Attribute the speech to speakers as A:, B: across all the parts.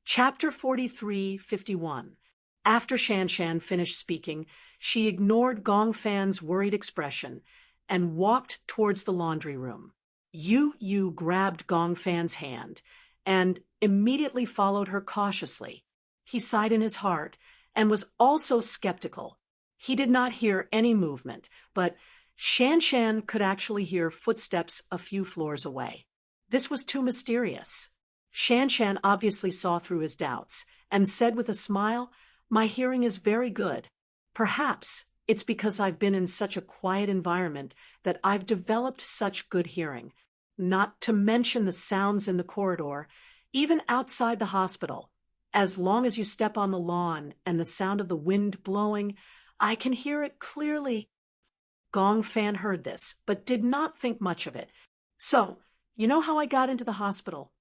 A: Chapter 43:51. After Shanshan finished speaking, she ignored Gong Fan's worried expression and walked towards the laundry room. Yu grabbed Gong Fan's hand and immediately followed her cautiously. He sighed in his heart and was also skeptical. He did not hear any movement, but Shanshan could actually hear footsteps a few floors away. This was too mysterious. Shanshan obviously saw through his doubts and said with a smile, "My hearing is very good. Perhaps it's because I've been in such a quiet environment that I've developed such good hearing, not to mention the sounds in the corridor, even outside the hospital. As long as you step on the lawn and the sound of the wind blowing, I can hear it clearly." Gong Fan heard this, but did not think much of it. "So, you know how I got into the hospital?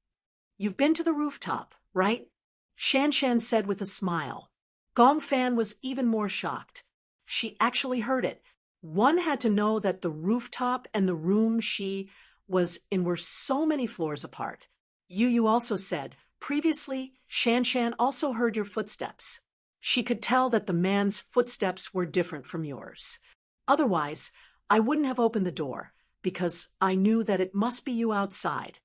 A: You've been to the rooftop, right?" Shanshan said with a smile. Gong Fan was even more shocked. She actually heard it. One had to know that the rooftop and the room she was in were so many floors apart. Yu also said, "Previously, Shanshan also heard your footsteps. She could tell that the man's footsteps were different from yours. Otherwise, I wouldn't have opened the door, because I knew that it must be you outside."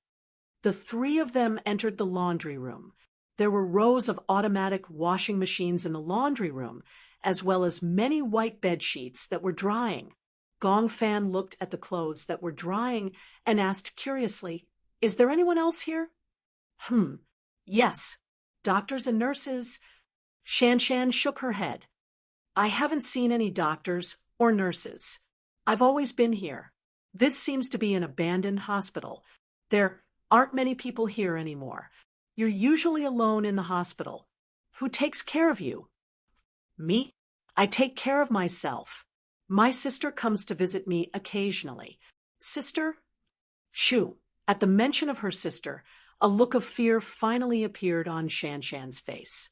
A: The three of them entered the laundry room. There were rows of automatic washing machines in the laundry room, as well as many white bed sheets that were drying. Gong Fan looked at the clothes that were drying and asked curiously, "Is there anyone else here?" Yes, doctors and nurses." Shanshan shook her head. "I haven't seen any doctors or nurses. I've always been here. This seems to be an abandoned hospital. There aren't many people here anymore. You're usually alone in the hospital. Who takes care of you?" "Me? I take care of myself. My sister comes to visit me occasionally." "Sister?" Shoo. At the mention of her sister, a look of fear finally appeared on Shanshan's face.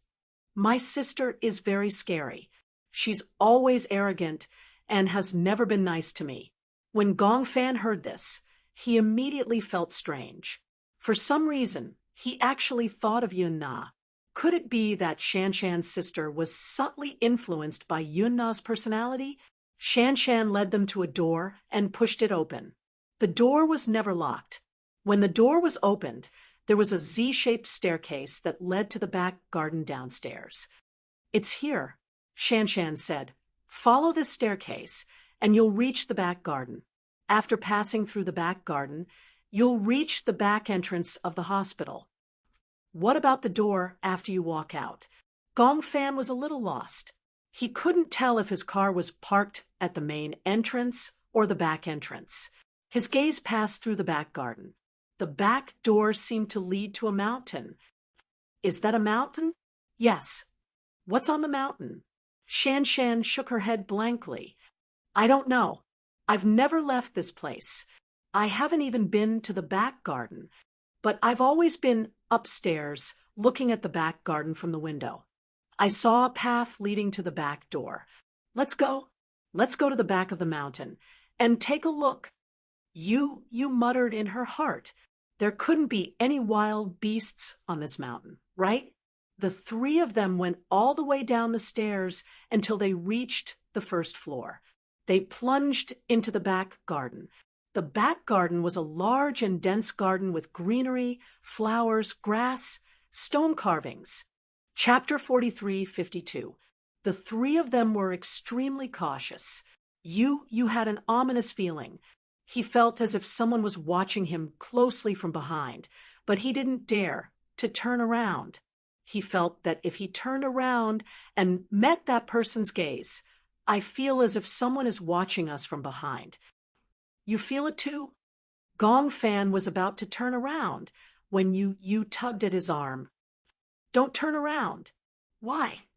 A: "My sister is very scary. She's always arrogant and has never been nice to me." When Gong Fan heard this, he immediately felt strange. For some reason, he actually thought of Yun Na. Could it be that Shanshan's sister was subtly influenced by Yun Na's personality? Shanshan led them to a door and pushed it open. The door was never locked. When the door was opened, there was a Z-shaped staircase that led to the back garden downstairs. "It's here," Shanshan said. "Follow this staircase, and you'll reach the back garden. After passing through the back garden, you'll reach the back entrance of the hospital." "What about the door after you walk out?" Gong Fan was a little lost. He couldn't tell if his car was parked at the main entrance or the back entrance. His gaze passed through the back garden. The back door seemed to lead to a mountain. "Is that a mountain?" "Yes." "What's on the mountain?" Shanshan shook her head blankly. "I don't know. I've never left this place. I haven't even been to the back garden, but I've always been upstairs looking at the back garden from the window. I saw a path leading to the back door. Let's go. Let's go to the back of the mountain and take a look." You muttered in her heart. There couldn't be any wild beasts on this mountain, right? The three of them went all the way down the stairs until they reached the first floor. They plunged into the back garden. The back garden was a large and dense garden with greenery, flowers, grass, stone carvings. Chapter 43:52. The three of them were extremely cautious. You had an ominous feeling. He felt as if someone was watching him closely from behind, but he didn't dare to turn around. He felt that if he turned around and met that person's gaze, "I feel as if someone is watching us from behind." "You feel it too?" Gong Fan was about to turn around when you tugged at his arm. "Don't turn around." "Why?"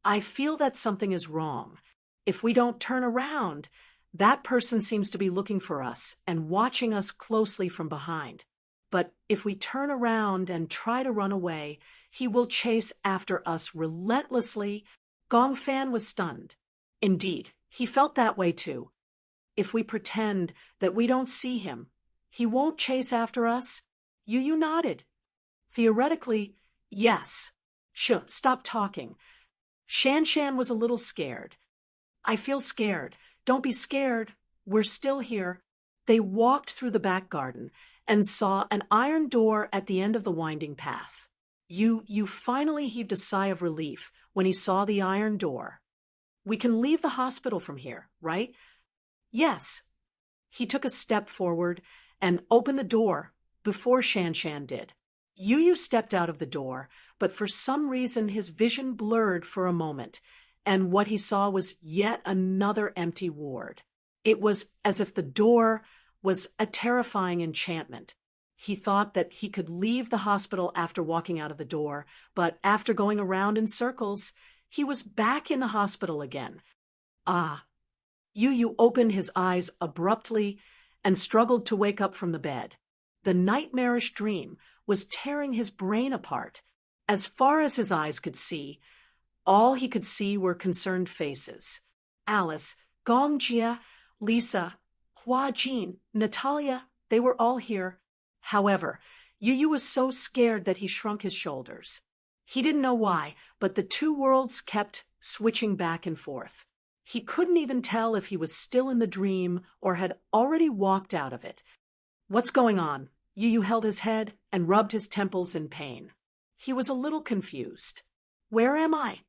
A: "I feel that something is wrong. If we don't turn around, that person seems to be looking for us and watching us closely from behind. But if we turn around and try to run away, he will chase after us relentlessly." Gong Fan was stunned. Indeed, he felt that way too. "If we pretend that we don't see him, he won't chase after us?" Yu nodded. "Theoretically, Yes. Stop talking. Shan Shan was a little scared. I feel scared. Don't be scared. We're still here. They walked through the back garden and saw an iron door at the end of the winding path. You finally heaved a sigh of relief when he saw the iron door. We can leave the hospital from here, right? Yes. He took a step forward and opened the door before Shan Shan did. Yu stepped out of the door, but for some reason his vision blurred for a moment, and what he saw was yet another empty ward. It was as if the door was a terrifying enchantment. He thought that he could leave the hospital after walking out of the door, but after going around in circles, he was back in the hospital again. Ah. Yu opened his eyes abruptly and struggled to wake up from the bed. The nightmarish dream was tearing his brain apart. As far as his eyes could see, all he could see were concerned faces. Alice, Gong Jia, Lisa, Hua Jin, Natalia, they were all here. However, Yu was so scared that he shrunk his shoulders. He didn't know why, but the two worlds kept switching back and forth. He couldn't even tell if he was still in the dream or had already walked out of it. What's going on? Yu held his head and rubbed his temples in pain. He was a little confused. Where am I?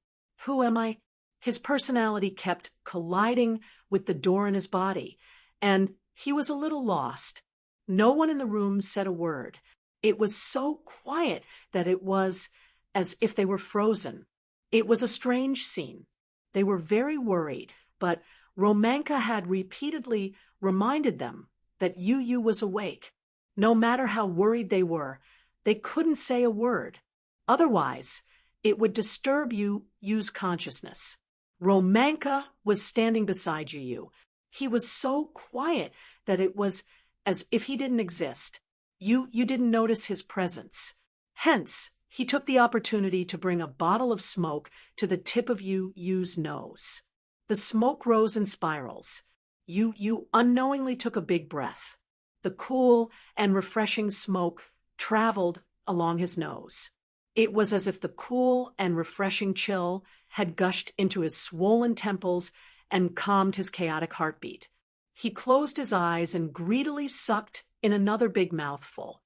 A: Who am I? His personality kept colliding with the door in his body, and he was a little lost. No one in the room said a word. It was so quiet that it was as if they were frozen. It was a strange scene. They were very worried, but Romanka had repeatedly reminded them that Yu was awake. No matter how worried they were, they couldn't say a word. Otherwise, it would disturb Yu's consciousness. Romanka was standing beside Yu. He was so quiet that it was as if he didn't exist. You didn't notice his presence. Hence, he took the opportunity to bring a bottle of smoke to the tip of Yu's nose. The smoke rose in spirals. Yu unknowingly took a big breath. The cool and refreshing smoke traveled along his nose. It was as if the cool and refreshing chill had gushed into his swollen temples and calmed his chaotic heartbeat. He closed his eyes and greedily sucked in another big mouthful.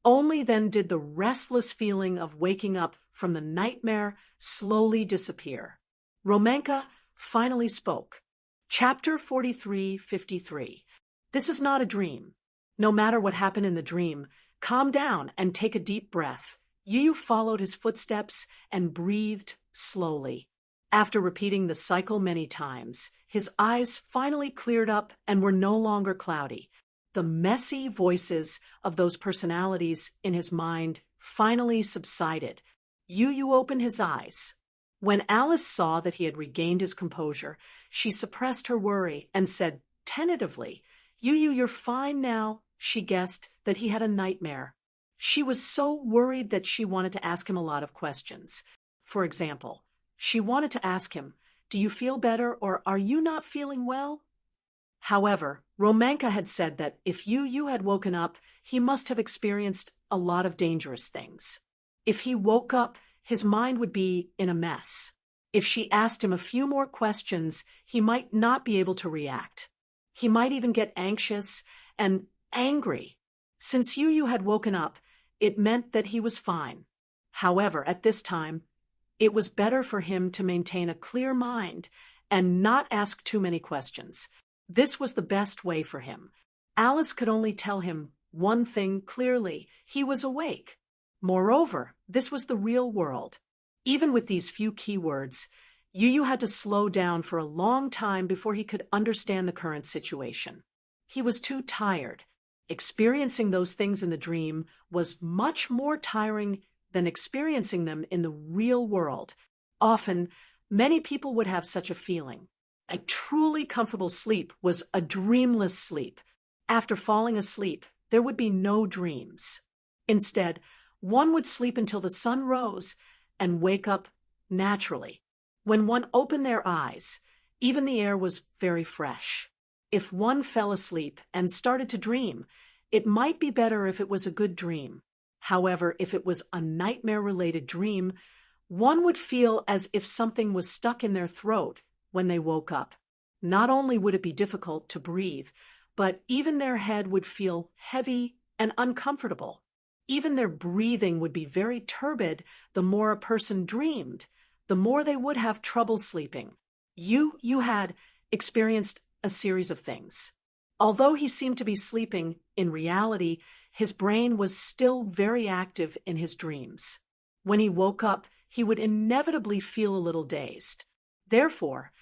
A: Only then did the restless feeling of waking up from the nightmare slowly disappear. Romanka finally spoke. Chapter 43:53. This is not a dream. No matter what happened in the dream, calm down and take a deep breath. Yu followed his footsteps and breathed slowly. After repeating the cycle many times, his eyes finally cleared up and were no longer cloudy. The messy voices of those personalities in his mind finally subsided. Yu opened his eyes. When Alice saw that he had regained his composure, she suppressed her worry and said tentatively, you're fine now. She guessed that he had a nightmare. She was so worried that she wanted to ask him a lot of questions. For example, she wanted to ask him, do you feel better or are you not feeling well? However, Romanka had said that if Yu had woken up, he must have experienced a lot of dangerous things. If he woke up, his mind would be in a mess. If she asked him a few more questions, he might not be able to react. He might even get anxious and angry. Since Yu had woken up, it meant that he was fine. However, at this time, it was better for him to maintain a clear mind and not ask too many questions. This was the best way for him. Alice could only tell him one thing clearly: he was awake. Moreover, this was the real world. Even with these few keywords, Yu had to slow down for a long time before he could understand the current situation. He was too tired. Experiencing those things in the dream was much more tiring than experiencing them in the real world. Often, many people would have such a feeling. A truly comfortable sleep was a dreamless sleep. After falling asleep, there would be no dreams. Instead, one would sleep until the sun rose and wake up naturally. When one opened their eyes, even the air was very fresh. If one fell asleep and started to dream, it might be better if it was a good dream. However, if it was a nightmare-related dream, one would feel as if something was stuck in their throat when they woke up. Not only would it be difficult to breathe, but even their head would feel heavy and uncomfortable. Even their breathing would be very turbid. The more a person dreamed, the more they would have trouble sleeping. You had experienced a series of things. Although he seemed to be sleeping, in reality, his brain was still very active in his dreams. When he woke up, he would inevitably feel a little dazed. Therefore,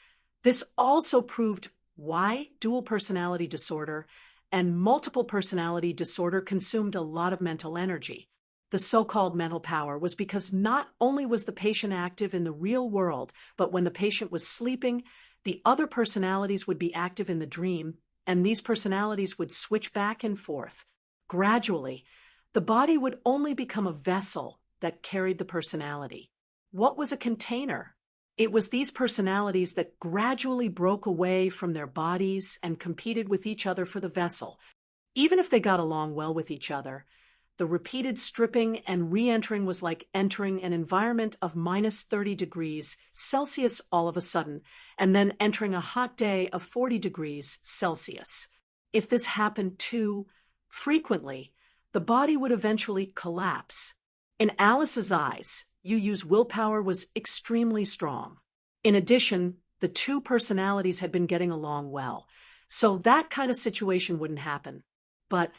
A: this also proved why dual personality disorder and multiple personality disorder consumed a lot of mental energy. The so-called mental power was because not only was the patient active in the real world, but when the patient was sleeping, the other personalities would be active in the dream, and these personalities would switch back and forth. Gradually, the body would only become a vessel that carried the personality. What was a container? It was these personalities that gradually broke away from their bodies and competed with each other for the vessel. Even if they got along well with each other, the repeated stripping and re-entering was like entering an environment of minus 30 degrees Celsius all of a sudden, and then entering a hot day of 40 degrees Celsius. If this happened too frequently, the body would eventually collapse. In Alice's eyes, Yu's willpower was extremely strong. In addition, the two personalities had been getting along well, so that kind of situation wouldn't happen. But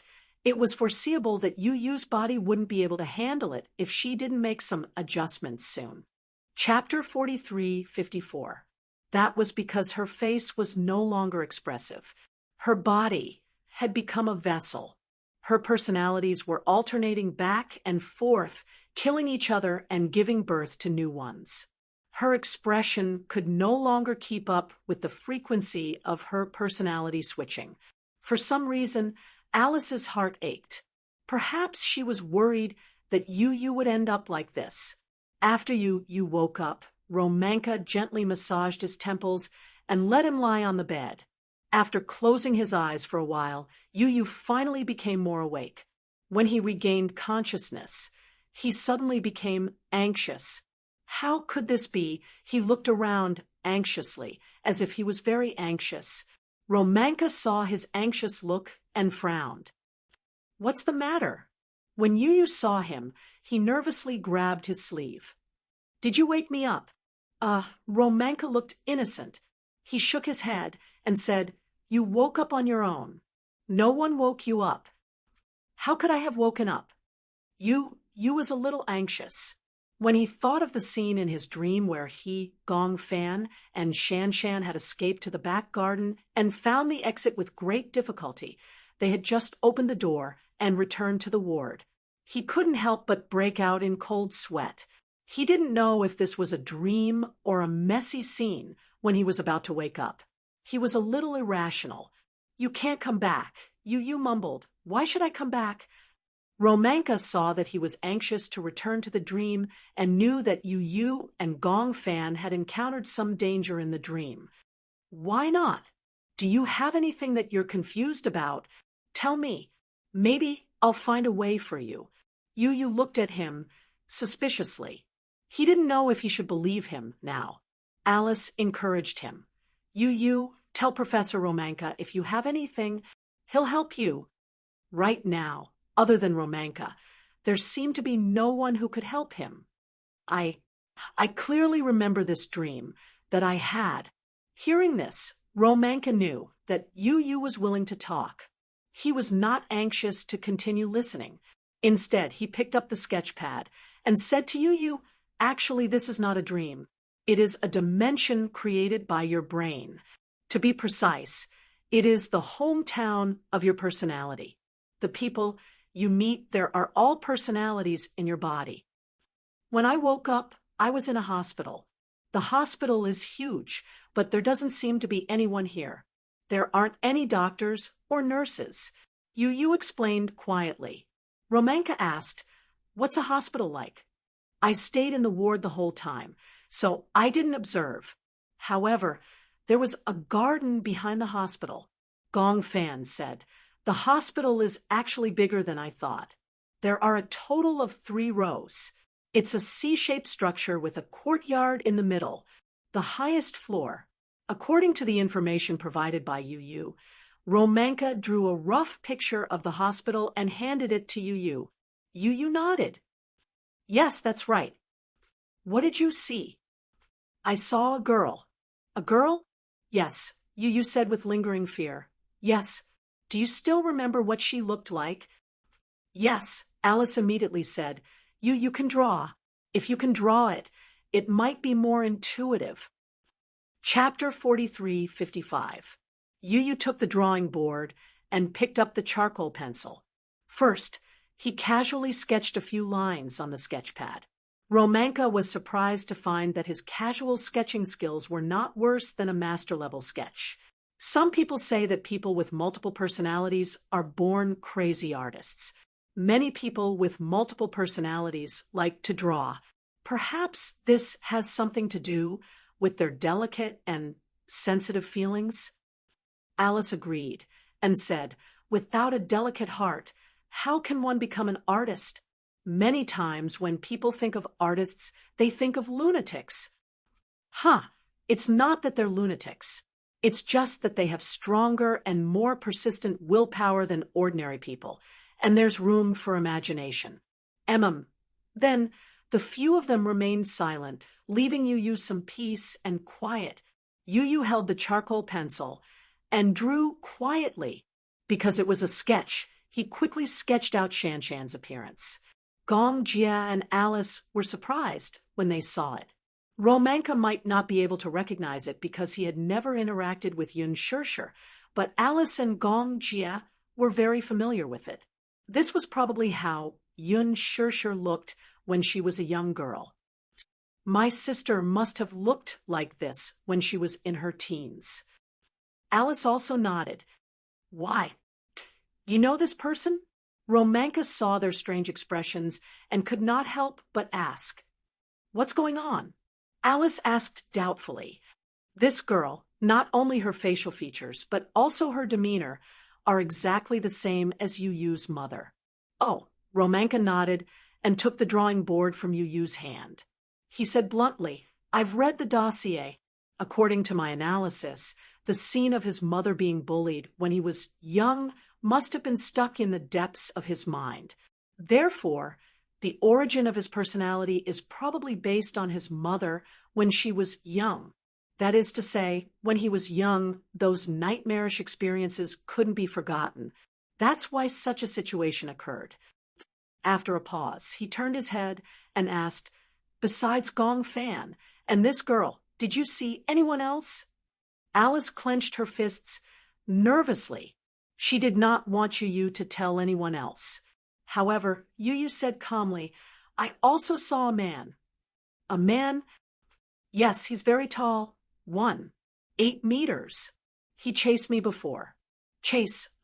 A: it was foreseeable that Yu's body wouldn't be able to handle it if she didn't make some adjustments soon. Chapter 43:54. That was because her face was no longer expressive. Her body had become a vessel. Her personalities were alternating back and forth, killing each other and giving birth to new ones. Her expression could no longer keep up with the frequency of her personality switching. For some reason, Alice's heart ached. Perhaps she was worried that Yu would end up like this. After Yu woke up, Romanka gently massaged his temples and let him lie on the bed. After closing his eyes for a while, Yu finally became more awake. When he regained consciousness, he suddenly became anxious. How could this be? He looked around anxiously, as if he was very anxious. Romanka saw his anxious look and frowned. "What's the matter?" When Yu saw him, he nervously grabbed his sleeve. "Did you wake me up?" Romanka looked innocent. He shook his head and said, "You woke up on your own. No one woke you up." "How could I have woken up?" Yu was a little anxious. When he thought of the scene in his dream where he, Gong Fan, and Shan Shan had escaped to the back garden and found the exit with great difficulty, they had just opened the door and returned to the ward. He couldn't help but break out in cold sweat. He didn't know if this was a dream or a messy scene when he was about to wake up. He was a little irrational. "You can't come back," Yu mumbled. "Why should I come back?" Romanka saw that he was anxious to return to the dream and knew that Yu and Gong Fan had encountered some danger in the dream. "Why not? Do you have anything that you're confused about? Tell me. Maybe I'll find a way for you." Yu looked at him suspiciously. He didn't know if he should believe him now. Alice encouraged him. "Yu, tell Professor Romanka if you have anything, he'll help you." Right now, other than Romanka, there seemed to be no one who could help him. I clearly remember this dream that I had." Hearing this, Romanka knew that Yu was willing to talk. He was not anxious to continue listening. Instead, he picked up the sketch pad and said to Yu, "Actually, this is not a dream. It is a dimension created by your brain. To be precise, it is the hometown of your personality. The people you meet there are all personalities in your body. When I woke up, I was in a hospital. The hospital is huge, but there doesn't seem to be anyone here. There aren't any doctors or nurses." Yu explained quietly. Romanka asked, "What's a hospital like?" "I stayed in the ward the whole time, so I didn't observe. However, there was a garden behind the hospital." Gong Fan said, "The hospital is actually bigger than I thought." There are a total of 3 rows. It's a C-shaped structure with a courtyard in the middle, the highest floor. According to the information provided by Yu, Romanka drew a rough picture of the hospital and handed it to Yu. Yu nodded. Yes, that's right. What did you see? I saw a girl. A girl? Yes, Yu said with lingering fear. Yes. Do you still remember what she looked like? Yes, Alice immediately said. You can draw. If you can draw it, it might be more intuitive. Chapter 43:55. Yu took the drawing board and picked up the charcoal pencil. First, he casually sketched a few lines on the sketchpad. Romanka was surprised to find that his casual sketching skills were not worse than a master-level sketch. Some people say that people with multiple personalities are born crazy artists. Many people with multiple personalities like to draw. Perhaps this has something to do with their delicate and sensitive feelings? Alice agreed and said, without a delicate heart, how can one become an artist? Many times when people think of artists, they think of lunatics. It's not that they're lunatics. It's just that they have stronger and more persistent willpower than ordinary people, and there's room for imagination. Then the few of them remained silent, leaving Yu some peace and quiet. Yu held the charcoal pencil and drew quietly. Because it was a sketch, he quickly sketched out Shan-Shan's appearance. Gong Jia and Alice were surprised when they saw it. Romanka might not be able to recognize it because he had never interacted with Yun Shirshir, but Alice and Gong Jia were very familiar with it. This was probably how Yun Shirshir looked when she was a young girl. My sister must have looked like this when she was in her teens. Alice also nodded. Why? You know this person? Romanka saw their strange expressions and could not help but ask. What's going on? Alice asked doubtfully. This girl, not only her facial features, but also her demeanor, are exactly the same as Yu's mother. Oh, Romanka nodded and took the drawing board from Yu's hand. He said bluntly, I've read the dossier. According to my analysis, the scene of his mother being bullied when he was young must have been stuck in the depths of his mind. Therefore, the origin of his personality is probably based on his mother when she was young. That is to say, when he was young, those nightmarish experiences couldn't be forgotten. That's why such a situation occurred. After a pause, he turned his head and asked, Besides Gong Fan and this girl, did you see anyone else? Alice clenched her fists nervously. She did not want Yu to tell anyone else. However, Yu said calmly, I also saw a man. A man? Yes, he's very tall. 8 meters. He chased me before.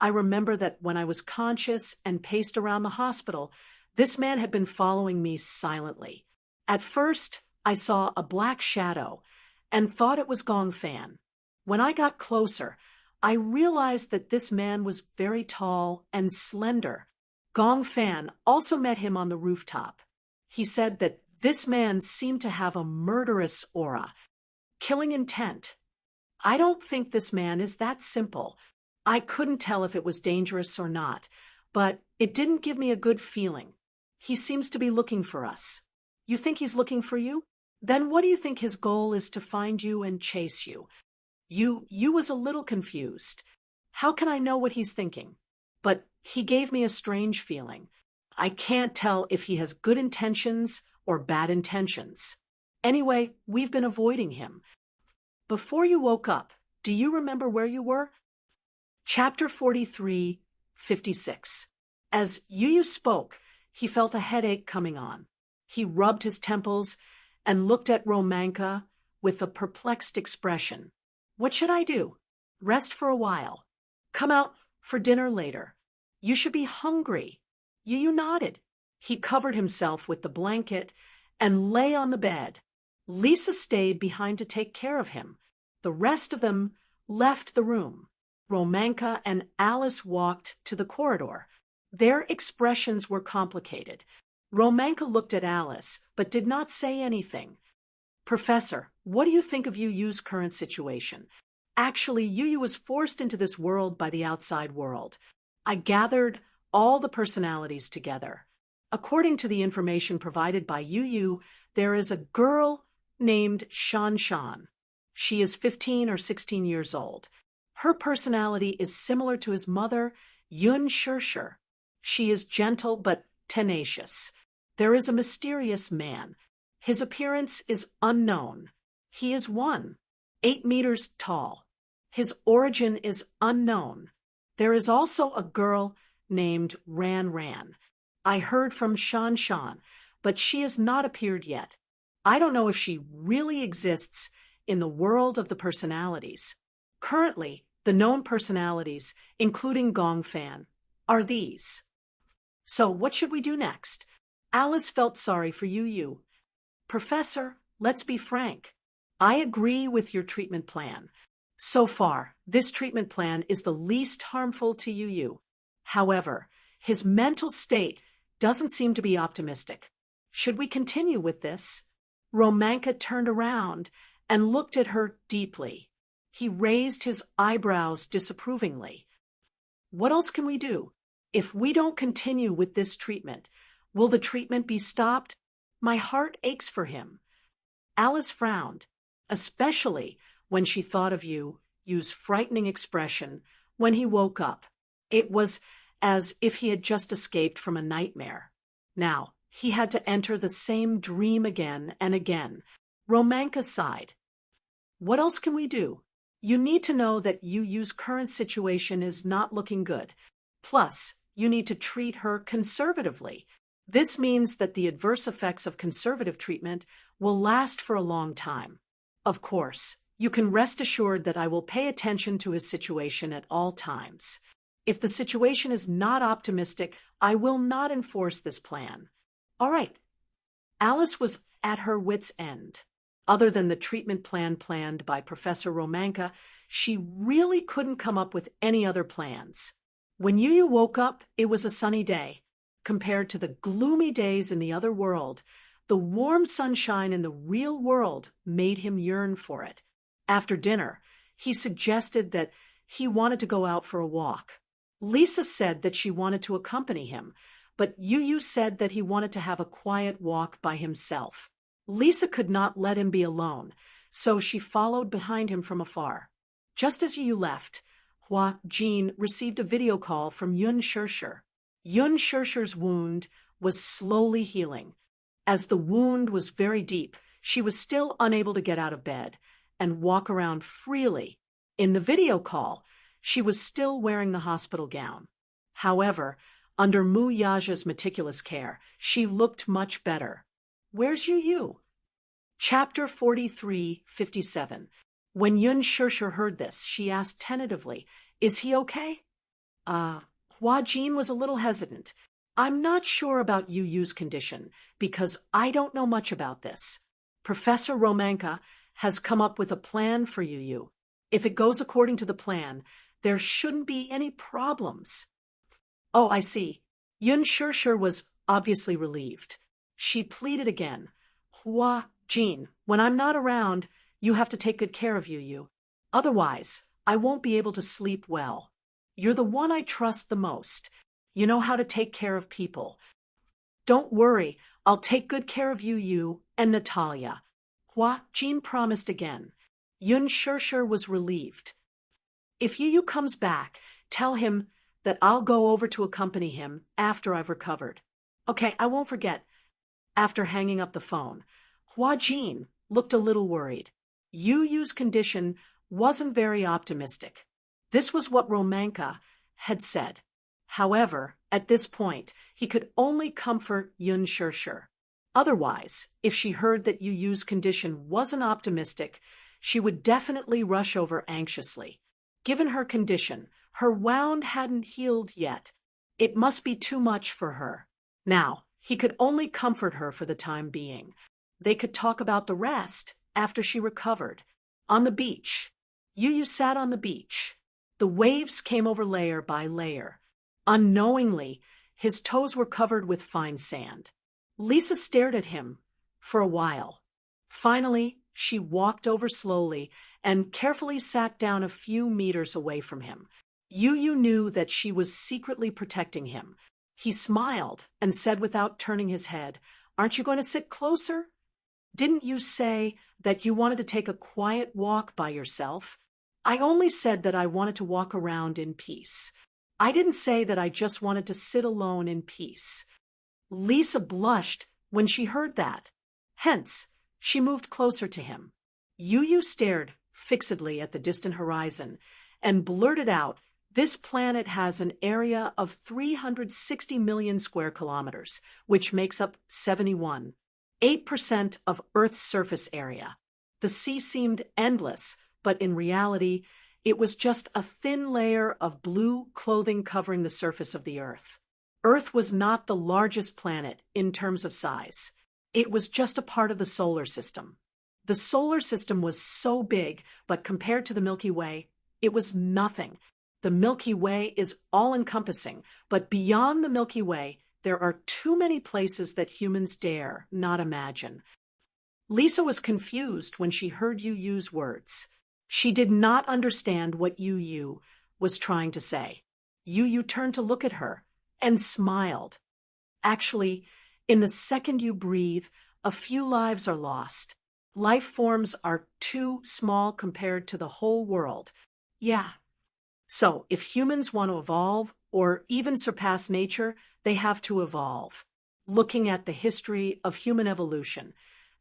A: I remember that when I was conscious and paced around the hospital, this man had been following me silently. At first, I saw a black shadow and thought it was Gong Fan. When I got closer, I realized that this man was very tall and slender. Gong Fan also met him on the rooftop. He said that this man seemed to have a murderous aura, killing intent. I don't think this man is that simple. I couldn't tell if it was dangerous or not, but it didn't give me a good feeling. He seems to be looking for us. You think he's looking for you? Then what do you think his goal is to find you and chase you? You was a little confused. How can I know what he's thinking? But he gave me a strange feeling. I can't tell if he has good intentions or bad intentions. Anyway, we've been avoiding him. Before you woke up, do you remember where you were? Chapter 43:56. As Yu spoke, he felt a headache coming on. He rubbed his temples and looked at Romanka with a perplexed expression. What should I do? Rest for a while. Come out for dinner later. You should be hungry. Yu nodded. He covered himself with the blanket and lay on the bed. Lisa stayed behind to take care of him. The rest of them left the room. Romanka and Alice walked to the corridor. Their expressions were complicated. Romanka looked at Alice, but did not say anything. Professor, what do you think of Yu's current situation? Actually, Yu was forced into this world by the outside world. I gathered all the personalities together. According to the information provided by Yu, there is a girl named Shan. She is 15 or 16 years old. Her personality is similar to his mother, Yun Shirshir. She is gentle but tenacious. There is a mysterious man. His appearance is unknown. He is 8 meters tall. His origin is unknown. There is also a girl named Ran. I heard from Shan, but she has not appeared yet. I don't know if she really exists in the world of the personalities. Currently, the known personalities, including Gongfan, are these. So what should we do next? Alice felt sorry for Yu. Professor, let's be frank. I agree with your treatment plan. So far, this treatment plan is the least harmful to Yu. However, his mental state doesn't seem to be optimistic. Should we continue with this? Romanka turned around and looked at her deeply. He raised his eyebrows disapprovingly. What else can we do? If we don't continue with this treatment, will the treatment be stopped? My heart aches for him. Alice frowned, especially when she thought of Yu's frightening expression when he woke up. It was as if he had just escaped from a nightmare. Now, he had to enter the same dream again and again. Romanka sighed. What else can we do? You need to know that Yu's current situation is not looking good. Plus, you need to treat her conservatively. This means that the adverse effects of conservative treatment will last for a long time. Of course, you can rest assured that I will pay attention to his situation at all times. If the situation is not optimistic, I will not enforce this plan. All right. Alice was at her wit's end. Other than the treatment plan planned by Professor Romanka, she really couldn't come up with any other plans. When Yu woke up, it was a sunny day. Compared to the gloomy days in the other world, the warm sunshine in the real world made him yearn for it. After dinner, he suggested that he wanted to go out for a walk. Lisa said that she wanted to accompany him, but Yu said that he wanted to have a quiet walk by himself. Lisa could not let him be alone, so she followed behind him from afar. Just as Yu left, Hua Jin received a video call from Yun Shirshir. Yun Shirshir's wound was slowly healing. As the wound was very deep, she was still unable to get out of bed and walk around freely. In the video call, she was still wearing the hospital gown. However, under Mu Yaja's meticulous care, she looked much better. Where's Yu? Chapter 43:57. When Yun Shirshir heard this, she asked tentatively, "Is he okay?" Hua Jin was a little hesitant. "I'm not sure about Yu's condition, because I don't know much about this. Professor Romanka has come up with a plan for Yu. If it goes according to the plan, there shouldn't be any problems." Oh, I see. Yun Shirshir was obviously relieved. She pleaded again. "Hua Jin, when I'm not around, you have to take good care of Yu. Otherwise, I won't be able to sleep well. You're the one I trust the most. You know how to take care of people. Don't worry, I'll take good care of Yu and Natalia." Hua Jin promised again. Yun Shirshir was relieved. "If Yu comes back, tell him that I'll go over to accompany him after I've recovered." "Okay, I won't forget." After hanging up the phone, Hua Jin looked a little worried. Yu's condition wasn't very optimistic. This was what Romanka had said. However, at this point, he could only comfort Yun Shirshir. Otherwise, if she heard that Yu's condition wasn't optimistic, she would definitely rush over anxiously. Given her condition, her wound hadn't healed yet. It must be too much for her. Now, he could only comfort her for the time being. They could talk about the rest after she recovered. On the beach. Yu sat on the beach. The waves came over layer by layer. Unknowingly, His toes were covered with fine sand. Lisa stared at him for a while. Finally, she walked over slowly and carefully sat down a few meters away from him. Yu knew that she was secretly protecting him. He smiled and said without turning his head, "Aren't you going to sit closer? Didn't you say that you wanted to take a quiet walk by yourself? I only said that I wanted to walk around in peace. I didn't say that I just wanted to sit alone in peace." Lisa blushed when she heard that. Hence, she moved closer to him. Yu stared fixedly at the distant horizon and blurted out, "This planet has an area of 360 million square kilometers, which makes up 71.8% of Earth's surface area." The sea seemed endless, but in reality, it was just a thin layer of blue clothing covering the surface of the Earth. Earth was not the largest planet in terms of size. It was just a part of the solar system. The solar system was so big, but compared to the Milky Way, it was nothing. The Milky Way is all-encompassing, but beyond the Milky Way, there are too many places that humans dare not imagine. Lisa was confused when she heard Yu use words. She did not understand what Yu was trying to say. Yu turned to look at her and smiled. "Actually, in the second you breathe, a few lives are lost. Life forms are too small compared to the whole world. Yeah. So, if humans want to evolve, or even surpass nature, they have to evolve. Looking at the history of human evolution,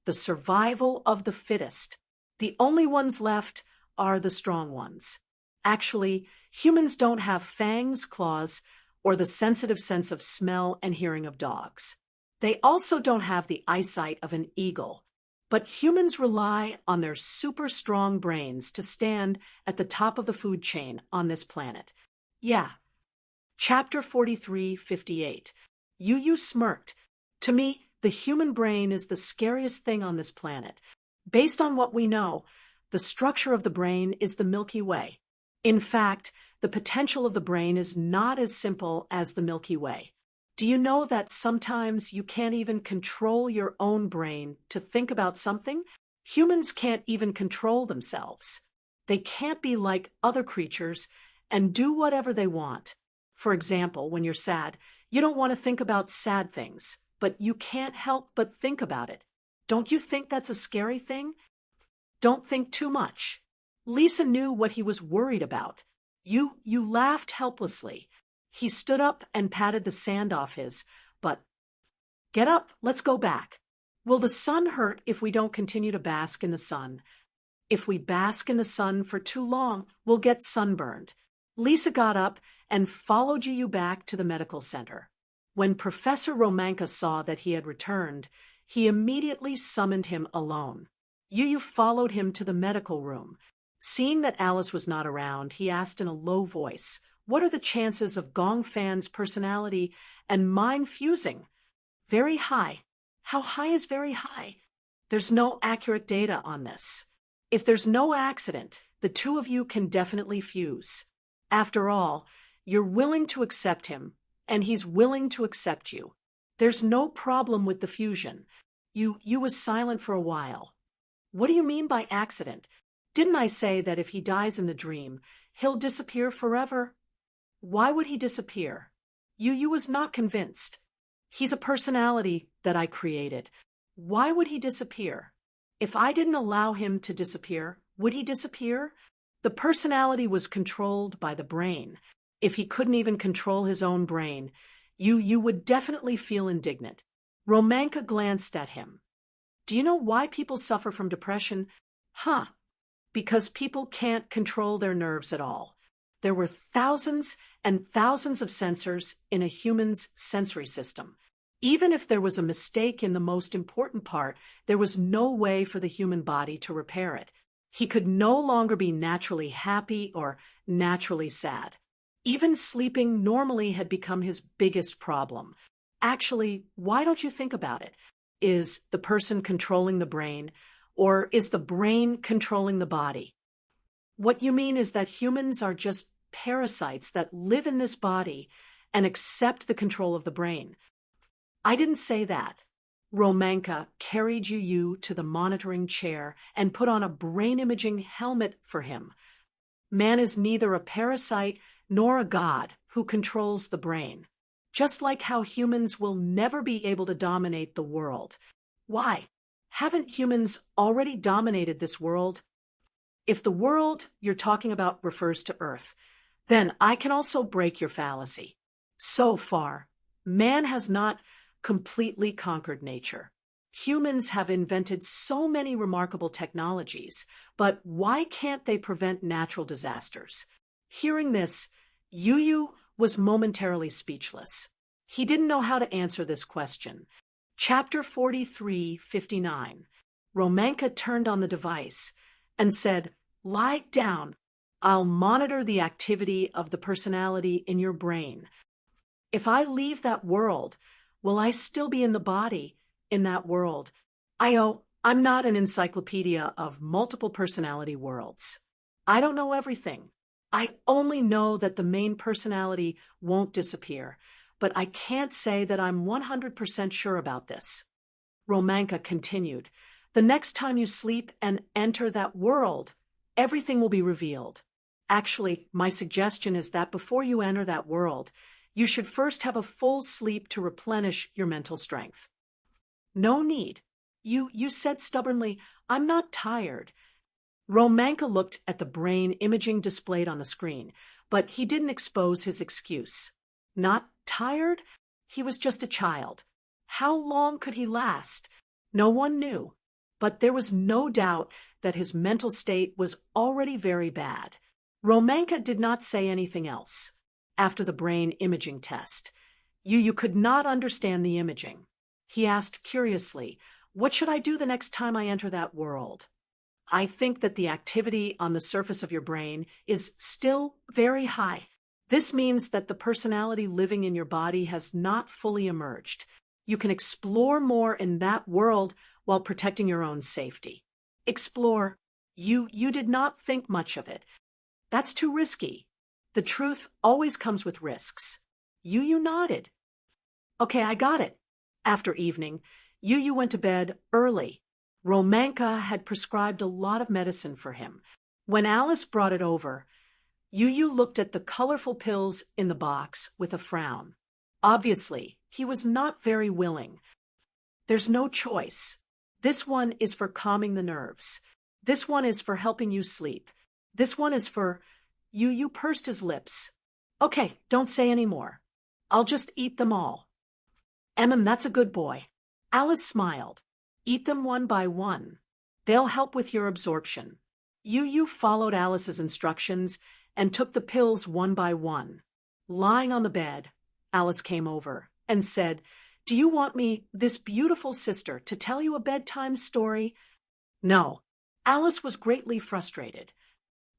A: the survival of the fittest, the only ones left are the strong ones. Actually, humans don't have fangs, claws, or the sensitive sense of smell and hearing of dogs. They also don't have the eyesight of an eagle. But humans rely on their super strong brains to stand at the top of the food chain on this planet. Yeah." Chapter 43:58. Yu smirked. "To me, the human brain is the scariest thing on this planet. Based on what we know, the structure of the brain is the Milky Way. In fact, the potential of the brain is not as simple as the Milky Way. Do you know that sometimes you can't even control your own brain to think about something? Humans can't even control themselves. They can't be like other creatures and do whatever they want. For example, when you're sad, you don't want to think about sad things, but you can't help but think about it. Don't you think that's a scary thing? Don't think too much." Lisa knew what he was worried about. You laughed helplessly. He stood up and patted the sand off his butt. "Get up, let's go back. Will the sun hurt if we don't continue to bask in the sun? If we bask in the sun for too long, we'll get sunburned." Lisa got up and followed Yu back to the medical center. When Professor Romanka saw that he had returned, he immediately summoned him alone. Yu followed him to the medical room. Seeing that Alice was not around, he asked in a low voice, "What are the chances of Gong Fan's personality and mine fusing?" "Very high." "How high is very high?" "There's no accurate data on this. If there's no accident, the two of you can definitely fuse. After all, you're willing to accept him, and he's willing to accept you. There's no problem with the fusion." Yu was silent for a while. "What do you mean by accident? Didn't I say that if he dies in the dream, he'll disappear forever?" "Why would he disappear?" Yu was not convinced. "He's a personality that I created. Why would he disappear? If I didn't allow him to disappear, would he disappear?" The personality was controlled by the brain. If he couldn't even control his own brain, Yu would definitely feel indignant. Romanka glanced at him. "Do you know why people suffer from depression?" "Huh. Because people can't control their nerves at all. There were thousands and thousands of sensors in a human's sensory system. Even if there was a mistake in the most important part, there was no way for the human body to repair it. He could no longer be naturally happy or naturally sad. Even sleeping normally had become his biggest problem. Actually, why don't you think about it? Is the person controlling the brain, or is the brain controlling the body? What you mean is that humans are just parasites that live in this body and accept the control of the brain. I didn't say that. Romanka carried Yu to the monitoring chair and put on a brain imaging helmet for him. Man is neither a parasite nor a god who controls the brain. Just like how humans will never be able to dominate the world. Why? Haven't humans already dominated this world? If the world you're talking about refers to Earth, then I can also break your fallacy. So far, man has not completely conquered nature. Humans have invented so many remarkable technologies, but why can't they prevent natural disasters? Hearing this, Yu was momentarily speechless. He didn't know how to answer this question. Chapter 43:59. Romanka turned on the device and said, "Lie down. I'll monitor the activity of the personality in your brain. If I leave that world, will I still be in the body in that world? I'm not an encyclopedia of multiple personality worlds. I don't know everything. I only know that the main personality won't disappear, but I can't say that I'm 100% sure about this." Romanka continued, "The next time you sleep and enter that world, everything will be revealed. Actually, my suggestion is that before you enter that world, you should first have a full sleep to replenish your mental strength." "No need. You said stubbornly, 'I'm not tired.'" Romanka looked at the brain imaging displayed on the screen, but he didn't expose his excuse. Not tired? He was just a child. How long could he last? No one knew. But there was no doubt that his mental state was already very bad. Romanka did not say anything else. After the brain imaging test, you could not understand the imaging. He asked curiously, "What should I do the next time I enter that world?" "I think that the activity on the surface of your brain is still very high. This means that the personality living in your body has not fully emerged. You can explore more in that world while protecting your own safety." Explore. You did not think much of it. That's too risky. The truth always comes with risks. You nodded. "Okay, I got it." After evening, Yu went to bed early. Romanka had prescribed a lot of medicine for him. When Alice brought it over, Yu looked at the colorful pills in the box with a frown. Obviously, he was not very willing. "There's no choice. This one is for calming the nerves. This one is for helping you sleep. This one is for—" Yu pursed his lips. "Okay, don't say any more. I'll just eat them all." That's a good boy." Alice smiled. "Eat them one by one. They'll help with your absorption." Yu followed Alice's instructions and took the pills one by one. Lying on the bed, Alice came over and said, "Do you want me, this beautiful sister, to tell you a bedtime story?" "No." Alice was greatly frustrated.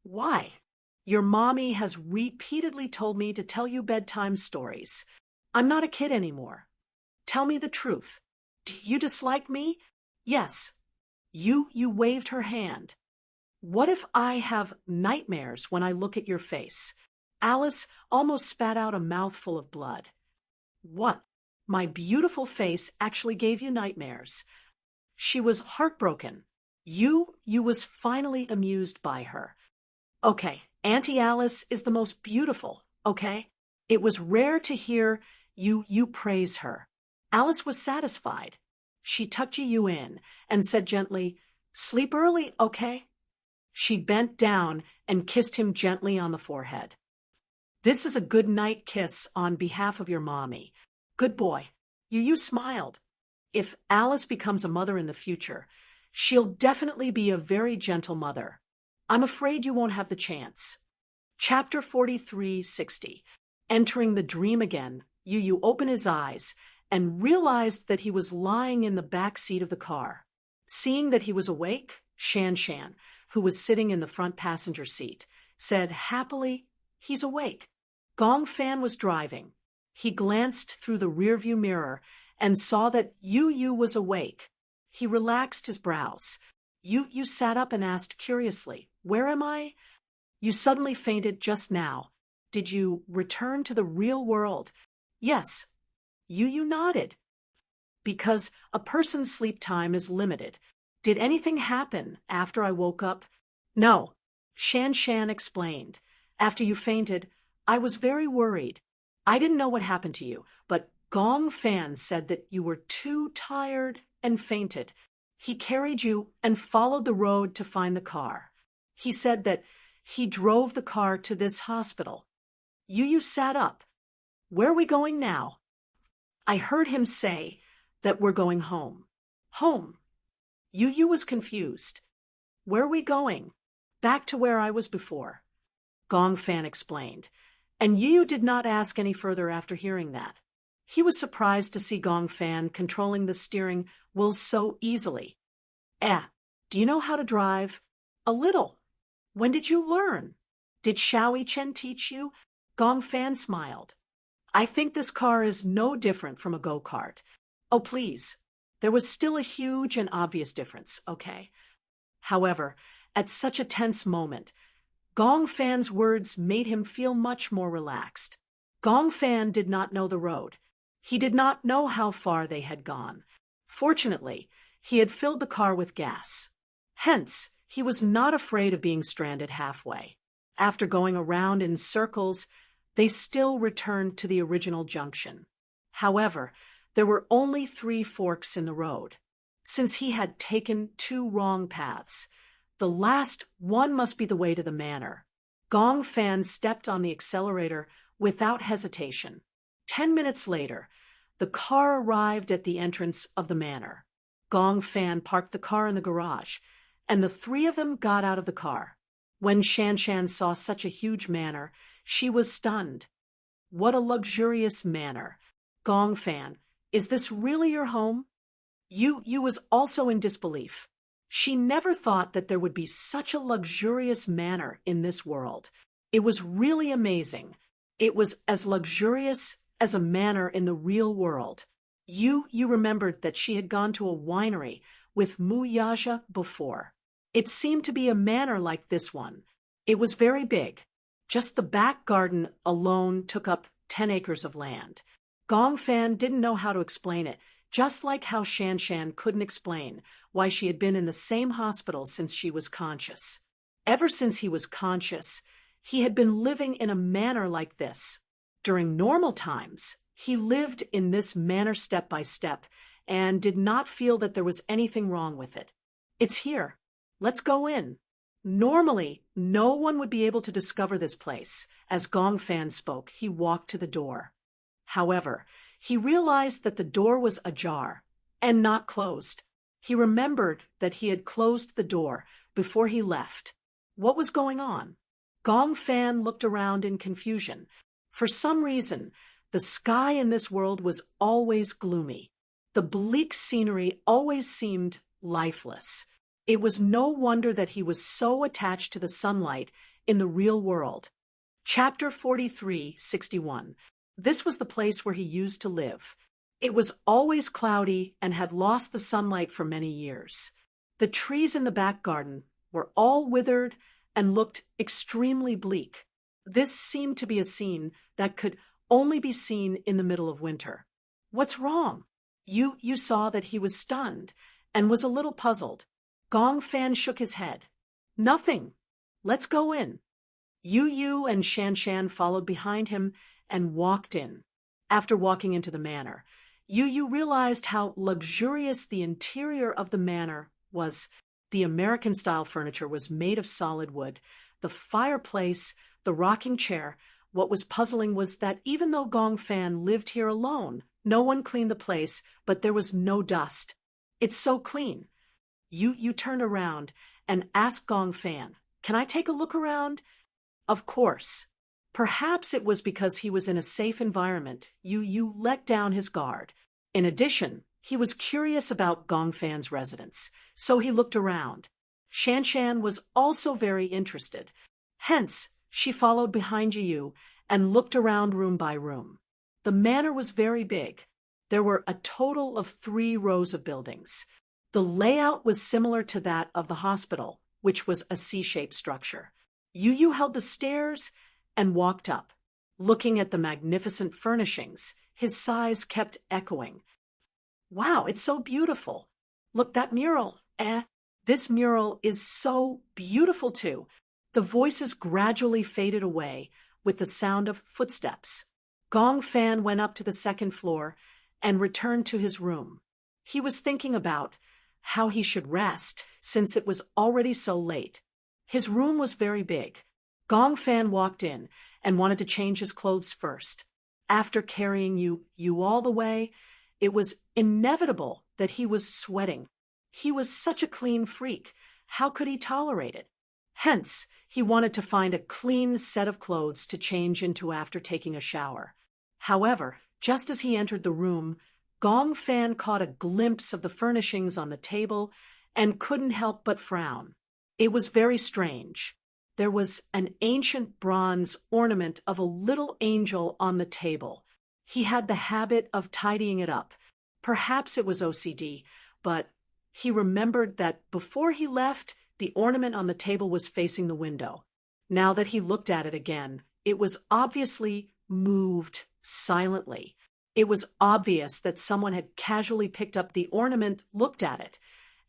A: "Why?" "Your mommy has repeatedly told me to tell you bedtime stories. I'm not a kid anymore. Tell me the truth. Do you dislike me?" "Yes." You waved her hand. "What if I have nightmares when I look at your face?" Alice almost spat out a mouthful of blood. "What? My beautiful face actually gave you nightmares?" She was heartbroken. You was finally amused by her. "Okay, Auntie Alice is the most beautiful, okay?" It was rare to hear you praise her. Alice was satisfied. She tucked you in and said gently, "Sleep early, okay?" She bent down and kissed him gently on the forehead. "This is a good night kiss on behalf of your mommy. Good boy." You smiled. If Alice becomes a mother in the future, she'll definitely be a very gentle mother. I'm afraid you won't have the chance. Chapter 43:60. Entering the dream again, Yu opened his eyes and realized that he was lying in the back seat of the car. Seeing that he was awake, Shan, who was sitting in the front passenger seat, said happily, "He's awake." Gong Fan was driving. He glanced through the rearview mirror and saw that Yu was awake. He relaxed his brows. You sat up and asked curiously, "Where am I?" "You suddenly fainted just now. Did you return to the real world Yes. Yu nodded. Because a person's sleep time is limited. Did anything happen after I woke up? No. Shan explained. After you fainted, I was very worried. I didn't know what happened to you, but Gong Fan said that you were too tired and fainted. He carried you and followed the road to find the car. He said that he drove the car to this hospital. Yu sat up. Where are we going now? I heard him say that we're going home. Home. Yu was confused. Where are we going? Back to where I was before. Gong Fan explained, and Yu did not ask any further after hearing that. He was surprised to see Gong Fan controlling the steering wheel so easily. Do you know how to drive? A little. When did you learn? Did Xiao Chen teach you? Gong Fan smiled. I think this car is no different from a go-kart. Oh, please. There was still a huge and obvious difference, okay? However, at such a tense moment, Gong Fan's words made him feel much more relaxed. Gong Fan did not know the road. He did not know how far they had gone. Fortunately, he had filled the car with gas. Hence, he was not afraid of being stranded halfway. After going around in circles, they still returned to the original junction. However, there were only 3 forks in the road. Since he had taken 2 wrong paths, the last one must be the way to the manor. Gong Fan stepped on the accelerator without hesitation. 10 minutes later, the car arrived at the entrance of the manor. Gong Fan parked the car in the garage, and the 3 of them got out of the car. When Shan saw such a huge manor, she was stunned. What a luxurious manor. Gong Fan, is this really your home? Yu was also in disbelief. She never thought that there would be such a luxurious manor in this world. It was really amazing. It was as luxurious as a manor in the real world. Yu remembered that she had gone to a winery with Mu Yaja before. It seemed to be a manor like this one. It was very big. Just the back garden alone took up 10 acres of land. Gong Fan didn't know how to explain it, just like how Shan couldn't explain why she had been in the same hospital since she was conscious. Ever since he was conscious, he had been living in a manor like this. During normal times, he lived in this manor step by step and did not feel that there was anything wrong with it. It's here. Let's go in. Normally, no one would be able to discover this place. As Gong Fan spoke, he walked to the door. However, he realized that the door was ajar and not closed. He remembered that he had closed the door before he left. What was going on? Gong Fan looked around in confusion. For some reason, the sky in this world was always gloomy. The bleak scenery always seemed lifeless. It was no wonder that he was so attached to the sunlight in the real world. Chapter 43:61. This was the place where he used to live. It was always cloudy and had lost the sunlight for many years. The trees in the back garden were all withered and looked extremely bleak. This seemed to be a scene that could only be seen in the middle of winter. What's wrong? You saw that he was stunned and was a little puzzled. Gong Fan shook his head. Nothing. Let's go in. Yu and Shan followed behind him and walked in. After walking into the manor, Yu realized how luxurious the interior of the manor was. The American-style furniture was made of solid wood. The fireplace, the rocking chair. What was puzzling was that even though Gong Fan lived here alone, no one cleaned the place, but there was no dust. It's so clean. Yu turned around and asked Gong Fan, "Can I take a look around?" Of course. Perhaps it was because he was in a safe environment. Yu let down his guard. In addition, he was curious about Gong Fan's residence, so he looked around. Shan was also very interested. Hence, she followed behind Yu and looked around room by room. The manor was very big. There were a total of 3 rows of buildings. The layout was similar to that of the hospital, which was a C-shaped structure. Yu held the stairs and walked up. Looking at the magnificent furnishings, His sighs kept echoing. Wow, it's so beautiful. Look, that mural. This mural is so beautiful too. The voices gradually faded away with the sound of footsteps. Gong Fan went up to the second floor and returned to his room. He was thinking about how he should rest since it was already so late. His room was very big. Gong Fan walked in and wanted to change his clothes first. After carrying you all the way, it was inevitable that he was sweating. He was such a clean freak. How could he tolerate it? Hence, he wanted to find a clean set of clothes to change into after taking a shower. However, just as he entered the room, Gong Fan caught a glimpse of the furnishings on the table and couldn't help but frown. It was very strange. There was an ancient bronze ornament of a little angel on the table. He had the habit of tidying it up. Perhaps it was OCD, but he remembered that before he left, the ornament on the table was facing the window. Now that he looked at it again, it was obviously moved silently. It was obvious that someone had casually picked up the ornament, looked at it,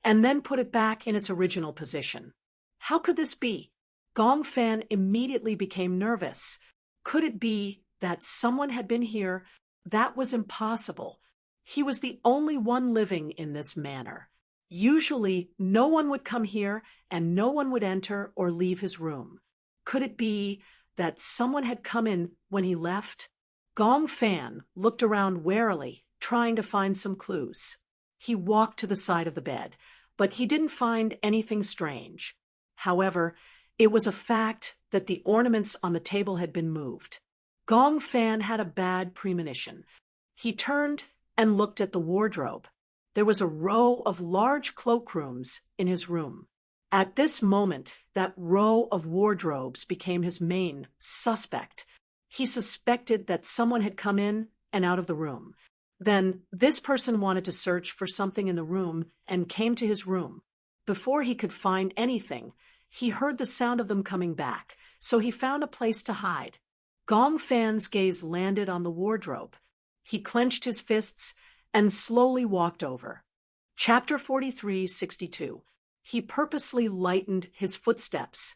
A: and then put it back in its original position. How could this be? Gong Fan immediately became nervous. Could it be that someone had been here? That was impossible. He was the only one living in this manor. Usually, no one would come here and no one would enter or leave his room. Could it be that someone had come in when he left? Gong Fan looked around warily, trying to find some clues. He walked to the side of the bed, but he didn't find anything strange. However, it was a fact that the ornaments on the table had been moved. Gong Fan had a bad premonition. He turned and looked at the wardrobe. There was a row of large cloakrooms in his room. At this moment, that row of wardrobes became his main suspect. He suspected that someone had come in and out of the room. Then this person wanted to search for something in the room and came to his room. Before he could find anything, he heard the sound of them coming back, so he found a place to hide. Gong Fan's gaze landed on the wardrobe. He clenched his fists and slowly walked over. Chapter 43:62. He purposely lightened his footsteps,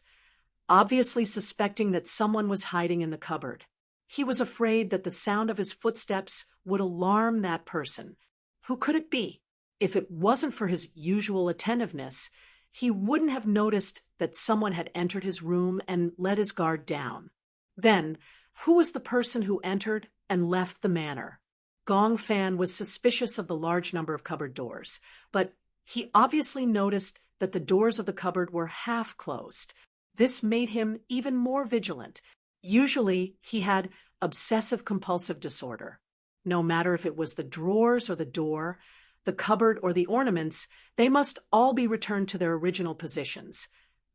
A: obviously suspecting that someone was hiding in the cupboard. He was afraid that the sound of his footsteps would alarm that person. Who could it be? If it wasn't for his usual attentiveness, he wouldn't have noticed that someone had entered his room and let his guard down. Then, who was the person who entered and left the manor? Gong Fan was suspicious of the large number of cupboard doors, but he obviously noticed that the doors of the cupboard were half closed. This made him even more vigilant. Usually, he had obsessive-compulsive disorder. No matter if it was the drawers or the door, the cupboard or the ornaments, they must all be returned to their original positions,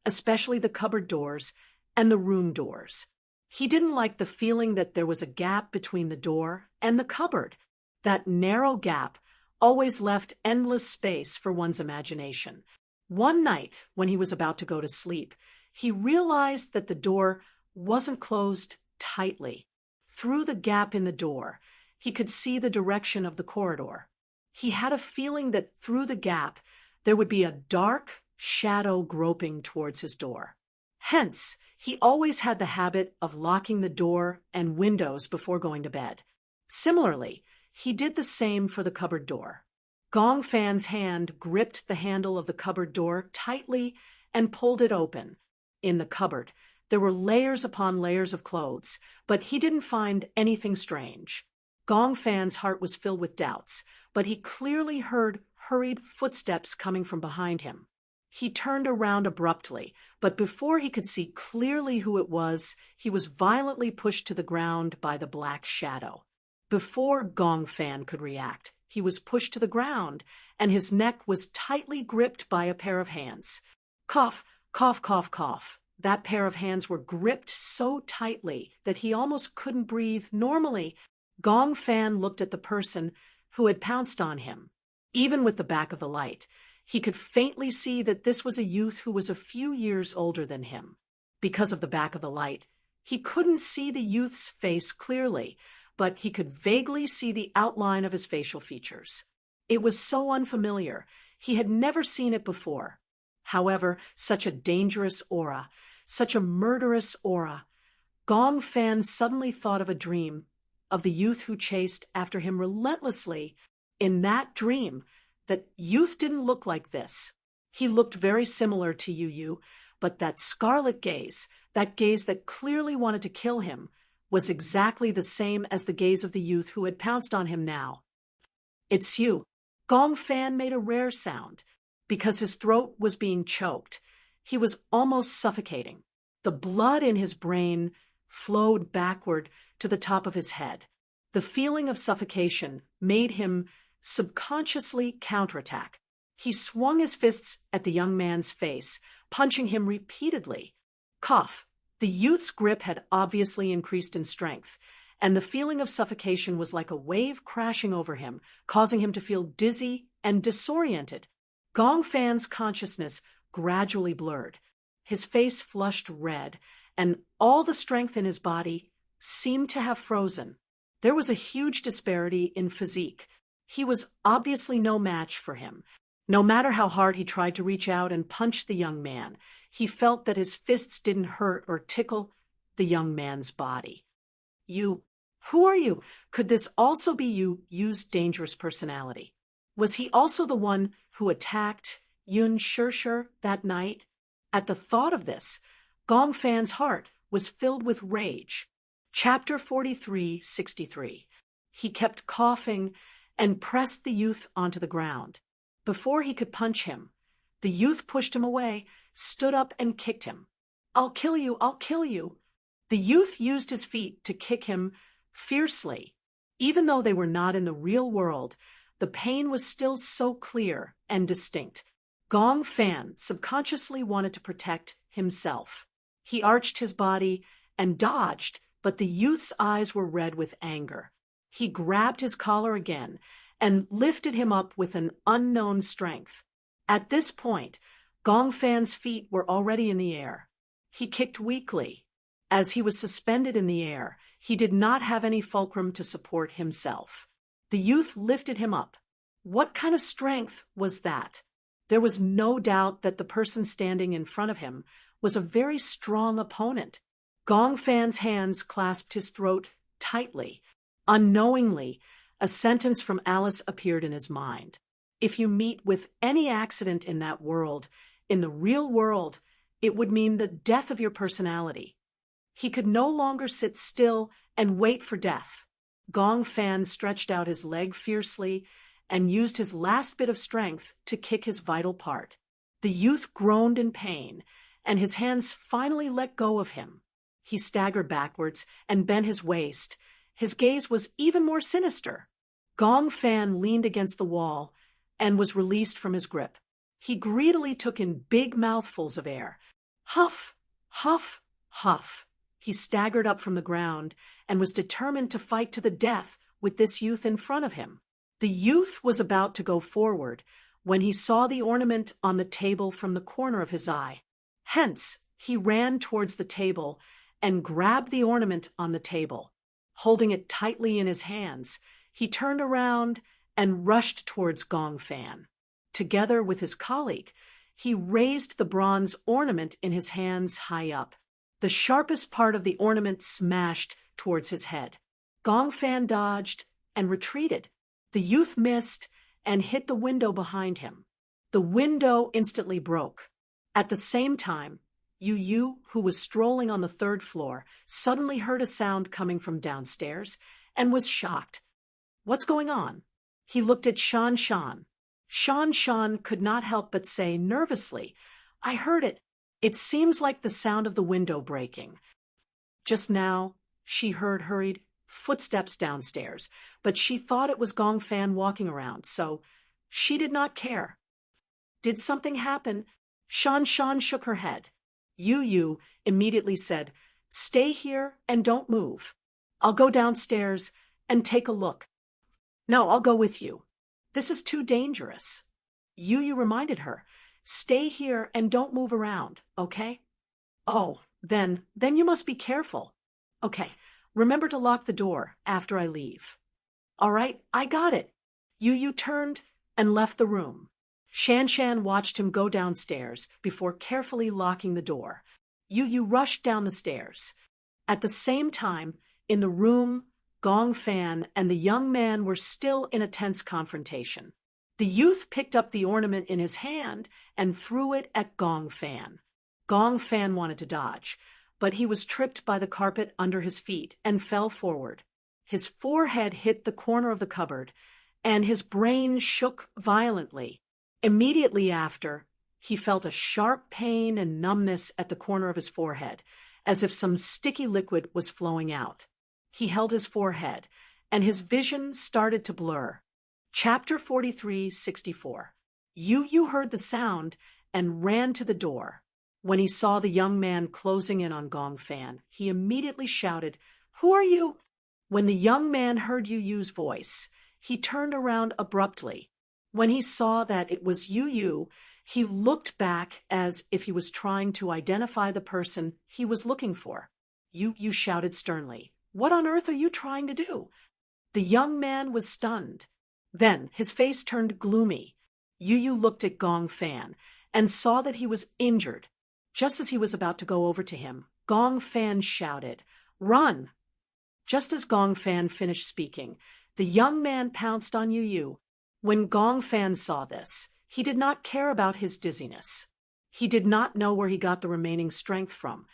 A: especially the cupboard doors and the room doors. He didn't like the feeling that there was a gap between the door and the cupboard. That narrow gap always left endless space for one's imagination. One night, when he was about to go to sleep, he realized that the door wasn't closed tightly. Through the gap in the door, he could see the direction of the corridor. He had a feeling that through the gap, there would be a dark shadow groping towards his door. Hence, he always had the habit of locking the door and windows before going to bed. Similarly, he did the same for the cupboard door. Gong Fan's hand gripped the handle of the cupboard door tightly and pulled it open. In the cupboard, there were layers upon layers of clothes, but he didn't find anything strange. Gong Fan's heart was filled with doubts, but he clearly heard hurried footsteps coming from behind him. He turned around abruptly, but before he could see clearly who it was, he was violently pushed to the ground by the black shadow. Before Gong Fan could react, he was pushed to the ground, and his neck was tightly gripped by a pair of hands. Cough, cough, cough, cough. That pair of hands were gripped so tightly that he almost couldn't breathe normally. Gong Fan looked at the person who had pounced on him. Even with the back of the light, he could faintly see that this was a youth who was a few years older than him. Because of the back of the light, he couldn't see the youth's face clearly, but he could vaguely see the outline of his facial features. It was so unfamiliar. He had never seen it before. However, such a dangerous aura, such a murderous aura. Gong Fan suddenly thought of a dream, of the youth who chased after him relentlessly. In that dream, that youth didn't look like this. He looked very similar to Yu, but that scarlet gaze, that gaze that clearly wanted to kill him, was exactly the same as the gaze of the youth who had pounced on him now. "It's you." Gong Fan made a rare sound, because his throat was being choked. He was almost suffocating. The blood in his brain flowed backward to the top of his head. The feeling of suffocation made him subconsciously counterattack. He swung his fists at the young man's face, punching him repeatedly. Cough. The youth's grip had obviously increased in strength, and the feeling of suffocation was like a wave crashing over him, causing him to feel dizzy and disoriented. Gong Fan's consciousness gradually blurred. His face flushed red, and all the strength in his body seemed to have frozen. There was a huge disparity in physique. He was obviously no match for him. No matter how hard he tried to reach out and punch the young man, he felt that his fists didn't hurt or tickle the young man's body. "You, who are you?" Could this also be Yu's dangerous personality? Was he also the one who attacked Yun Shirshir that night? At the thought of this, Gong Fan's heart was filled with rage. Chapter 43:63. He kept coughing and pressed the youth onto the ground. Before he could punch him, the youth pushed him away, stood up and kicked him. "I'll kill you, I'll kill you." The youth used his feet to kick him fiercely. Even though they were not in the real world, the pain was still so clear and distinct. Gong Fan subconsciously wanted to protect himself. He arched his body and dodged, but the youth's eyes were red with anger. He grabbed his collar again and lifted him up with an unknown strength. At this point, Gong Fan's feet were already in the air. He kicked weakly. As he was suspended in the air, he did not have any fulcrum to support himself. The youth lifted him up. What kind of strength was that? There was no doubt that the person standing in front of him was a very strong opponent. Gong Fan's hands clasped his throat tightly. Unknowingly, a sentence from Alice appeared in his mind. If you meet with any accident in that world, in the real world, it would mean the death of your personality. He could no longer sit still and wait for death. Gong Fan stretched out his leg fiercely and used his last bit of strength to kick his vital part. The youth groaned in pain, and his hands finally let go of him. He staggered backwards and bent his waist. His gaze was even more sinister. Gong Fan leaned against the wall and was released from his grip. He greedily took in big mouthfuls of air. Huff, huff, huff. He staggered up from the ground and was determined to fight to the death with this youth in front of him. The youth was about to go forward when he saw the ornament on the table from the corner of his eye. Hence, he ran towards the table and grabbed the ornament on the table. Holding it tightly in his hands, he turned around and rushed towards Gong Fan. Together with his colleague, he raised the bronze ornament in his hands high up. The sharpest part of the ornament smashed towards his head. Gong Fan dodged and retreated. The youth missed and hit the window behind him. The window instantly broke. At the same time, Yu, who was strolling on the third floor, suddenly heard a sound coming from downstairs and was shocked. "What's going on?" He looked at Shan Shan. Shan Shan could not help but say nervously, "I heard it. It seems like the sound of the window breaking." Just now, she heard hurried footsteps downstairs, but she thought it was Gong Fan walking around, so she did not care. "Did something happen?" Shan Shan shook her head. Yu immediately said, "Stay here and don't move. I'll go downstairs and take a look." "No, I'll go with you. This is too dangerous." Yu reminded her, "Stay here and don't move around, okay?" "Oh, then you must be careful." "Okay, Remember to lock the door after I leave. All right, I got it. Yu turned and left the room. Shan watched him go downstairs before carefully locking the door. Yu rushed down the stairs. At the same time, in the room, Gong Fan and the young man were still in a tense confrontation. The youth picked up the ornament in his hand and threw it at Gong Fan. Gong Fan wanted to dodge, but he was tripped by the carpet under his feet and fell forward. His forehead hit the corner of the cupboard, and his brain shook violently. Immediately after, he felt a sharp pain and numbness at the corner of his forehead, as if some sticky liquid was flowing out. He held his forehead, and his vision started to blur. Chapter 43:64. Yu heard the sound and ran to the door. When he saw the young man closing in on Gong Fan, he immediately shouted, "Who are you?" When the young man heard Yu's voice, he turned around abruptly. When he saw that it was Yu, he looked back as if he was trying to identify the person he was looking for. Yu shouted sternly, "What on earth are you trying to do?" The young man was stunned. Then his face turned gloomy. Yu looked at Gong Fan and saw that he was injured. Just as he was about to go over to him, Gong Fan shouted, "Run!" Just as Gong Fan finished speaking, the young man pounced on Yu. When Gong Fan saw this, he did not care about his dizziness. He did not know where he got the remaining strength from,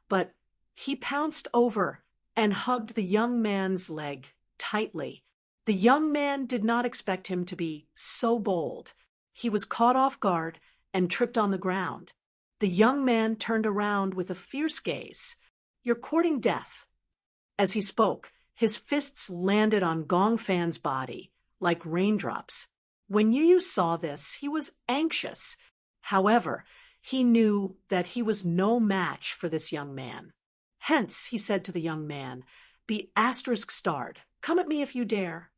A: but he pounced over and hugged the young man's leg tightly. The young man did not expect him to be so bold. He was caught off guard and tripped on the ground. The young man turned around with a fierce gaze. "You're courting death." As he spoke, his fists landed on Gong Fan's body, like raindrops. When Yu saw this, he was anxious. However, he knew that he was no match for this young man. Hence, he said to the young man, "Be ****. Come at me if you dare."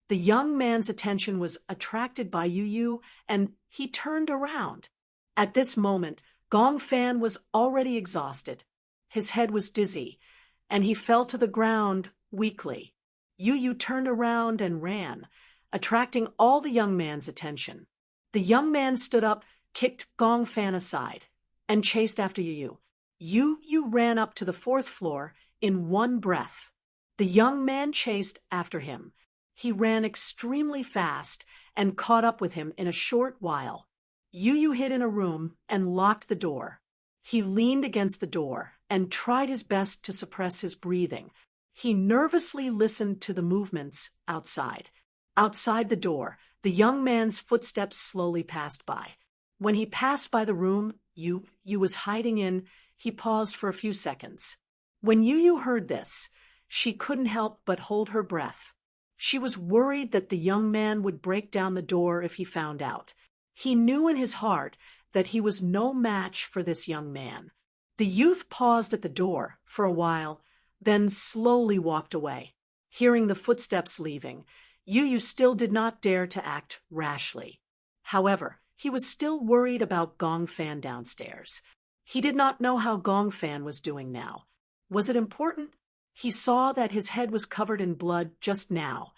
A: The young man's attention was attracted by Yu, and he turned around. At this moment, Gong Fan was already exhausted. His head was dizzy, and he fell to the ground weakly. Yu turned around and ran, attracting all the young man's attention. The young man stood up, kicked Gong Fan aside, and chased after Yu. Yu ran up to the 4th floor in one breath. The young man chased after him. He ran extremely fast and caught up with him in a short while. Yu hid in a room and locked the door. He leaned against the door and tried his best to suppress his breathing. He nervously listened to the movements outside. Outside the door, the young man's footsteps slowly passed by. When he passed by the room Yu was hiding in, he paused for a few seconds. When Yu heard this, she couldn't help but hold her breath. She was worried that the young man would break down the door if he found out. He knew in his heart that he was no match for this young man. The youth paused at the door for a while, then slowly walked away. Hearing the footsteps leaving, Yu still did not dare to act rashly. However, he was still worried about Gong Fan downstairs. He did not know how Gong Fan was doing now. Was it important? He saw that his head was covered in blood just now,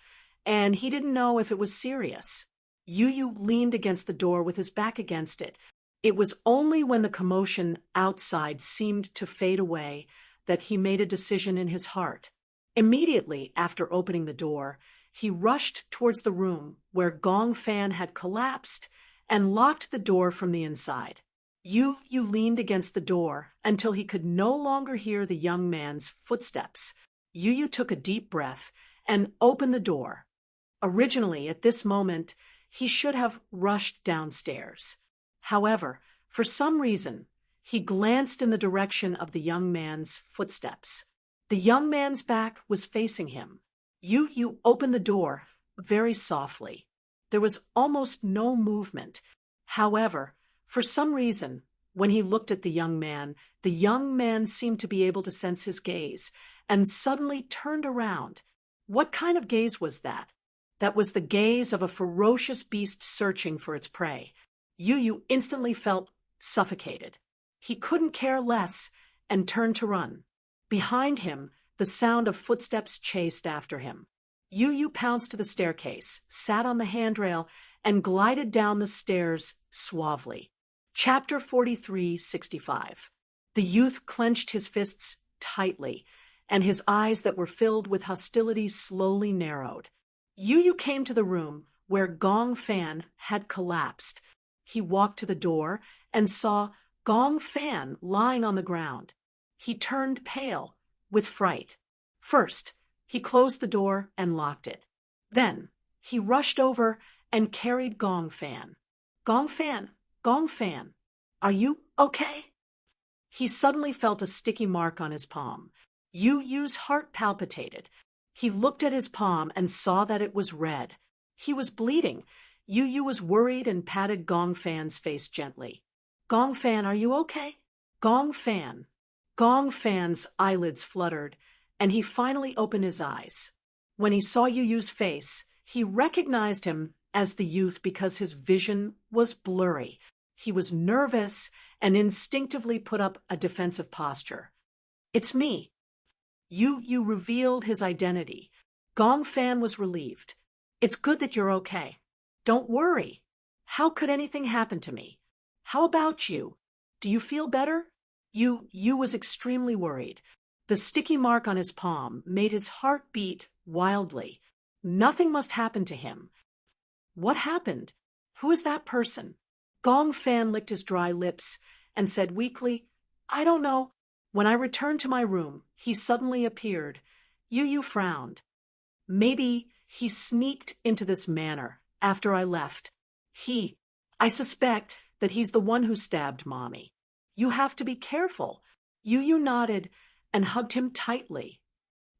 A: and he didn't know if it was serious. Yu leaned against the door with his back against it. It was only when the commotion outside seemed to fade away that he made a decision in his heart. Immediately after opening the door, he rushed towards the room where Gong Fan had collapsed and locked the door from the inside. Yu leaned against the door until he could no longer hear the young man's footsteps. Yu took a deep breath and opened the door. Originally, at this moment, he should have rushed downstairs. However, for some reason, he glanced in the direction of the young man's footsteps. The young man's back was facing him. Yu opened the door very softly. There was almost no movement. However, for some reason, when he looked at the young man seemed to be able to sense his gaze and suddenly turned around. What kind of gaze was that? That was the gaze of a ferocious beast searching for its prey. Yu instantly felt suffocated. He couldn't care less and turned to run. Behind him, The sound of footsteps chased after him. Yu pounced to the staircase, sat on the handrail, and glided down the stairs suavely. Chapter 43:65. The youth clenched his fists tightly, and his eyes that were filled with hostility slowly narrowed. Yu came to the room where Gong Fan had collapsed. He walked to the door and saw Gong Fan lying on the ground. He turned pale with fright. First, he closed the door and locked it. Then, he rushed over and carried Gong Fan. Gong Fan, Gong Fan, are you okay? He suddenly felt a sticky mark on his palm. Yu's heart palpitated. He looked at his palm and saw that it was red. He was bleeding. Yu was worried and patted Gong Fan's face gently. Gong Fan, are you okay? Gong Fan. Gong Fan's eyelids fluttered, and he finally opened his eyes. When he saw Yu's face, he recognized him as the youth because his vision was blurry. He was nervous and instinctively put up a defensive posture. It's me. Yu revealed his identity. Gong Fan was relieved. It's good that you're okay. Don't worry. How could anything happen to me? How about you? Do you feel better? Yu was extremely worried. The sticky mark on his palm made his heart beat wildly. Nothing must happen to him. What happened? Who is that person? Gong Fan licked his dry lips and said weakly, I don't know. When I returned to my room, he suddenly appeared. Yu frowned. Maybe he sneaked into this manor after I left. I suspect that he's the one who stabbed Mommy. You have to be careful. Yu nodded and hugged him tightly.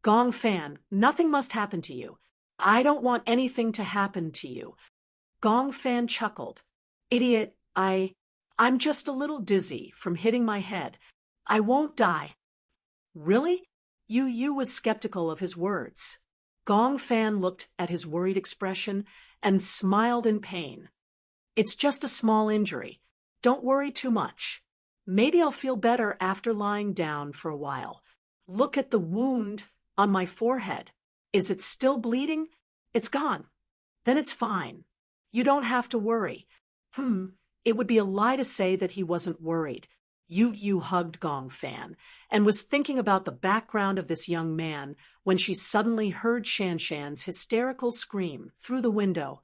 A: Gong Fan, nothing must happen to you. I don't want anything to happen to you. Gong Fan chuckled. Idiot, I'm just a little dizzy from hitting my head. I won't die. Really? Yu was skeptical of his words. Gong Fan looked at his worried expression and smiled in pain. It's just a small injury. Don't worry too much. Maybe I'll feel better after lying down for a while. Look at the wound on my forehead. Is it still bleeding? It's gone. Then it's fine. You don't have to worry. It would be a lie to say that he wasn't worried. Yu hugged Gong Fan and was thinking about the background of this young man when she suddenly heard Shan-Shan's hysterical scream through the window.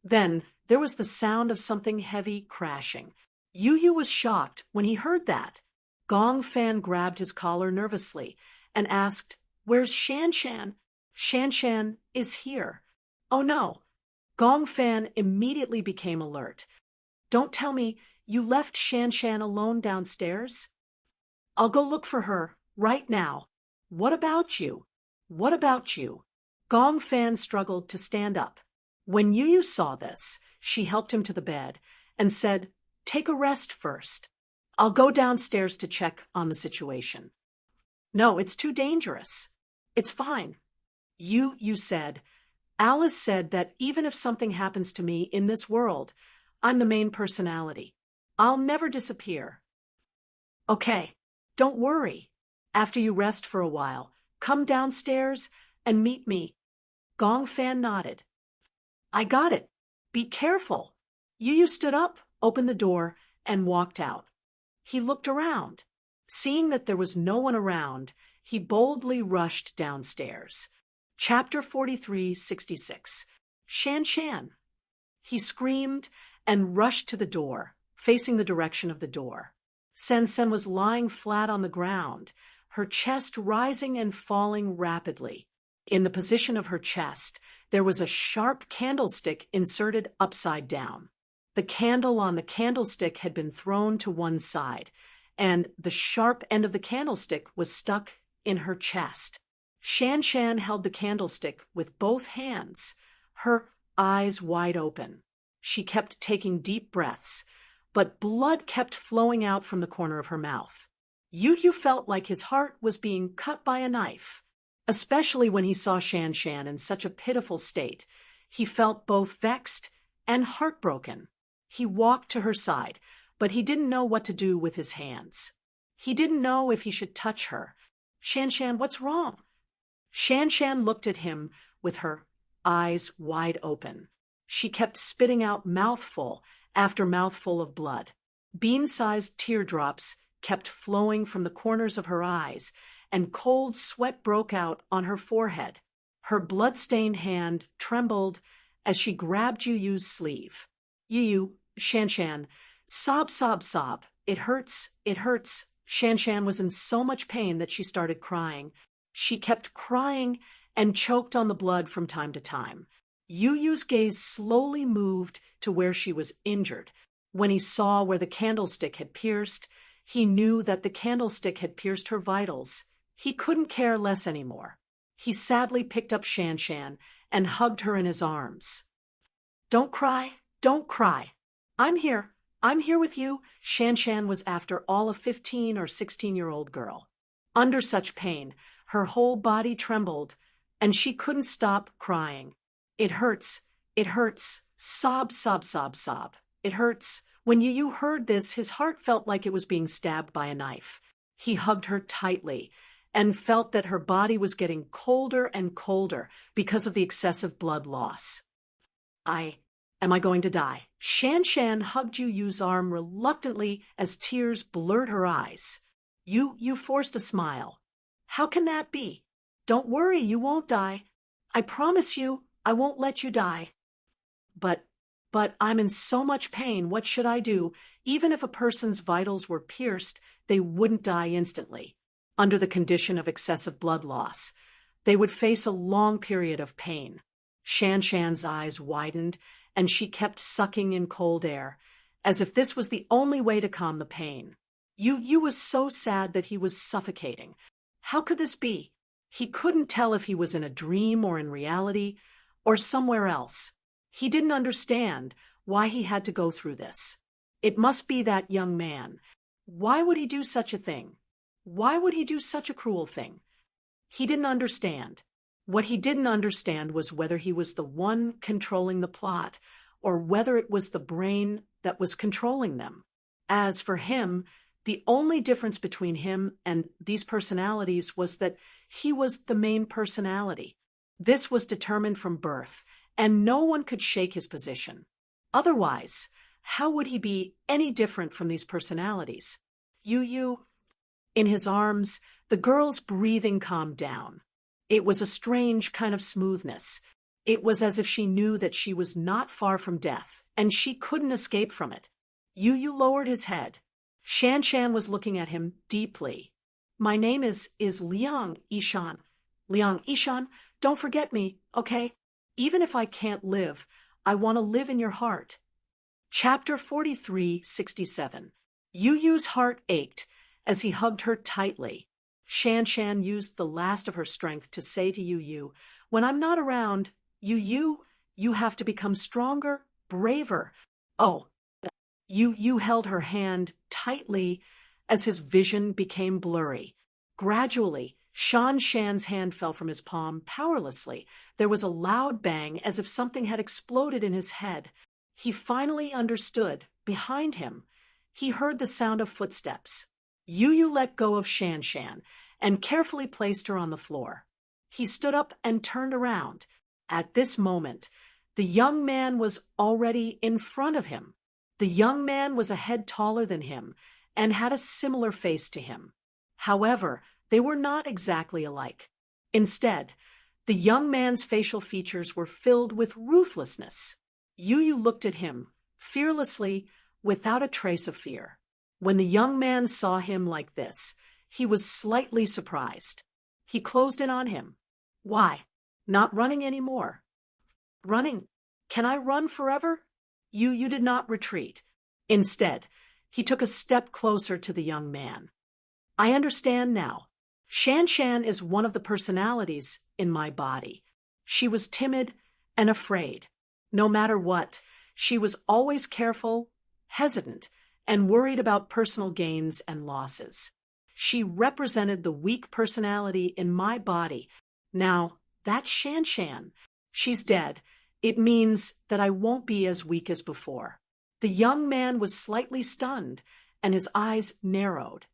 A: Then there was the sound of something heavy crashing. Yu was shocked when he heard that. Gong Fan grabbed his collar nervously and asked, Where's Shan-Shan? Shan-Shan is here. Oh no. Gong Fan immediately became alert. Don't tell me you left Shan-Shan alone downstairs? I'll go look for her right now. What about you? What about you? Gong Fan struggled to stand up. When Yu saw this, she helped him to the bed and said, Take a rest first. I'll go downstairs to check on the situation. No, it's too dangerous. It's fine. Yu said, Alice said that even if something happens to me in this world, I'm the main personality. I'll never disappear. Okay, don't worry. After you rest for a while, come downstairs and meet me. Gong Fan nodded. I got it. Be careful. Yu stood up, opened the door, and walked out. He looked around. Seeing that there was no one around, he boldly rushed downstairs. Chapter 43:66. Shan-Shan. He screamed and rushed to the door, facing the direction of the door. Sen was lying flat on the ground, her chest rising and falling rapidly. In the position of her chest, there was a sharp candlestick inserted upside down. The candle on the candlestick had been thrown to one side, and the sharp end of the candlestick was stuck in her chest. Shan-Shan held the candlestick with both hands, her eyes wide open. She kept taking deep breaths, but blood kept flowing out from the corner of her mouth. Yu felt like his heart was being cut by a knife, especially when he saw Shan-Shan in such a pitiful state. He felt both vexed and heartbroken. He walked to her side, but he didn't know what to do with his hands. He didn't know if he should touch her. Shan Shan, what's wrong? Shan Shan looked at him with her eyes wide open. She kept spitting out mouthful after mouthful of blood. Bean-sized teardrops kept flowing from the corners of her eyes, and cold sweat broke out on her forehead. Her blood-stained hand trembled as she grabbed Yu Yu's sleeve. Yu, Shan Shan, sob, sob, sob. It hurts, it hurts. Shan Shan was in so much pain that she started crying. She kept crying and choked on the blood from time to time. Yu Yu's gaze slowly moved to where she was injured. When he saw where the candlestick had pierced, he knew that the candlestick had pierced her vitals. He couldn't care less anymore. He sadly picked up Shan Shan and hugged her in his arms. Don't cry, don't cry. I'm here with you. Shan Shan was, after all, a 15 or 16-year-old girl. Under such pain, her whole body trembled, and she couldn't stop crying. It hurts, sob, sob, sob, sob. It hurts. When Yu Yu heard this, his heart felt like it was being stabbed by a knife. He hugged her tightly and felt that her body was getting colder and colder because of the excessive blood loss. Am I going to die? Shan Shan hugged Yu Yu's arm reluctantly as tears blurred her eyes. You forced a smile. How can that be? Don't worry, you won't die. I promise you, I won't let you die. But I'm in so much pain, what should I do? Even if a person's vitals were pierced, they wouldn't die instantly. Under the condition of excessive blood loss, they would face a long period of pain. Shan Shan's eyes widened, and she kept sucking in cold air, as if this was the only way to calm the pain. Yu was so sad that he was suffocating. How could this be? He couldn't tell if he was in a dream or in reality, or somewhere else. He didn't understand why he had to go through this. It must be that young man. Why would he do such a thing? Why would he do such a cruel thing? He didn't understand. What he didn't understand was whether he was the one controlling the plot, or whether it was the brain that was controlling them. As for him, the only difference between him and these personalities was that he was the main personality. This was determined from birth, and no one could shake his position. Otherwise, how would he be any different from these personalities? Yu, in his arms, the girl's breathing calmed down. It was a strange kind of smoothness. It was as if she knew that she was not far from death, and she couldn't escape from it. Yu lowered his head. Shan Shan was looking at him deeply. My name is Liang Yishan. Liang Yishan, don't forget me, okay? Even if I can't live, I want to live in your heart. Chapter 43:67. Yu's heart ached as he hugged her tightly. Shan Shan used the last of her strength to say to Yu, when I'm not around, you have to become stronger, braver. Oh, Yu held her hand tightly as his vision became blurry. Gradually, Shan Shan's hand fell from his palm powerlessly. There was a loud bang as if something had exploded in his head. He finally understood. Behind him, he heard the sound of footsteps. Yu let go of Shan Shan and carefully placed her on the floor. He stood up and turned around. At this moment, the young man was already in front of him. The young man was a head taller than him and had a similar face to him. However, they were not exactly alike. Instead, the young man's facial features were filled with ruthlessness. Yu looked at him, fearlessly, without a trace of fear. When the young man saw him like this, he was slightly surprised. He closed in on him. Why? Not running anymore. Running? Can I run forever? Yu did not retreat. Instead, he took a step closer to the young man. I understand now. Shan Shan is one of the personalities in my body. She was timid and afraid. No matter what, she was always careful, hesitant, and worried about personal gains and losses. She represented the weak personality in my body. Now, that's Shan Shan. She's dead. It means that I won't be as weak as before. The young man was slightly stunned, and his eyes narrowed.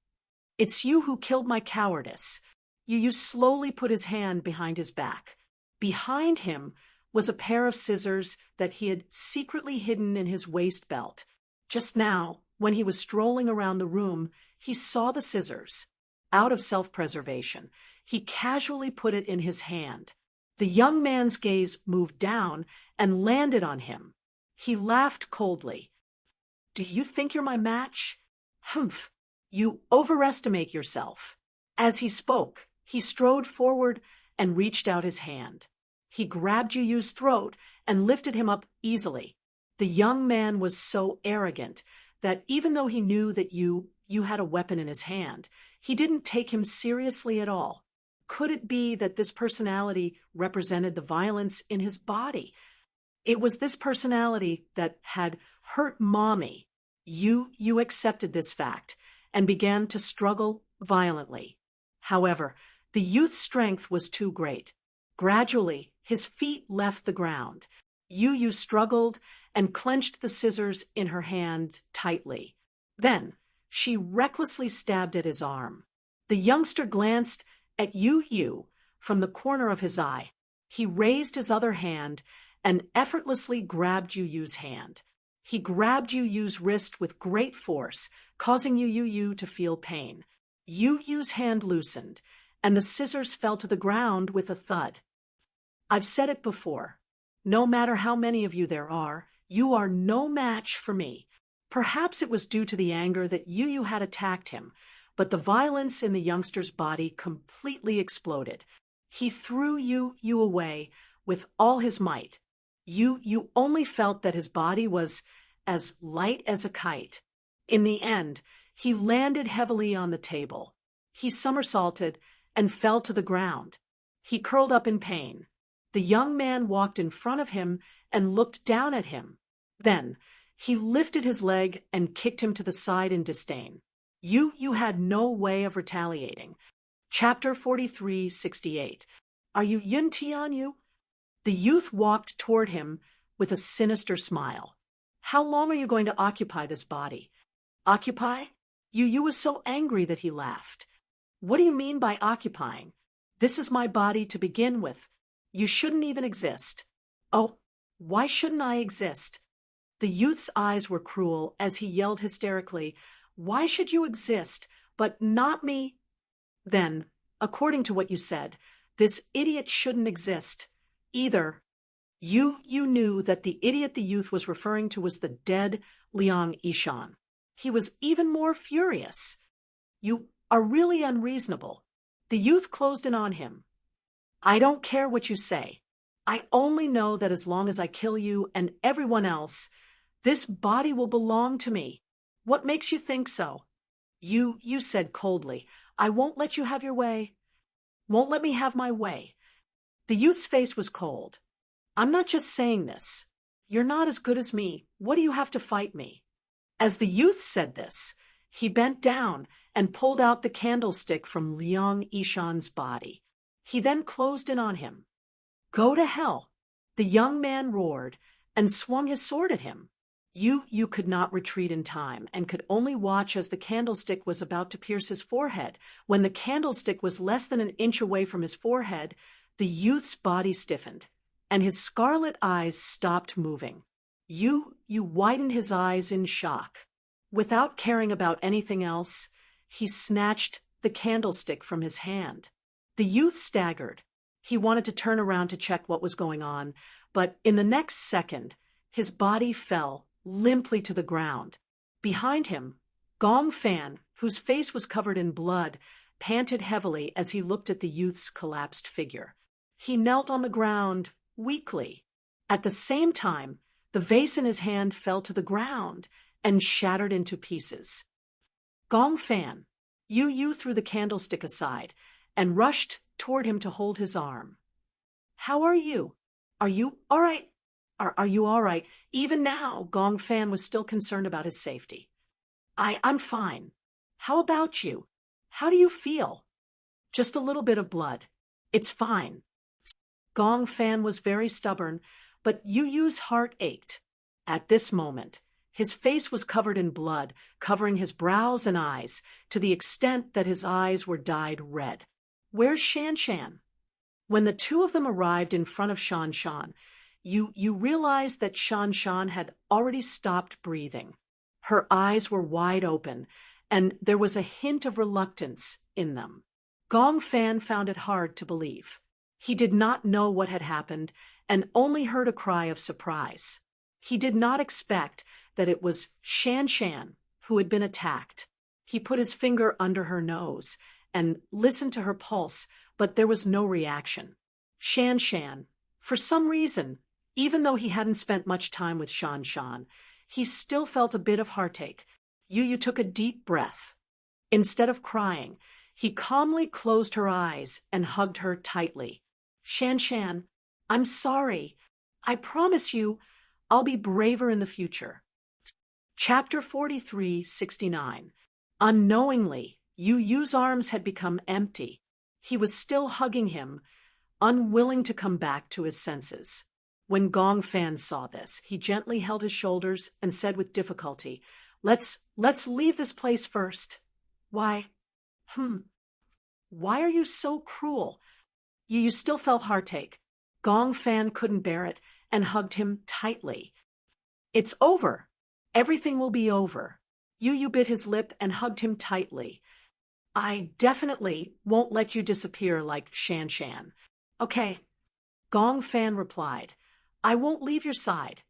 A: It's you who killed my cowardice. Yu slowly put his hand behind his back. Behind him was a pair of scissors that he had secretly hidden in his waist belt. Just now, when he was strolling around the room, he saw the scissors. Out of self-preservation, he casually put it in his hand. The young man's gaze moved down and landed on him. He laughed coldly. "Do you think you're my match? Humph, you overestimate yourself." As he spoke, he strode forward and reached out his hand. He grabbed Yu's throat and lifted him up easily. The young man was so arrogant that even though he knew that Yu had a weapon in his hand, he didn't take him seriously at all. Could it be that this personality represented the violence in his body? It was this personality that had hurt Mommy. Yu accepted this fact and began to struggle violently. However, the youth's strength was too great. Gradually, his feet left the ground. Yu struggled and clenched the scissors in her hand tightly. Then, she recklessly stabbed at his arm. The youngster glanced at Yu from the corner of his eye. He raised his other hand and effortlessly grabbed Yu's hand. He grabbed Yu's wrist with great force, causing Yu to feel pain. Yu's hand loosened, and the scissors fell to the ground with a thud. I've said it before. No matter how many of you there are, you are no match for me. Perhaps it was due to the anger that Yu had attacked him, but the violence in the youngster's body completely exploded. He threw Yu away with all his might. Yu only felt that his body was as light as a kite. In the end, he landed heavily on the table. He somersaulted and fell to the ground. He curled up in pain. The young man walked in front of him and looked down at him. Then, he lifted his leg and kicked him to the side in disdain. You had no way of retaliating. Chapter 43:68. Are you Yin Tian Yu? The youth walked toward him with a sinister smile. How long are you going to occupy this body? Occupy? Yu was so angry that he laughed. What do you mean by occupying? This is my body to begin with. You shouldn't even exist. Oh, why shouldn't I exist? The youth's eyes were cruel as he yelled hysterically, "Why should you exist, but not me?" Then, according to what you said, this idiot shouldn't exist either. You knew that the idiot the youth was referring to was the dead Liang Yishan. He was even more furious. You are really unreasonable. The youth closed in on him. I don't care what you say. I only know that as long as I kill you and everyone else, this body will belong to me. What makes you think so? You said coldly, I won't let you have your way. Won't let me have my way. The youth's face was cold. I'm not just saying this. You're not as good as me. What do you have to fight me? As the youth said this, he bent down and pulled out the candlestick from Liang Yishan's body. He then closed in on him. Go to hell, the young man roared and swung his sword at him. You could not retreat in time and could only watch as the candlestick was about to pierce his forehead. When the candlestick was less than an inch away from his forehead, the youth's body stiffened, and his scarlet eyes stopped moving. You widened his eyes in shock. Without caring about anything else, he snatched the candlestick from his hand. The youth staggered. He wanted to turn around to check what was going on, but in the next second, his body fell limply to the ground. Behind him, Gong Fan, whose face was covered in blood, panted heavily as he looked at the youth's collapsed figure. He knelt on the ground, weakly. At the same time, the vase in his hand fell to the ground and shattered into pieces. Gong Fan, Yu threw the candlestick aside and rushed toward him to hold his arm. How are you? Are you all right? Are you all right? Even now, Gong Fan was still concerned about his safety. I'm fine. How about you? How do you feel? Just a little bit of blood. It's fine. Gong Fan was very stubborn, but Yu's heart ached. At this moment, his face was covered in blood, covering his brows and eyes, to the extent that his eyes were dyed red. Where's Shan Shan? When the two of them arrived in front of Shan Shan, you realized that Shan Shan had already stopped breathing. Her eyes were wide open, and there was a hint of reluctance in them. Gong Fan found it hard to believe. He did not know what had happened and only heard a cry of surprise. He did not expect that it was Shan Shan who had been attacked. He put his finger under her nose and listened to her pulse, but there was no reaction. Shan Shan, for some reason, even though he hadn't spent much time with Shan Shan, he still felt a bit of heartache. Yu took a deep breath. Instead of crying, he calmly closed her eyes and hugged her tightly. Shan Shan, I'm sorry. I promise you, I'll be braver in the future. Chapter 43:69. Unknowingly, Yu's arms had become empty. He was still hugging him, unwilling to come back to his senses. When Gong Fan saw this, he gently held his shoulders and said with difficulty, Let's leave this place first. Why? Why are you so cruel? You still felt heartache. Gong Fan couldn't bear it and hugged him tightly. It's over. Everything will be over. Yu bit his lip and hugged him tightly. I definitely won't let you disappear like Shan Shan. Okay. Gong Fan replied, I won't leave your side.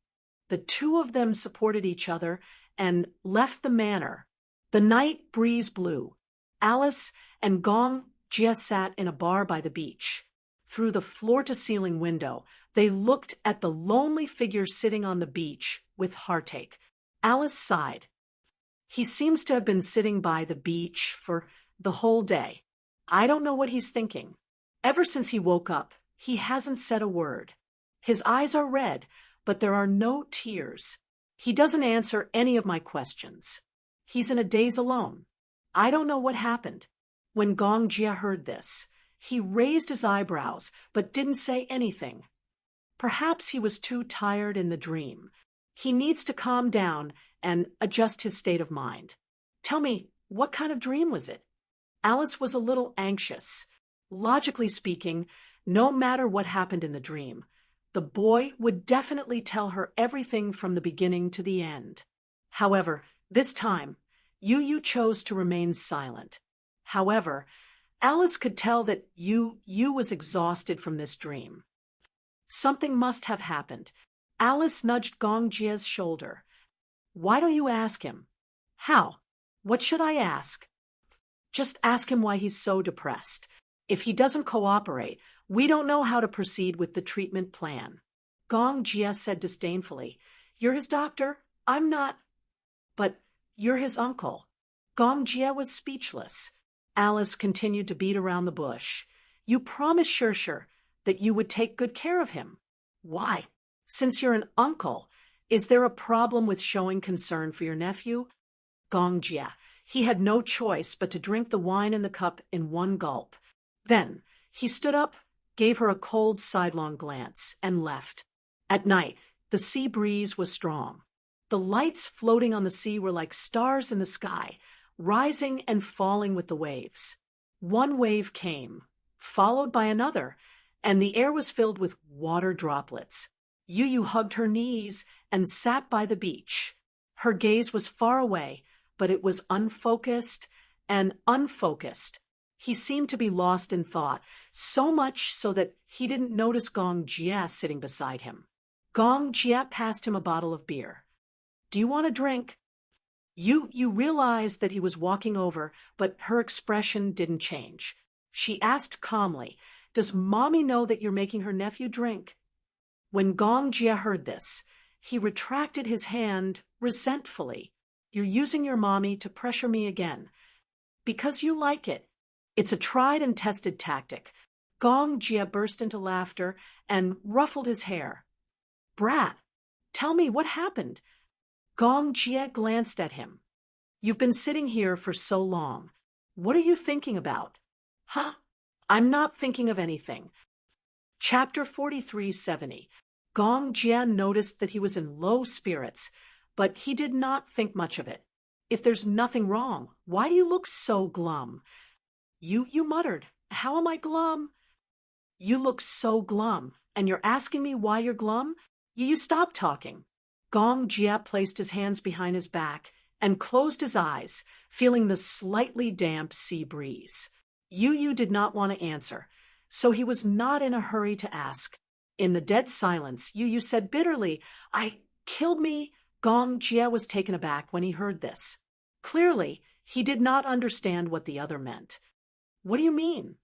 A: The two of them supported each other and left the manor. The night breeze blew. Alice and Gong Jia sat in a bar by the beach. Through the floor-to-ceiling window, they looked at the lonely figure sitting on the beach with heartache. Alice sighed. He seems to have been sitting by the beach for the whole day. I don't know what he's thinking. Ever since he woke up, he hasn't said a word. His eyes are red, but there are no tears. He doesn't answer any of my questions. He's in a daze alone. I don't know what happened. When Gong Jia heard this, he raised his eyebrows but didn't say anything. Perhaps he was too tired in the dream. He needs to calm down and adjust his state of mind. Tell me, what kind of dream was it? Alice was a little anxious. Logically speaking, no matter what happened in the dream, the boy would definitely tell her everything from the beginning to the end. However, this time, Yu chose to remain silent. However, Alice could tell that Yu was exhausted from this dream. Something must have happened. Alice nudged Gong Jia's shoulder. Why don't you ask him? How? What should I ask? Just ask him why he's so depressed. If he doesn't cooperate, we don't know how to proceed with the treatment plan. Gong Jia said disdainfully, You're his doctor? I'm not. But you're his uncle. Gong Jia was speechless. Alice continued to beat around the bush. You promised Shir that you would take good care of him. Why? Since you're an uncle, is there a problem with showing concern for your nephew? Gong Jia. He had no choice but to drink the wine in the cup in one gulp. Then he stood up, gave her a cold sidelong glance, and left. At night, the sea breeze was strong. The lights floating on the sea were like stars in the sky, rising and falling with the waves. One wave came, followed by another, and the air was filled with water droplets. Yu hugged her knees and sat by the beach. Her gaze was far away, but it was unfocused and unfocused. He seemed to be lost in thought, so much so that he didn't notice Gong Jia sitting beside him. Gong Jia passed him a bottle of beer. Do you want a drink? You realized that he was walking over, but her expression didn't change. She asked calmly, Does Mommy know that you're making her nephew drink? When Gong Jia heard this, he retracted his hand resentfully. You're using your mommy to pressure me again. Because you like it. It's a tried and tested tactic. Gong Jia burst into laughter and ruffled his hair. Brat, tell me what happened. Gong Jia glanced at him. You've been sitting here for so long. What are you thinking about? Huh? I'm not thinking of anything. Chapter 43:70. Gong Jia noticed that he was in low spirits, but he did not think much of it. If there's nothing wrong, why do you look so glum? You muttered, how am I glum? You look so glum, and you're asking me why you're glum? You stop talking. Gong Jia placed his hands behind his back and closed his eyes, feeling the slightly damp sea breeze. Yu did not want to answer, so he was not in a hurry to ask. In the dead silence, Yu said bitterly, I killed me. Gong Jia was taken aback when he heard this. Clearly, he did not understand what the other meant. What do you mean?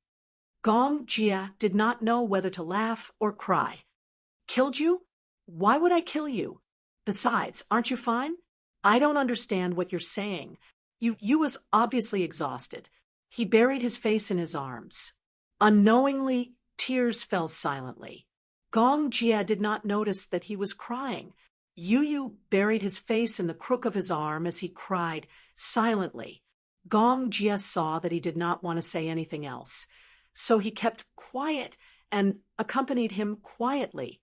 A: Gong Jia did not know whether to laugh or cry. Killed you? Why would I kill you? Besides, aren't you fine? I don't understand what you're saying. You was obviously exhausted. He buried his face in his arms. Unknowingly, tears fell silently. Gong Jia did not notice that he was crying. Yu buried his face in the crook of his arm as he cried, silently. Gong Jia saw that he did not want to say anything else, so he kept quiet and accompanied him quietly.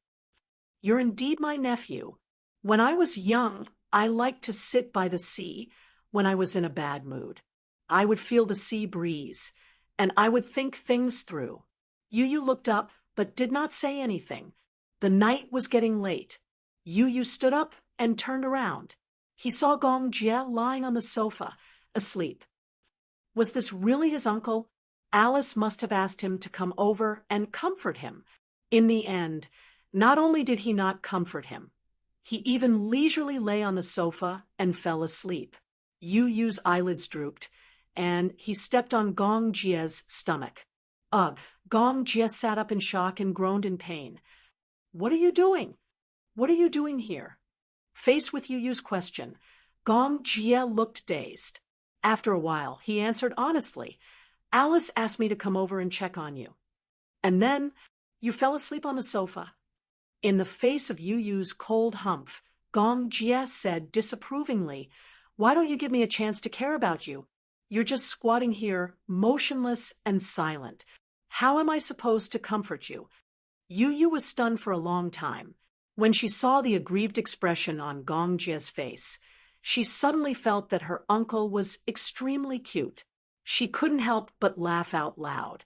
A: You're indeed my nephew. When I was young, I liked to sit by the sea when I was in a bad mood. I would feel the sea breeze, and I would think things through. Yu looked up, but did not say anything. The night was getting late. Yu stood up and turned around. He saw Gong Jia lying on the sofa, asleep. Was this really his uncle? Alice must have asked him to come over and comfort him. In the end, not only did he not comfort him, he even leisurely lay on the sofa and fell asleep. Yu's eyelids drooped, and he stepped on Gong Jia's stomach. Ugh! Gong Jia sat up in shock and groaned in pain. What are you doing? What are you doing here? Faced with Yu's question, Gong Jia looked dazed. After a while, he answered honestly, Alice asked me to come over and check on you. And then, you fell asleep on the sofa. In the face of Yu's cold humph, Gong Jia said disapprovingly, Why don't you give me a chance to care about you? You're just squatting here, motionless and silent. How am I supposed to comfort you? Yu was stunned for a long time. When she saw the aggrieved expression on Gong Jia's face, she suddenly felt that her uncle was extremely cute. She couldn't help but laugh out loud.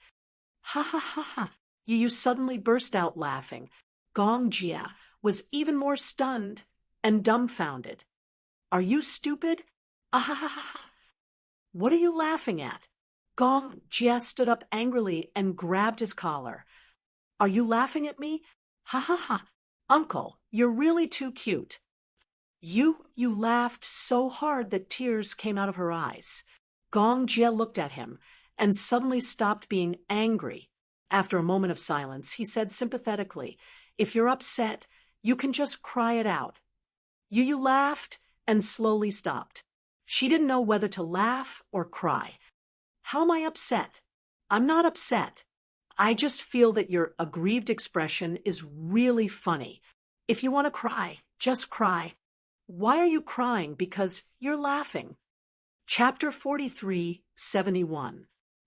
A: Ha ha ha ha! Yu suddenly burst out laughing. Gong Jia was even more stunned and dumbfounded. Are you stupid? Ah ha ha ha! What are you laughing at? Gong Jia stood up angrily and grabbed his collar. Are you laughing at me? Ha ha ha! Uncle, you're really too cute. You laughed so hard that tears came out of her eyes. Gong Jia looked at him and suddenly stopped being angry. After a moment of silence, he said sympathetically, If you're upset, you can just cry it out. Yu laughed and slowly stopped. She didn't know whether to laugh or cry. How am I upset? I'm not upset. I just feel that your aggrieved expression is really funny. If you want to cry, just cry. Why are you crying? Because you're laughing. Chapter 43:71.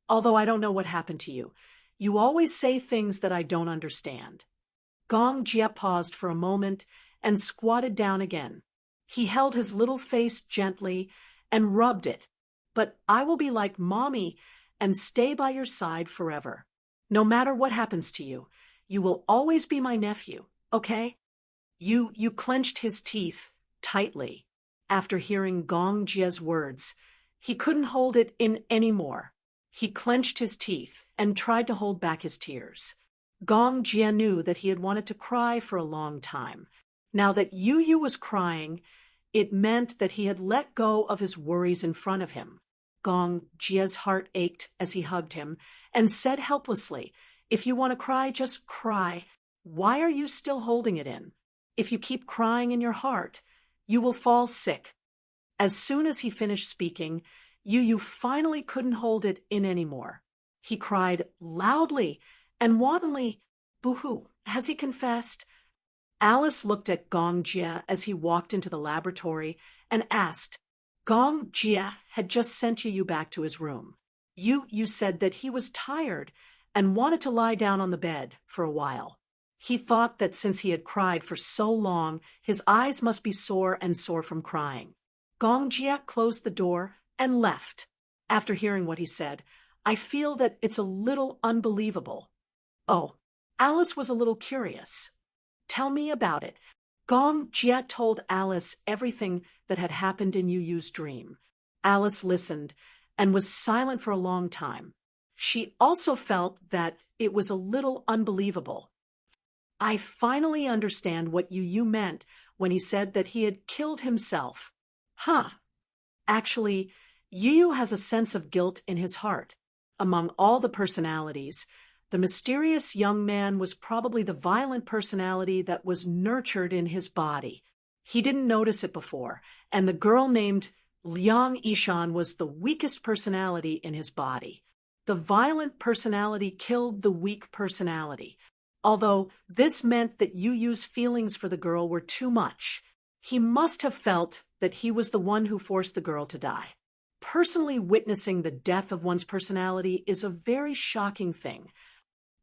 A: Although I don't know what happened to you, you always say things that I don't understand. Gong Jia paused for a moment and squatted down again. He held his little face gently and rubbed it. But I will be like Mommy and stay by your side forever. No matter what happens to you, you will always be my nephew, okay? You clenched his teeth tightly. After hearing Gong Jia's words, he couldn't hold it in anymore. He clenched his teeth and tried to hold back his tears. Gong Jia knew that he had wanted to cry for a long time. Now that Yu was crying, it meant that he had let go of his worries in front of him. Gong Jia's heart ached as he hugged him and said helplessly, If you want to cry, just cry. Why are you still holding it in? If you keep crying in your heart, you will fall sick. As soon as he finished speaking, Yu finally couldn't hold it in anymore. He cried loudly and wantonly, Boo-hoo, has he confessed? Alice looked at Gong Jia as he walked into the laboratory and asked, Gong Jia had just sent Yu back to his room. Yu said that he was tired and wanted to lie down on the bed for a while. He thought that since he had cried for so long, his eyes must be sore and sore from crying. Gong Jia closed the door and left. After hearing what he said, I feel that it's a little unbelievable. Oh, Alice was a little curious. Tell me about it. Gong Jia told Alice everything that had happened in Yu Yu's dream. Alice listened and was silent for a long time. She also felt that it was a little unbelievable. I finally understand what Yu Yu meant when he said that he had killed himself. Huh. Actually, Yu Yu has a sense of guilt in his heart. Among all the personalities, the mysterious young man was probably the violent personality that was nurtured in his body. He didn't notice it before, and the girl named Liang Yishan was the weakest personality in his body. The violent personality killed the weak personality. Although this meant that Yu Yu's feelings for the girl were too much, he must have felt that he was the one who forced the girl to die. Personally witnessing the death of one's personality is a very shocking thing,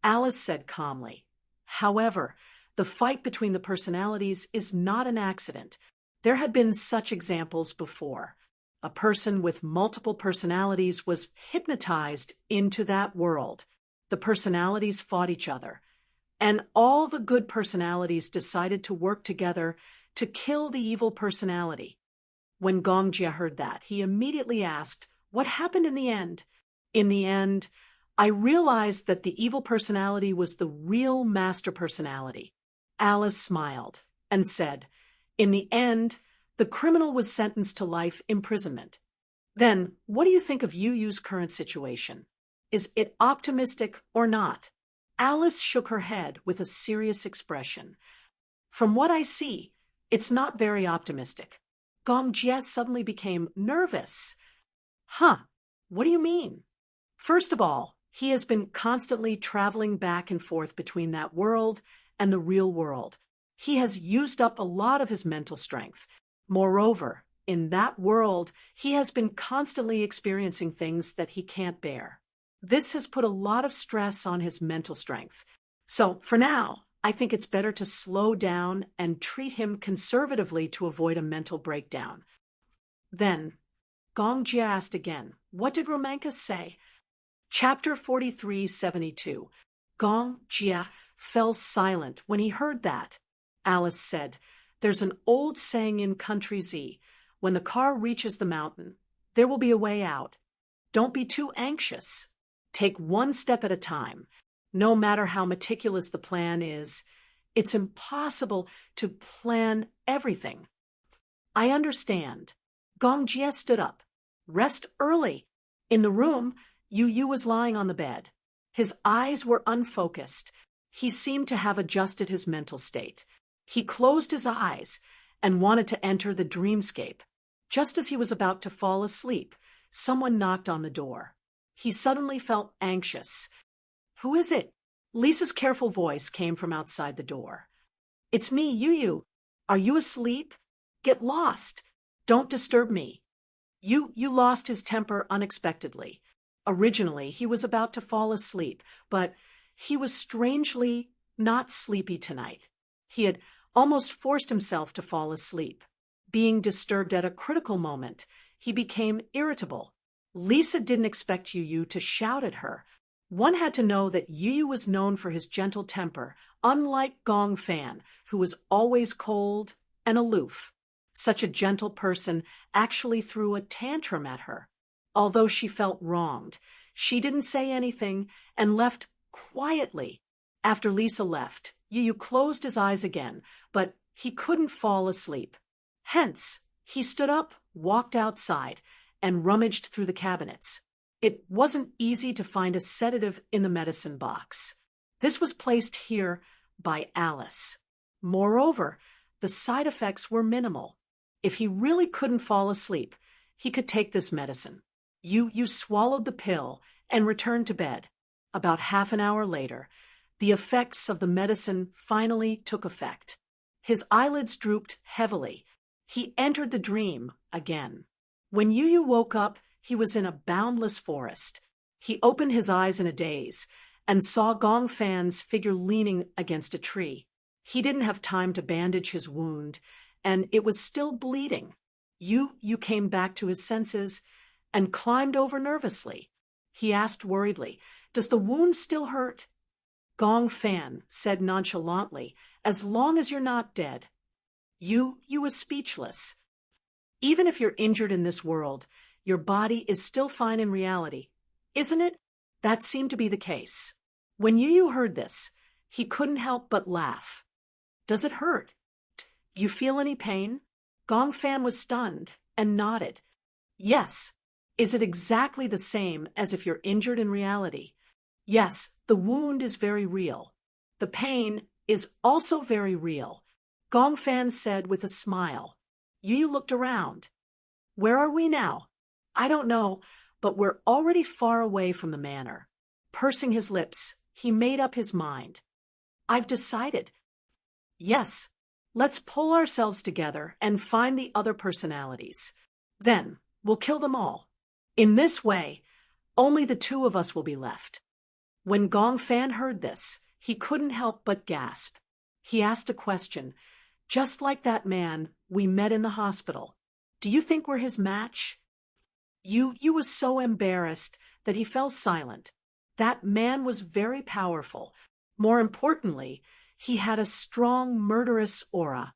A: Alice said calmly. However, the fight between the personalities is not an accident. There had been such examples before. A person with multiple personalities was hypnotized into that world. The personalities fought each other, and all the good personalities decided to work together to kill the evil personality. When Gong Jia heard that, he immediately asked, "What happened in the end?" "In the end, I realized that the evil personality was the real master personality." Alice smiled and said, "In the end, the criminal was sentenced to life imprisonment." "Then, what do you think of Yu Yu's current situation? Is it optimistic or not?" Alice shook her head with a serious expression. "From what I see, it's not very optimistic." Gong Jia suddenly became nervous. "Huh, what do you mean?" "First of all, he has been constantly traveling back and forth between that world and the real world. He has used up a lot of his mental strength. Moreover, in that world, he has been constantly experiencing things that he can't bear. This has put a lot of stress on his mental strength. So, for now, I think it's better to slow down and treat him conservatively to avoid a mental breakdown." Then, Gong Jia asked again, "What did Romanka say?" Chapter 4372. Gong Jia fell silent when he heard that. Alice said, "There's an old saying in Country Z, when the car reaches the mountain, there will be a way out. Don't be too anxious. Take one step at a time. No matter how meticulous the plan is, it's impossible to plan everything." "I understand." Gong Jia stood up. "Rest early." In the room, Yu Yu was lying on the bed. His eyes were unfocused. He seemed to have adjusted his mental state. He closed his eyes and wanted to enter the dreamscape. Just as he was about to fall asleep, someone knocked on the door. He suddenly felt anxious. "Who is it?" Lisa's careful voice came from outside the door. "It's me, Yu Yu. Are you asleep? Get lost. Don't disturb me." Yu lost his temper unexpectedly. Originally, he was about to fall asleep, but he was strangely not sleepy tonight. He had almost forced himself to fall asleep. Being disturbed at a critical moment, he became irritable. Lisa didn't expect Yu to shout at her. One had to know that Yu was known for his gentle temper, unlike Gong Fan, who was always cold and aloof. Such a gentle person actually threw a tantrum at her. Although she felt wronged, she didn't say anything and left quietly. After Lisa left, Yu closed his eyes again, but he couldn't fall asleep. Hence, he stood up, walked outside, and rummaged through the cabinets. It wasn't easy to find a sedative in the medicine box. This was placed here by Alice. Moreover, the side effects were minimal. If he really couldn't fall asleep, he could take this medicine. Yu swallowed the pill and returned to bed. About half an hour later, the effects of the medicine finally took effect. His eyelids drooped heavily. He entered the dream again. When Yu woke up, he was in a boundless forest. He opened his eyes in a daze and saw Gong Fan's figure leaning against a tree. He didn't have time to bandage his wound, and it was still bleeding. Yu came back to his senses and climbed over nervously. he asked worriedly. Does the wound still hurt? Gong Fan said nonchalantly, as long as you're not dead. You was speechless. Even if you're injured in this world, your body is still fine in reality, isn't it? That seemed to be the case. When Yu heard this, he couldn't help but laugh. Does it hurt? You feel any pain? Gong Fan was stunned and nodded. Yes. Is it exactly the same as if you're injured in reality? Yes, the wound is very real. The pain is also very real, Gong Fan said with a smile. Yu looked around. Where are we now? I don't know, but we're already far away from the manor. Pursing his lips, he made up his mind. I've decided. Yes, let's pull ourselves together and find the other personalities. Then, we'll kill them all. In this way, only the two of us will be left. When Gong Fan heard this, he couldn't help but gasp. He asked a question, just like that man we met in the hospital. Do you think we're his match? Yu was so embarrassed that he fell silent. That man was very powerful. More importantly, he had a strong, murderous aura.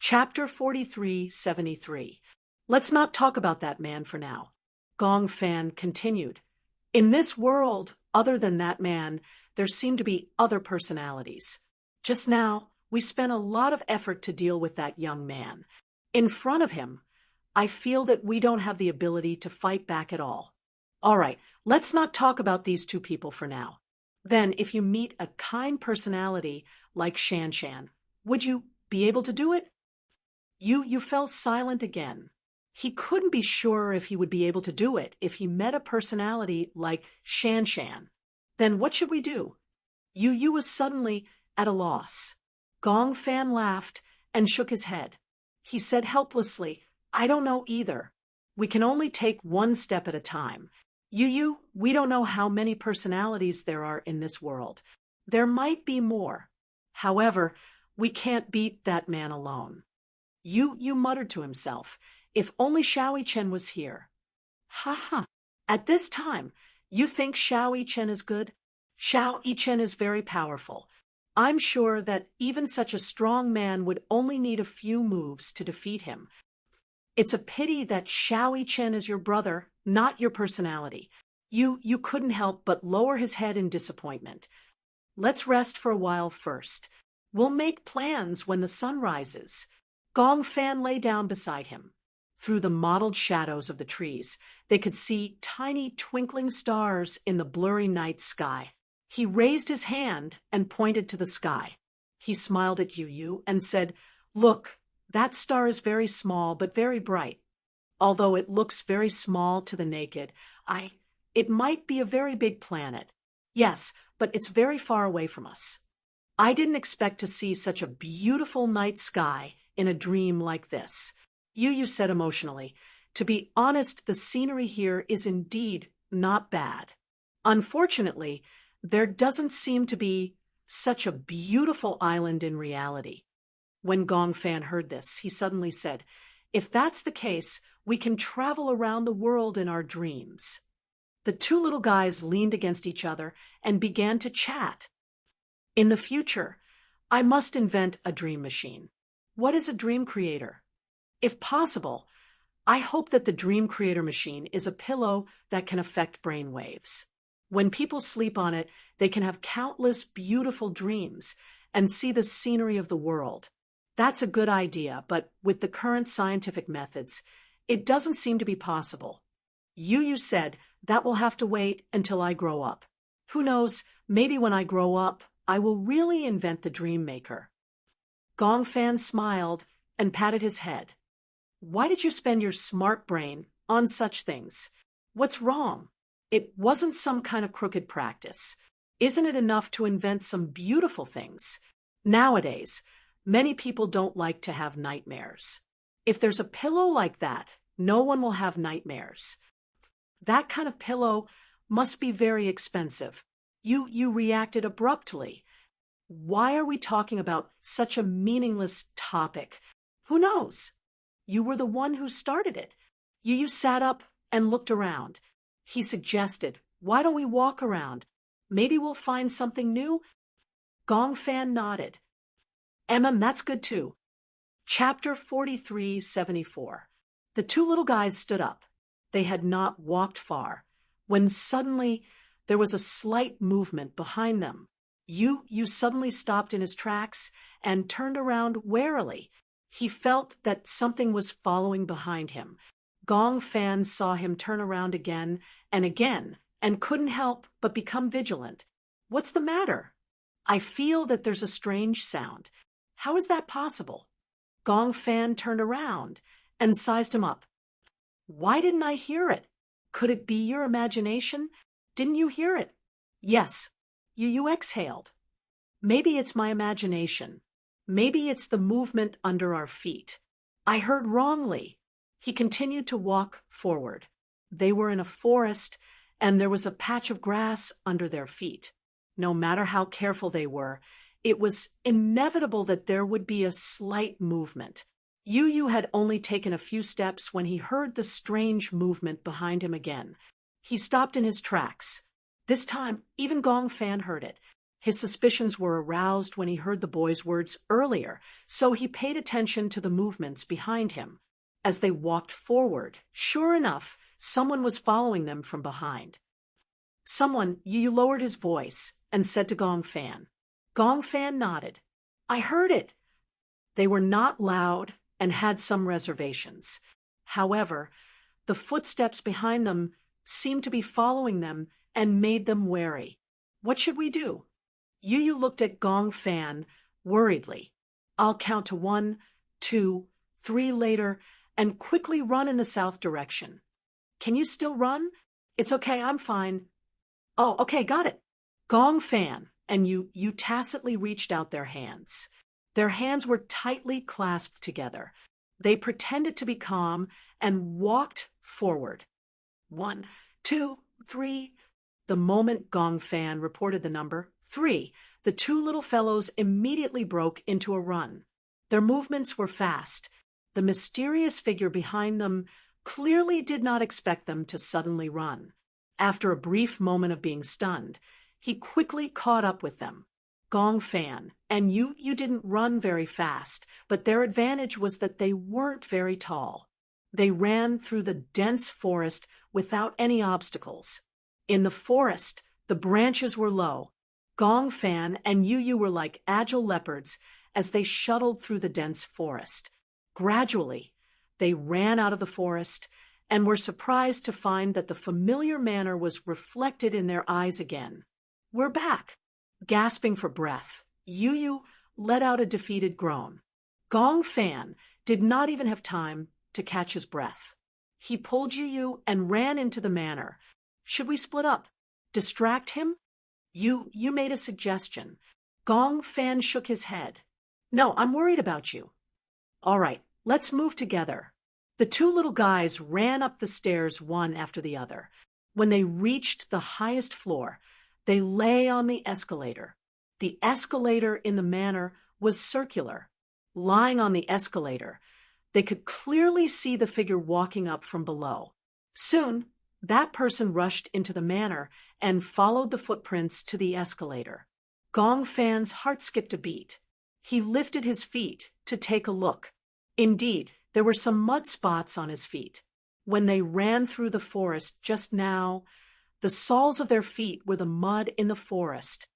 A: Chapter 43-73. Let's not talk about that man for now. Gong Fan continued. In this world, other than that man, there seem to be other personalities. Just now, we spent a lot of effort to deal with that young man. In front of him, I feel that we don't have the ability to fight back at all. All right, let's not talk about these two people for now. Then, if you meet a kind personality like Shan Shan, would you be able to do it? You fell silent again. He couldn't be sure if he would be able to do it if he met a personality like Shan Shan. Then what should we do? Yu was suddenly at a loss. Gong Fan laughed and shook his head. He said helplessly, I don't know either. We can only take one step at a time. Yu, we don't know how many personalities there are in this world. There might be more. However, we can't beat that man alone. Yu muttered to himself, if only Xiao Chen was here. Ha ha. At this time, you think Xiao Chen is good? Xiao Chen is very powerful. I'm sure that even such a strong man would only need a few moves to defeat him. It's a pity that Xiao Chen is your brother, not your personality. You couldn't help but lower his head in disappointment. Let's rest for a while first. We'll make plans when the sun rises. Gong Fan lay down beside him. Through the mottled shadows of the trees, they could see tiny twinkling stars in the blurry night sky. He raised his hand and pointed to the sky. He smiled at Yu and said, Look, that star is very small but very bright. Although it looks very small to the naked, it might be a very big planet. Yes, but it's very far away from us. I didn't expect to see such a beautiful night sky in a dream like this. Yu said emotionally, to be honest, the scenery here is indeed not bad. Unfortunately, there doesn't seem to be such a beautiful island in reality. When Gong Fan heard this, he suddenly said, if that's the case, we can travel around the world in our dreams. The two little guys leaned against each other and began to chat. In the future, I must invent a dream machine. What is a dream creator? If possible, I hope that the dream creator machine is a pillow that can affect brain waves. When people sleep on it, they can have countless beautiful dreams and see the scenery of the world. That's a good idea, but with the current scientific methods, it doesn't seem to be possible. Yu said, that will have to wait until I grow up. Who knows, maybe when I grow up, I will really invent the dream maker. Gong Fan smiled and patted his head. Why did you spend your smart brain on such things? What's wrong? It wasn't some kind of crooked practice. Isn't it enough to invent some beautiful things? Nowadays, many people don't like to have nightmares. If there's a pillow like that, no one will have nightmares. That kind of pillow must be very expensive. You reacted abruptly. Why are we talking about such a meaningless topic? Who knows? You were the one who started it. You sat up and looked around. He suggested, Why don't we walk around? Maybe we'll find something new? Gong Fan nodded. That's good too. Chapter 4374. The two little guys stood up. They had not walked far, when suddenly there was a slight movement behind them. You suddenly stopped in his tracks and turned around warily. He felt that something was following behind him. Gong Fan saw him turn around again, and couldn't help but become vigilant. What's the matter? I feel that there's a strange sound. How is that possible? Gong Fan turned around and sized him up. Why didn't I hear it? Could it be your imagination? Didn't you hear it? Yes. You exhaled. Maybe it's my imagination. Maybe it's the movement under our feet. I heard wrongly. He continued to walk forward. They were in a forest, and there was a patch of grass under their feet. No matter how careful they were, it was inevitable that there would be a slight movement. Yu had only taken a few steps when he heard the strange movement behind him again. He stopped in his tracks. This time, even Gong Fan heard it. His suspicions were aroused when he heard the boy's words earlier, so he paid attention to the movements behind him. As they walked forward, sure enough, someone was following them from behind. Yu lowered his voice and said to Gong Fan. Gong Fan nodded. I heard it. They were not loud and had some reservations. However, the footsteps behind them seemed to be following them and made them wary. What should we do? Yu looked at Gong Fan worriedly. I'll count to 1, 2, 3 later and quickly run in the south direction. Can you still run? It's okay, I'm fine. Oh, okay, got it. Gong Fan and Yu tacitly reached out their hands. Their hands were tightly clasped together. They pretended to be calm and walked forward. 1, 2, 3. The moment Gong Fan reported the number 3, the two little fellows immediately broke into a run. Their movements were fast. The mysterious figure behind them clearly did not expect them to suddenly run. After a brief moment of being stunned, he quickly caught up with them. Gong Fan and Yu didn't run very fast, but their advantage was that they weren't very tall. They ran through the dense forest without any obstacles. In the forest, the branches were low. Gong Fan and Yu were like agile leopards as they shuttled through the dense forest. Gradually, they ran out of the forest and were surprised to find that the familiar manner was reflected in their eyes again. We're back. Gasping for breath, Yu let out a defeated groan. Gong Fan did not even have time to catch his breath. He pulled Yu and ran into the manor. Should we split up? Distract him? You made a suggestion. Gong Fan shook his head. No, I'm worried about you. All right, let's move together. The two little guys ran up the stairs one after the other. When they reached the highest floor, they lay on the escalator. The escalator in the manor was circular. Lying on the escalator, they could clearly see the figure walking up from below. Soon, that person rushed into the manor and followed the footprints to the escalator. Gong Fan's heart skipped a beat. He lifted his feet to take a look. Indeed, there were some mud spots on his feet. When they ran through the forest just now, the soles of their feet were the mud in the forest.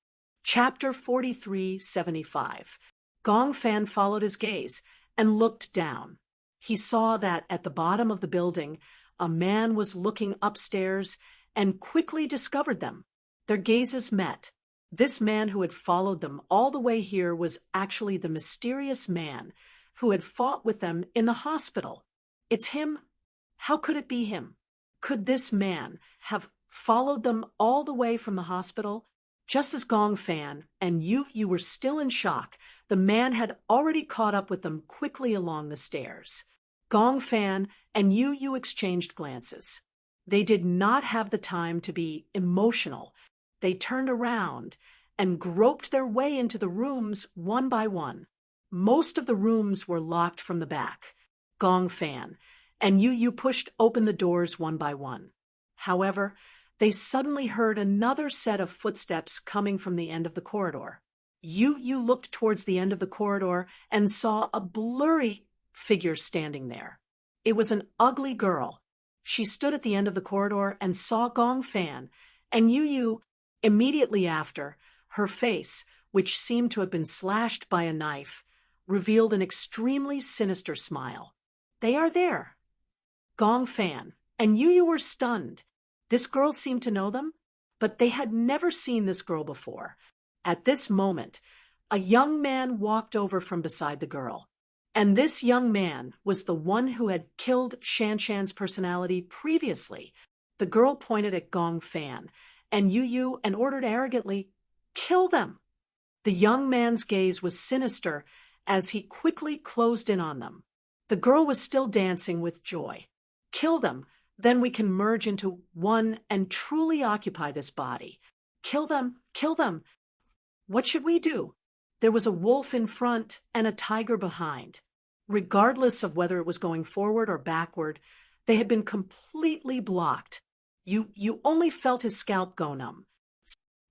A: Chapter 4375. Gong Fan followed his gaze and looked down. He saw that at the bottom of the building, a man was looking upstairs and quickly discovered them. Their gazes met. This man who had followed them all the way here was actually the mysterious man who had fought with them in the hospital. It's him? How could it be him? Could this man have followed them all the way from the hospital? Just as Gong Fan and you were still in shock, the man had already caught up with them quickly along the stairs. Gong Fan and you exchanged glances. They did not have the time to be emotional. They turned around and groped their way into the rooms one by one. Most of the rooms were locked from the back. Gong Fan and you pushed open the doors one by one. However, they suddenly heard another set of footsteps coming from the end of the corridor. You looked towards the end of the corridor and saw a blurry figure standing there. It was an ugly girl. She stood at the end of the corridor and saw Gong Fan, and you immediately after, her face, which seemed to have been slashed by a knife, revealed an extremely sinister smile. They are there. Gong Fan and you were stunned. This girl seemed to know them, but they had never seen this girl before. At this moment, a young man walked over from beside the girl. And this young man was the one who had killed Shan Shan's personality previously. The girl pointed at Gong Fan and Yu and ordered arrogantly, "Kill them!" The young man's gaze was sinister as he quickly closed in on them. The girl was still dancing with joy. "Kill them, then we can merge into one and truly occupy this body. Kill them, kill them. What should we do?" There was a wolf in front and a tiger behind. Regardless of whether it was going forward or backward, they had been completely blocked. You only felt his scalp go numb.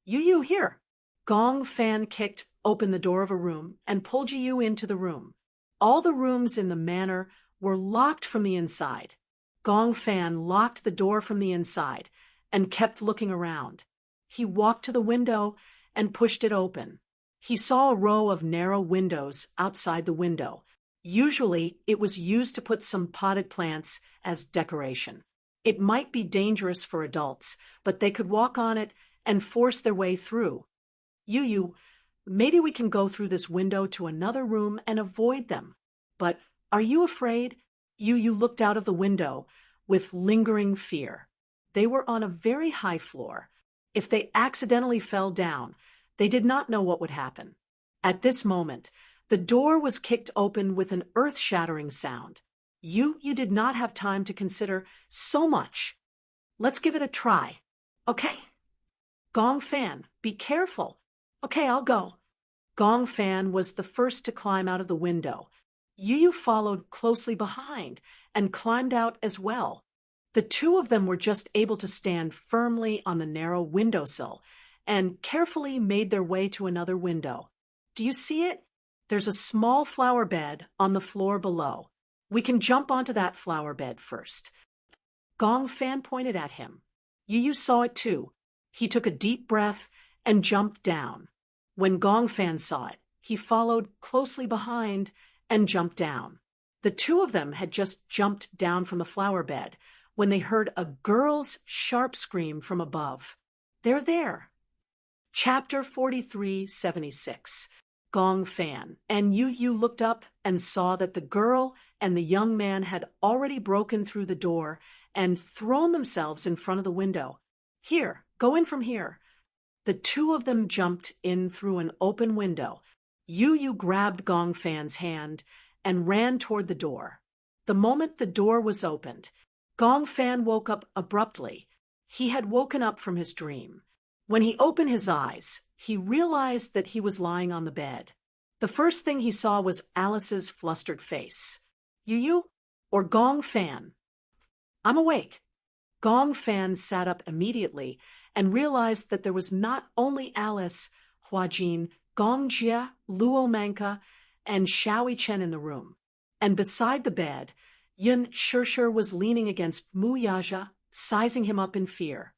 A: You here. Gong Fan kicked open the door of a room and pulled you into the room. All the rooms in the manor were locked from the inside. Gong Fan locked the door from the inside and kept looking around. He walked to the window and pushed it open. He saw a row of narrow windows outside the window. Usually, it was used to put some potted plants as decoration. It might be dangerous for adults, but they could walk on it and force their way through. Maybe we can go through this window to another room and avoid them. But are you afraid? You looked out of the window with lingering fear. They were on a very high floor. If they accidentally fell down, they did not know what would happen. At this moment, the door was kicked open with an earth-shattering sound. You did not have time to consider so much. Let's give it a try. Okay? Gong Fan, be careful. Okay, I'll go. Gong Fan was the first to climb out of the window. You followed closely behind and climbed out as well. The two of them were just able to stand firmly on the narrow windowsill and carefully made their way to another window. Do you see it? There's a small flower bed on the floor below. We can jump onto that flower bed first. Gong Fan pointed at him. You saw it too. He took a deep breath and jumped down. When Gong Fan saw it, he followed closely behind and jumped down. The two of them had just jumped down from the flower bed when they heard a girl's sharp scream from above. They're there. Chapter 4376. Gong Fan and you looked up and saw that the girl and the young man had already broken through the door and thrown themselves in front of the window. Here, go in from here. The two of them jumped in through an open window. You grabbed Gong Fan's hand and ran toward the door. The moment the door was opened, Gong Fan woke up abruptly. He had woken up from his dream. When he opened his eyes, he realized that he was lying on the bed. The first thing he saw was Alice's flustered face. You? Or Gong Fan? I'm awake. Gong Fan sat up immediately and realized that there was not only Alice, Huajin, Gong Jia, Luo Manka, and Xiaoi Chen in the room. And beside the bed, Yun Shirshir was leaning against Mu Yaja, sizing him up in fear.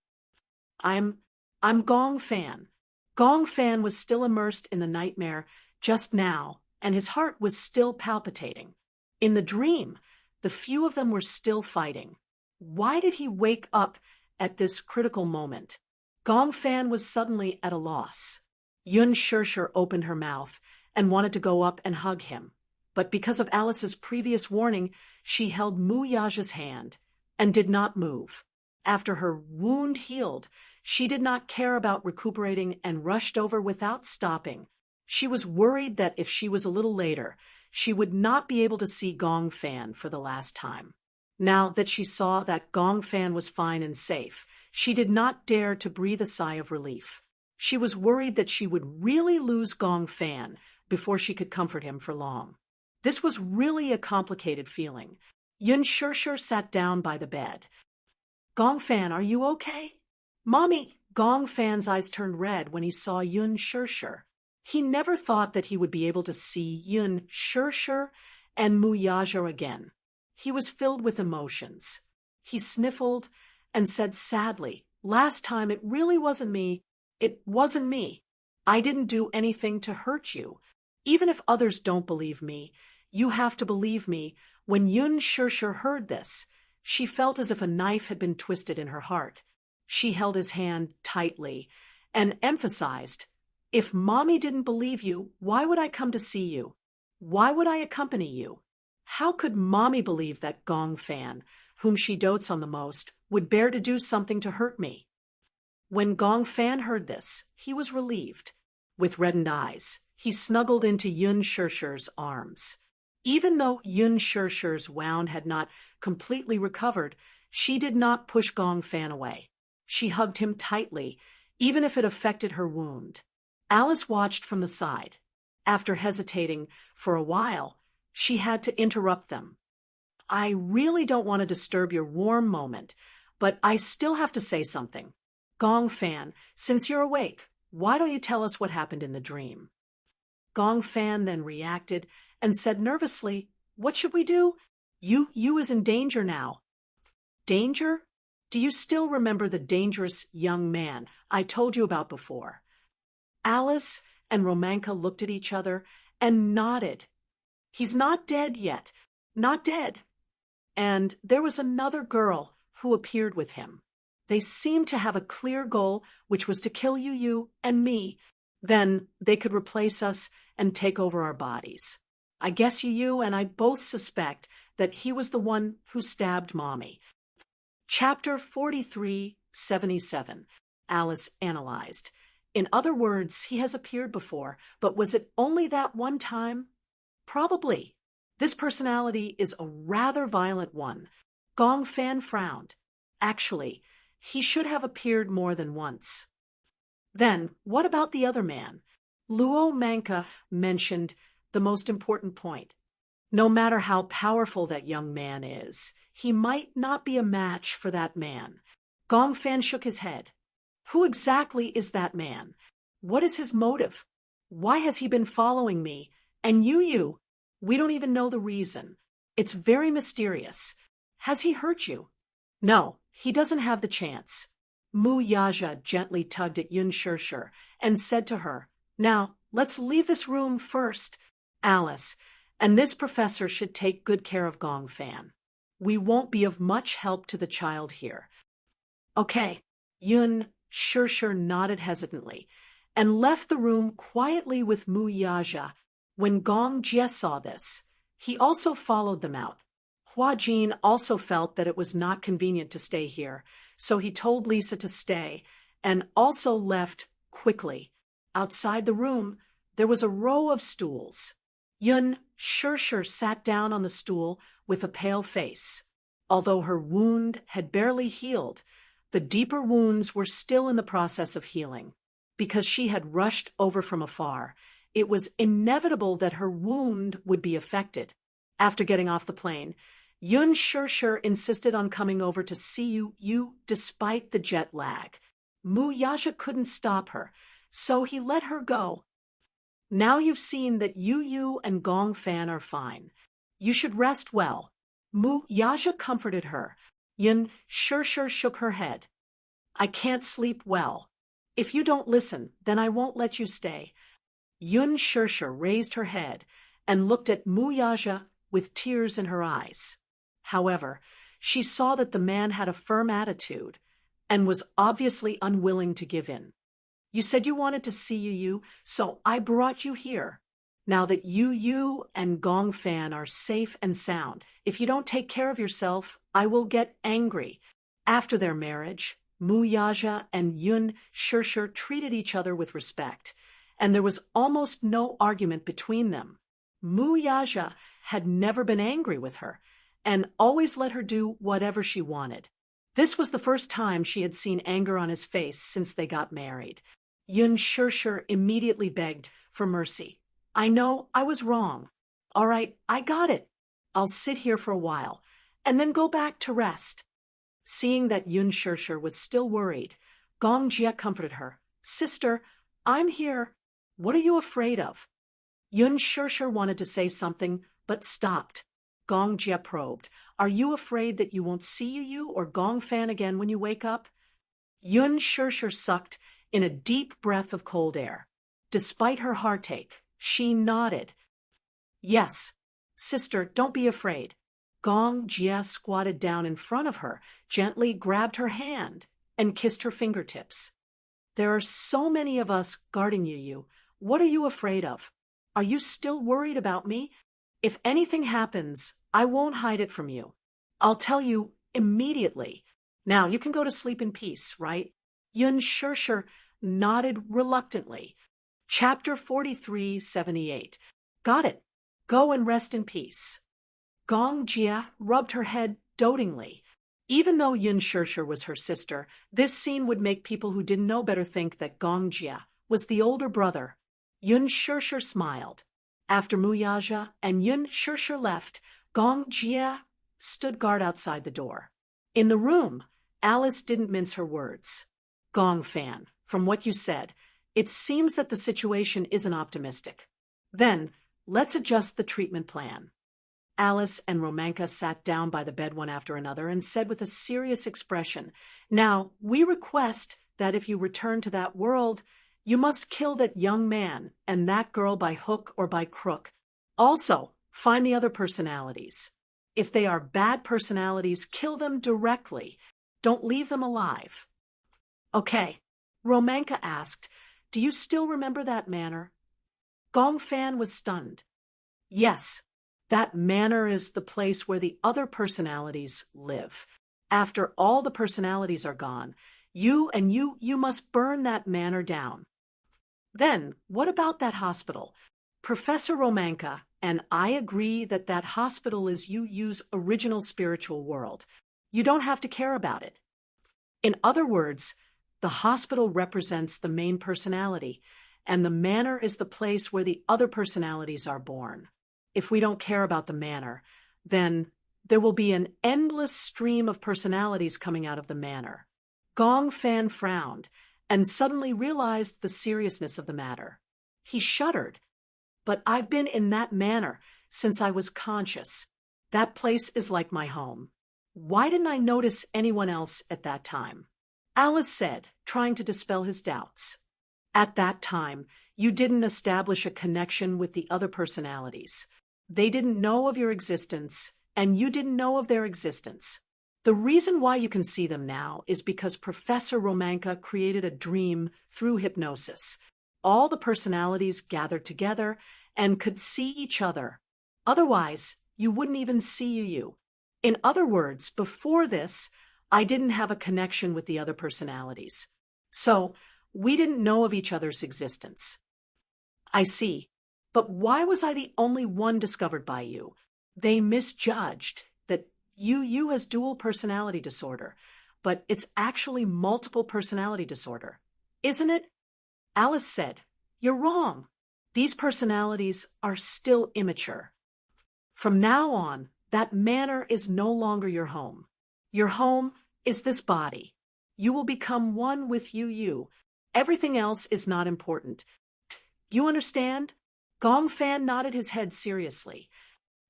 A: I'm Gong Fan. Gong Fan was still immersed in the nightmare just now, and his heart was still palpitating. In the dream, the few of them were still fighting. Why did he wake up at this critical moment? Gong Fan was suddenly at a loss. Yun Shirshir opened her mouth and wanted to go up and hug him. But because of Alice's previous warning, she held Mu Yaja's hand and did not move. After her wound healed, she did not care about recuperating and rushed over without stopping. She was worried that if she was a little later, she would not be able to see Gong Fan for the last time. Now that she saw that Gong Fan was fine and safe, she did not dare to breathe a sigh of relief. She was worried that she would really lose Gong Fan before she could comfort him for long. This was really a complicated feeling. Yun Shirshir sat down by the bed. Gong Fan, are you okay? Mommy, Gong Fan's eyes turned red when he saw Yun Shirshir. He never thought that he would be able to see Yun Shirshir and Mu Yaja again. He was filled with emotions. He sniffled and said sadly, "Last time it really wasn't me. It wasn't me. I didn't do anything to hurt you. Even if others don't believe me, you have to believe me." When Yun Shirshir heard this, she felt as if a knife had been twisted in her heart. She held his hand tightly and emphasized, "If Mommy didn't believe you, why would I come to see you? Why would I accompany you? How could Mommy believe that Gong Fan, whom she dotes on the most, would bear to do something to hurt me?" When Gong Fan heard this, he was relieved. With reddened eyes, he snuggled into Yun Shirshir's arms. Even though Yun Shirshir's wound had not completely recovered, she did not push Gong Fan away. She hugged him tightly, even if it affected her wound. Alice watched from the side. After hesitating for a while, she had to interrupt them. "I really don't want to disturb your warm moment, but I still have to say something. Gong Fan, since you're awake, why don't you tell us what happened in the dream?" Gong Fan then reacted and said nervously, "What should we do? You is in danger now." "Danger? Do you still remember the dangerous young man I told you about before?" Alice and Romanka looked at each other and nodded. "He's not dead yet. Not dead." And there was another girl who appeared with him. They seemed to have a clear goal, which was to kill you and me. Then they could replace us and take over our bodies. I guess you and I both suspect that he was the one who stabbed Mommy. Chapter 4377, Alice analyzed. In other words, he has appeared before, but was it only that one time? Probably. This personality is a rather violent one. Gong Fan frowned. Actually, he should have appeared more than once. Then, what about the other man? Luo Manka mentioned the most important point. No matter how powerful that young man is, he might not be a match for that man. Gong Fan shook his head. Who exactly is that man? What is his motive? Why has he been following me? And you, we don't even know the reason. It's very mysterious. Has he hurt you? No, he doesn't have the chance. Mu Yaja gently tugged at Yun Shirshir and said to her, "Now, let's leave this room first, Alice, and this professor should take good care of Gong Fan. We won't be of much help to the child here." "Okay." Yun Shirshir nodded hesitantly and left the room quietly with Mu Yaja. When Gong Jie saw this, he also followed them out. Hua Jin also felt that it was not convenient to stay here, so he told Lisa to stay and also left quickly. Outside the room, there was a row of stools. Yun Shirshir sat down on the stool with a pale face. Although her wound had barely healed, the deeper wounds were still in the process of healing. Because she had rushed over from afar, it was inevitable that her wound would be affected. After getting off the plane, Yun Shirshir insisted on coming over to see you despite the jet lag. Mu Yaja couldn't stop her, so he let her go. "Now you've seen that you and Gong Fan are fine. You should rest well." Mu Yaja comforted her. Yun Shirshir shook her head. "I can't sleep well. If you don't listen, then I won't let you stay." Yun Shirshir raised her head and looked at Mu Yaja with tears in her eyes. However, she saw that the man had a firm attitude and was obviously unwilling to give in. "You said you wanted to see you, so I brought you here. Now that you and Gong Fan are safe and sound, if you don't take care of yourself, I will get angry." After their marriage, Mu Yaja and Yun Shirshir treated each other with respect, and there was almost no argument between them. Mu Yaja had never been angry with her, and always let her do whatever she wanted. This was the first time she had seen anger on his face since they got married. Yun Shirshir immediately begged for mercy. "I know I was wrong. All right, I got it. I'll sit here for a while, and then go back to rest." Seeing that Yun Shirshir was still worried, Gong Jia comforted her. Sister, I'm here. What are you afraid of? Yun Shirshir wanted to say something, but stopped. Gong Jia probed. Are you afraid that you won't see you or Gong Fan again when you wake up? Yun Shirshir sucked in a deep breath of cold air. Despite her heartache, she nodded. Yes. Sister, don't be afraid. Gong Jia squatted down in front of her, gently grabbed her hand, and kissed her fingertips. There are so many of us guarding you. What are you afraid of? Are you still worried about me? If anything happens, I won't hide it from you. I'll tell you immediately. Now you can go to sleep in peace, right? Yun Shirshir nodded reluctantly. Chapter 4378. Got it. Go and rest in peace. Gong Jia rubbed her head dotingly. Even though Yun Shirshir was her sister, this scene would make people who didn't know better think that Gong Jia was the older brother. Yun Shirshir smiled. After Muyaja and Yun Shirshir left, Gong Jia stood guard outside the door. In the room, Alice didn't mince her words. Gong Fan, from what you said, it seems that the situation isn't optimistic. Then, let's adjust the treatment plan. Alice and Romanka sat down by the bed one after another and said with a serious expression, Now, we request that if you return to that world, you must kill that young man and that girl by hook or by crook. Also, find the other personalities. If they are bad personalities, kill them directly. Don't leave them alive. Okay. Romanka asked, Do you still remember that manor? Gong Fan was stunned. Yes. That manor is the place where the other personalities live. After all the personalities are gone, you must burn that manor down. Then, what about that hospital? Professor Romanka and I agree that that hospital is Yu's original spiritual world. You don't have to care about it. In other words, the hospital represents the main personality, and the manor is the place where the other personalities are born. If we don't care about the manor, then there will be an endless stream of personalities coming out of the manor. Gong Fan frowned and suddenly realized the seriousness of the matter. He shuddered. But I've been in that manor since I was conscious. That place is like my home. Why didn't I notice anyone else at that time? Alice said, trying to dispel his doubts. At that time, you didn't establish a connection with the other personalities. They didn't know of your existence, and you didn't know of their existence. The reason why you can see them now is because Professor Romanka created a dream through hypnosis. All the personalities gathered together and could see each other. Otherwise, you wouldn't even see you. In other words, before this, I didn't have a connection with the other personalities. So, we didn't know of each other's existence. I see. But why was I the only one discovered by you? They misjudged that you has dual personality disorder, but it's actually multiple personality disorder. Isn't it? Alice said, You're wrong. These personalities are still immature. From now on, that manor is no longer your home. Your home is this body. You will become one with you. Everything else is not important. You understand? Gong Fan nodded his head seriously.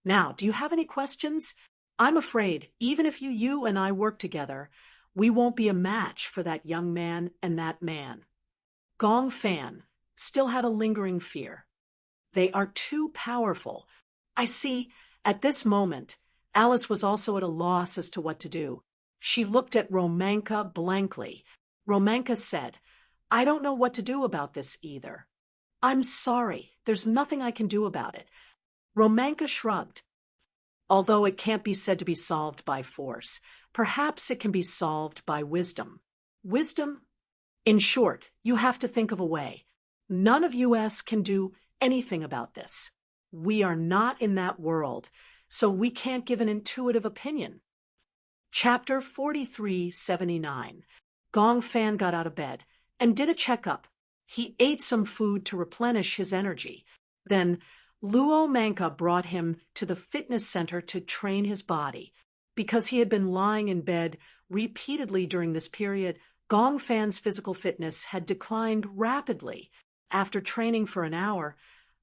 A: Now, do you have any questions? I'm afraid, even if you and I work together, we won't be a match for that young man and that man. Gong Fan still had a lingering fear. They are too powerful. I see, at this moment, Alice was also at a loss as to what to do. She looked at Romanka blankly. Romanka said, I don't know what to do about this either. I'm sorry, there's nothing I can do about it. Romanka shrugged. Although it can't be said to be solved by force, perhaps it can be solved by wisdom. Wisdom? In short, you have to think of a way. None of us can do anything about this. We are not in that world, so we can't give an intuitive opinion. Chapter 4379. Gong Fan got out of bed and did a checkup. He ate some food to replenish his energy. Then Luo Manka brought him to the fitness center to train his body. Because he had been lying in bed repeatedly during this period, Gong Fan's physical fitness had declined rapidly. After training for an hour,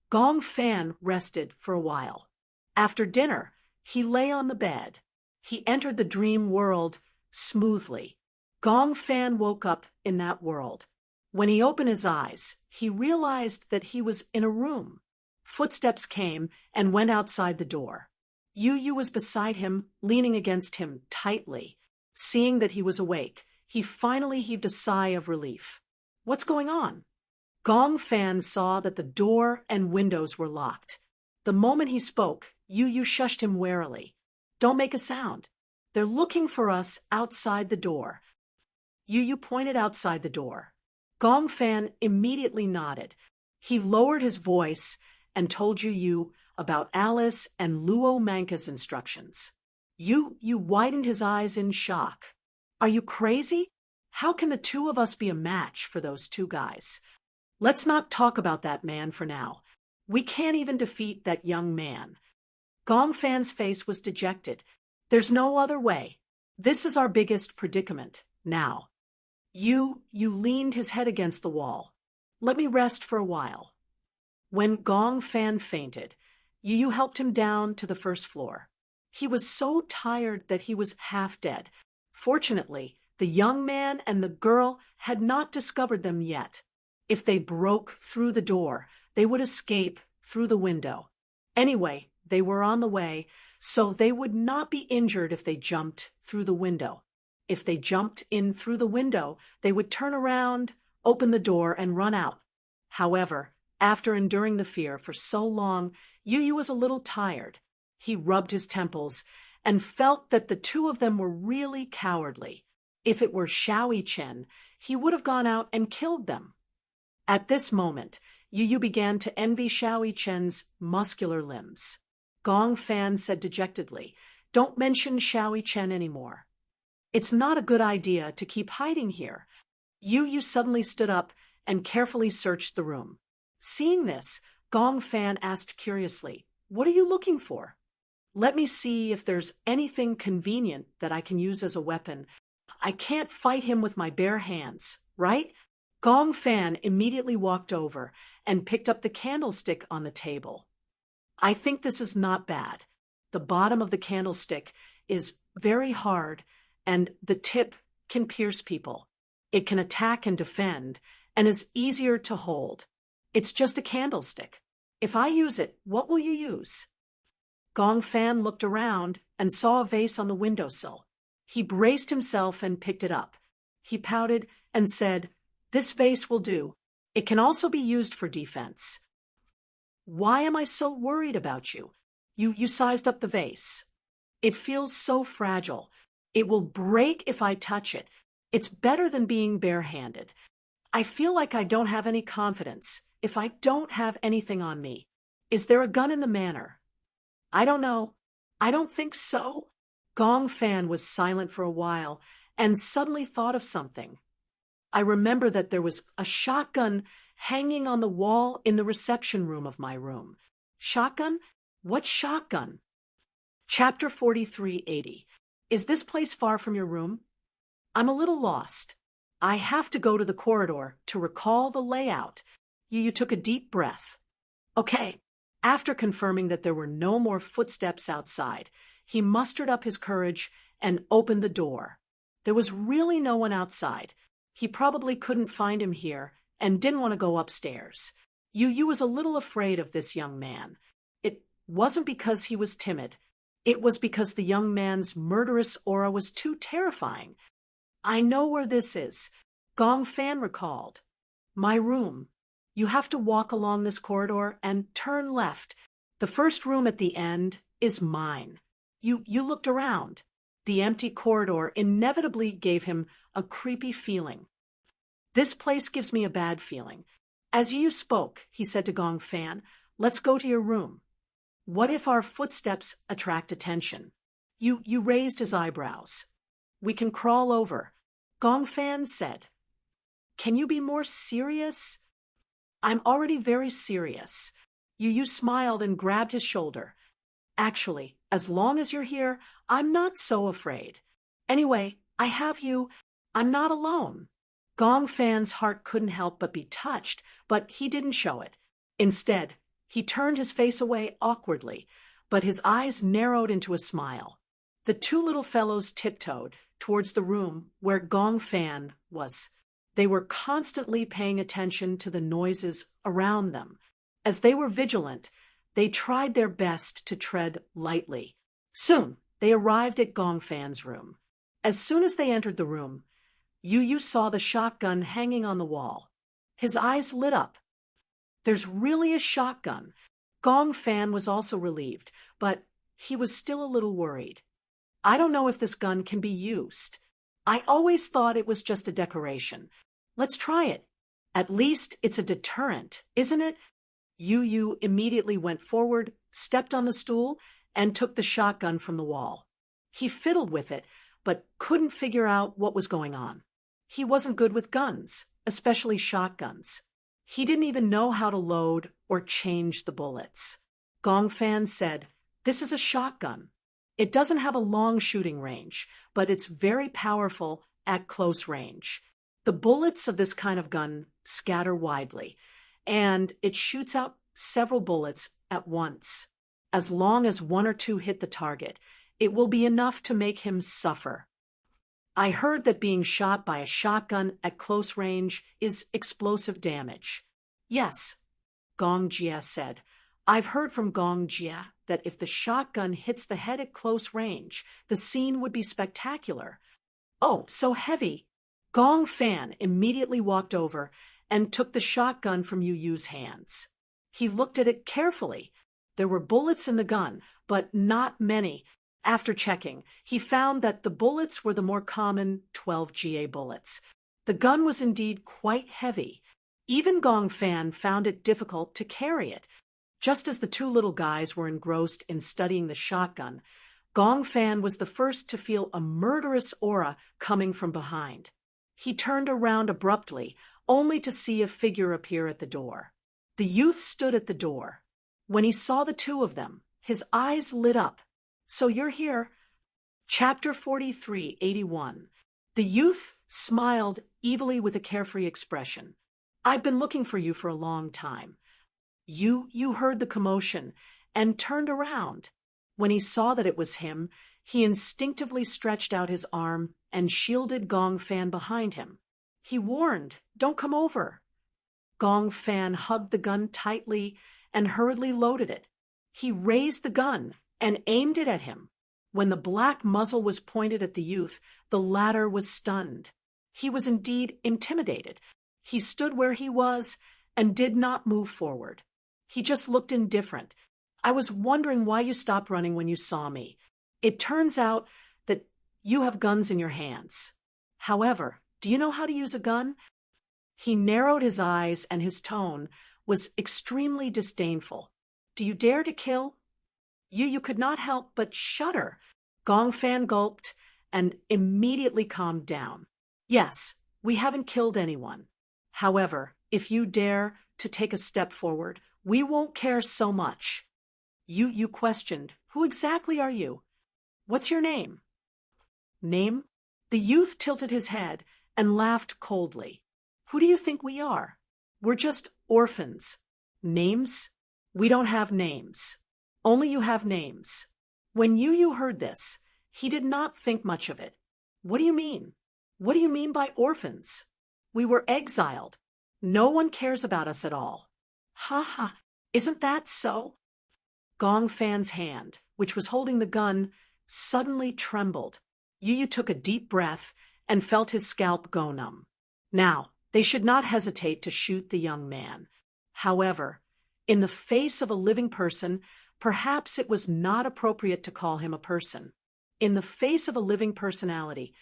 A: Gong Fan rested for a while. After dinner, he lay on the bed. He entered the dream world smoothly. Gong Fan woke up in that world. When he opened his eyes, he realized that he was in a room. Footsteps came and went outside the door. Yu was beside him, leaning against him tightly. Seeing that he was awake, he finally heaved a sigh of relief. What's going on? Gong Fan saw that the door and windows were locked. The moment he spoke, Yu shushed him warily. Don't make a sound. They're looking for us outside the door. Yu pointed outside the door. Gong Fan immediately nodded. He lowered his voice and told Yu about Alice and Luo Manca's instructions. Yu widened his eyes in shock. Are you crazy? How can the two of us be a match for those two guys? Let's not talk about that man for now. We can't even defeat that young man. Gong Fan's face was dejected. There's no other way. This is our biggest predicament, now. Yu leaned his head against the wall. Let me rest for a while. When Gong Fan fainted, Yu helped him down to the first floor. He was so tired that he was half dead. Fortunately, the young man and the girl had not discovered them yet. If they broke through the door, they would escape through the window. Anyway, they were on the way, so they would not be injured if they jumped through the window. If they jumped in through the window, they would turn around, open the door, and run out. However, after enduring the fear for so long, Yu was a little tired. He rubbed his temples and felt that the two of them were really cowardly. If it were Xiao Chen, he would have gone out and killed them. At this moment, Yu began to envy Xiao Chen's muscular limbs. Gong Fan said dejectedly, "Don't mention Xiao Chen anymore. It's not a good idea to keep hiding here." Yu suddenly stood up and carefully searched the room. Seeing this, Gong Fan asked curiously, "What are you looking for?" "Let me see if there's anything convenient that I can use as a weapon. I can't fight him with my bare hands, right?" Gong Fan immediately walked over and picked up the candlestick on the table. "I think this is not bad. The bottom of the candlestick is very hard, and the tip can pierce people. It can attack and defend, and is easier to hold. It's just a candlestick. If I use it, what will you use?" Gong Fan looked around and saw a vase on the windowsill. He braced himself and picked it up. He pouted and said, "This vase will do. It can also be used for defense." "Why am I so worried about you?" You sized up the vase. "It feels so fragile. It will break if I touch it. It's better than being barehanded. I feel like I don't have any confidence if I don't have anything on me. Is there a gun in the manor?" "I don't know. I don't think so." Gong Fan was silent for a while and suddenly thought of something. "I remember that there was a shotgun hanging on the wall in the reception room of my room." "Shotgun? What shotgun?" Chapter 4380. Is this place far from your room? I'm a little lost. I have to go to the corridor to recall the layout. You took a deep breath. Okay. After confirming that there were no more footsteps outside, he mustered up his courage and opened the door. There was really no one outside. He probably couldn't find him here and didn't want to go upstairs. Yu was a little afraid of this young man. It wasn't because he was timid. It was because the young man's murderous aura was too terrifying. "I know where this is," Gong Fan recalled. "My room. You have to walk along this corridor and turn left. The first room at the end is mine." You looked around. The empty corridor inevitably gave him a creepy feeling. "This place gives me a bad feeling. As you spoke," he said to Gong Fan, "let's go to your room. What if our footsteps attract attention?" You raised his eyebrows. "We can crawl over," Gong Fan said. "Can you be more serious?" "I'm already very serious." You smiled and grabbed his shoulder. "Actually, as long as you're here, I'm not so afraid. Anyway, I have you. I'm not alone." Gong Fan's heart couldn't help but be touched, but he didn't show it. Instead, he turned his face away awkwardly, but his eyes narrowed into a smile. The two little fellows tiptoed towards the room where Gong Fan was. They were constantly paying attention to the noises around them. As they were vigilant, they tried their best to tread lightly. Soon, they arrived at Gong Fan's room. As soon as they entered the room, Yu saw the shotgun hanging on the wall. His eyes lit up. There's really a shotgun. Gong Fan was also relieved, but he was still a little worried. I don't know if this gun can be used. I always thought it was just a decoration. Let's try it. At least it's a deterrent, isn't it? Yu immediately went forward, stepped on the stool, and took the shotgun from the wall. He fiddled with it, but couldn't figure out what was going on. He wasn't good with guns, especially shotguns. He didn't even know how to load or change the bullets. Gong Fan said, "This is a shotgun. It doesn't have a long shooting range, but it's very powerful at close range. The bullets of this kind of gun scatter widely, and it shoots out several bullets at once. As long as one or two hit the target, it will be enough to make him suffer. I heard that being shot by a shotgun at close range is explosive damage." "Yes," Gong Jia said. "I've heard from Gong Jia that if the shotgun hits the head at close range, the scene would be spectacular." "Oh, so heavy." Gong Fan immediately walked over and took the shotgun from Yu's hands. He looked at it carefully. There were bullets in the gun, but not many. After checking, he found that the bullets were the more common 12 GA bullets. The gun was indeed quite heavy. Even Gong Fan found it difficult to carry it. Just as the two little guys were engrossed in studying the shotgun, Gong Fan was the first to feel a murderous aura coming from behind. He turned around abruptly, only to see a figure appear at the door. The youth stood at the door. When he saw the two of them, his eyes lit up. "So you're here." Chapter 43:81. The youth smiled evilly with a carefree expression. "I've been looking for you for a long time." You heard the commotion and turned around. When he saw that it was him, he instinctively stretched out his arm and shielded Gong Fan behind him. He warned, "Don't come over." Gong Fan hugged the gun tightly and hurriedly loaded it. He raised the gun and aimed it at him. When the black muzzle was pointed at the youth, the latter was stunned. He was indeed intimidated. He stood where he was and did not move forward. He just looked indifferent. "I was wondering why you stopped running when you saw me. It turns out that you have guns in your hands. However, do you know how to use a gun?" He narrowed his eyes and his tone was extremely disdainful. "Do you dare to kill?" You could not help but shudder. Gong Fan gulped and immediately calmed down. "Yes, we haven't killed anyone. However, if you dare to take a step forward, we won't care so much." You questioned, "Who exactly are you? What's your name?" "Name?" The youth tilted his head and laughed coldly. "Who do you think we are? We're just orphans. Names? We don't have names. Only you have names." When Yu heard this, he did not think much of it. "What do you mean? What do you mean by orphans? We were exiled. No one cares about us at all." "Ha ha, isn't that so?" Gong Fan's hand, which was holding the gun, suddenly trembled. Yu took a deep breath and felt his scalp go numb. Now, they should not hesitate to shoot the young man. However, in the face of a living person, perhaps it was not appropriate to call him a person. In the face of a living personality,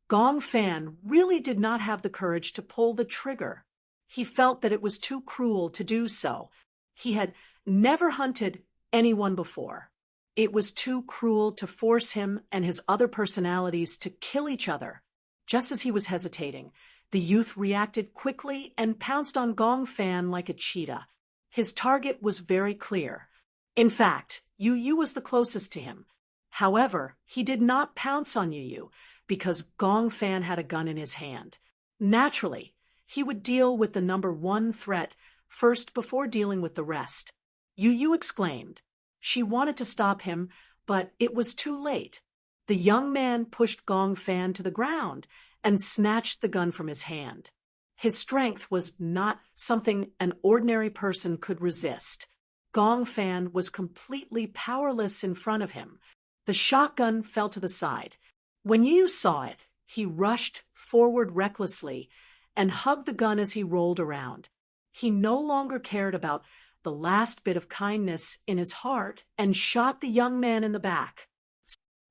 A: Gong Fan really did not have the courage to pull the trigger. He felt that it was too cruel to do so. He had never hunted anyone before. It was too cruel to force him and his other personalities to kill each other. Just as he was hesitating, the youth reacted quickly and pounced on Gong Fan like a cheetah. His target was very clear. In fact, Yu was the closest to him. However, he did not pounce on Yu because Gong Fan had a gun in his hand. Naturally, he would deal with the number one threat first before dealing with the rest. Yu exclaimed. She wanted to stop him, but it was too late. The young man pushed Gong Fan to the ground and snatched the gun from his hand. His strength was not something an ordinary person could resist. Gong Fan was completely powerless in front of him. The shotgun fell to the side. When Yu saw it, he rushed forward recklessly and hugged the gun as he rolled around. He no longer cared about the last bit of kindness in his heart and shot the young man in the back.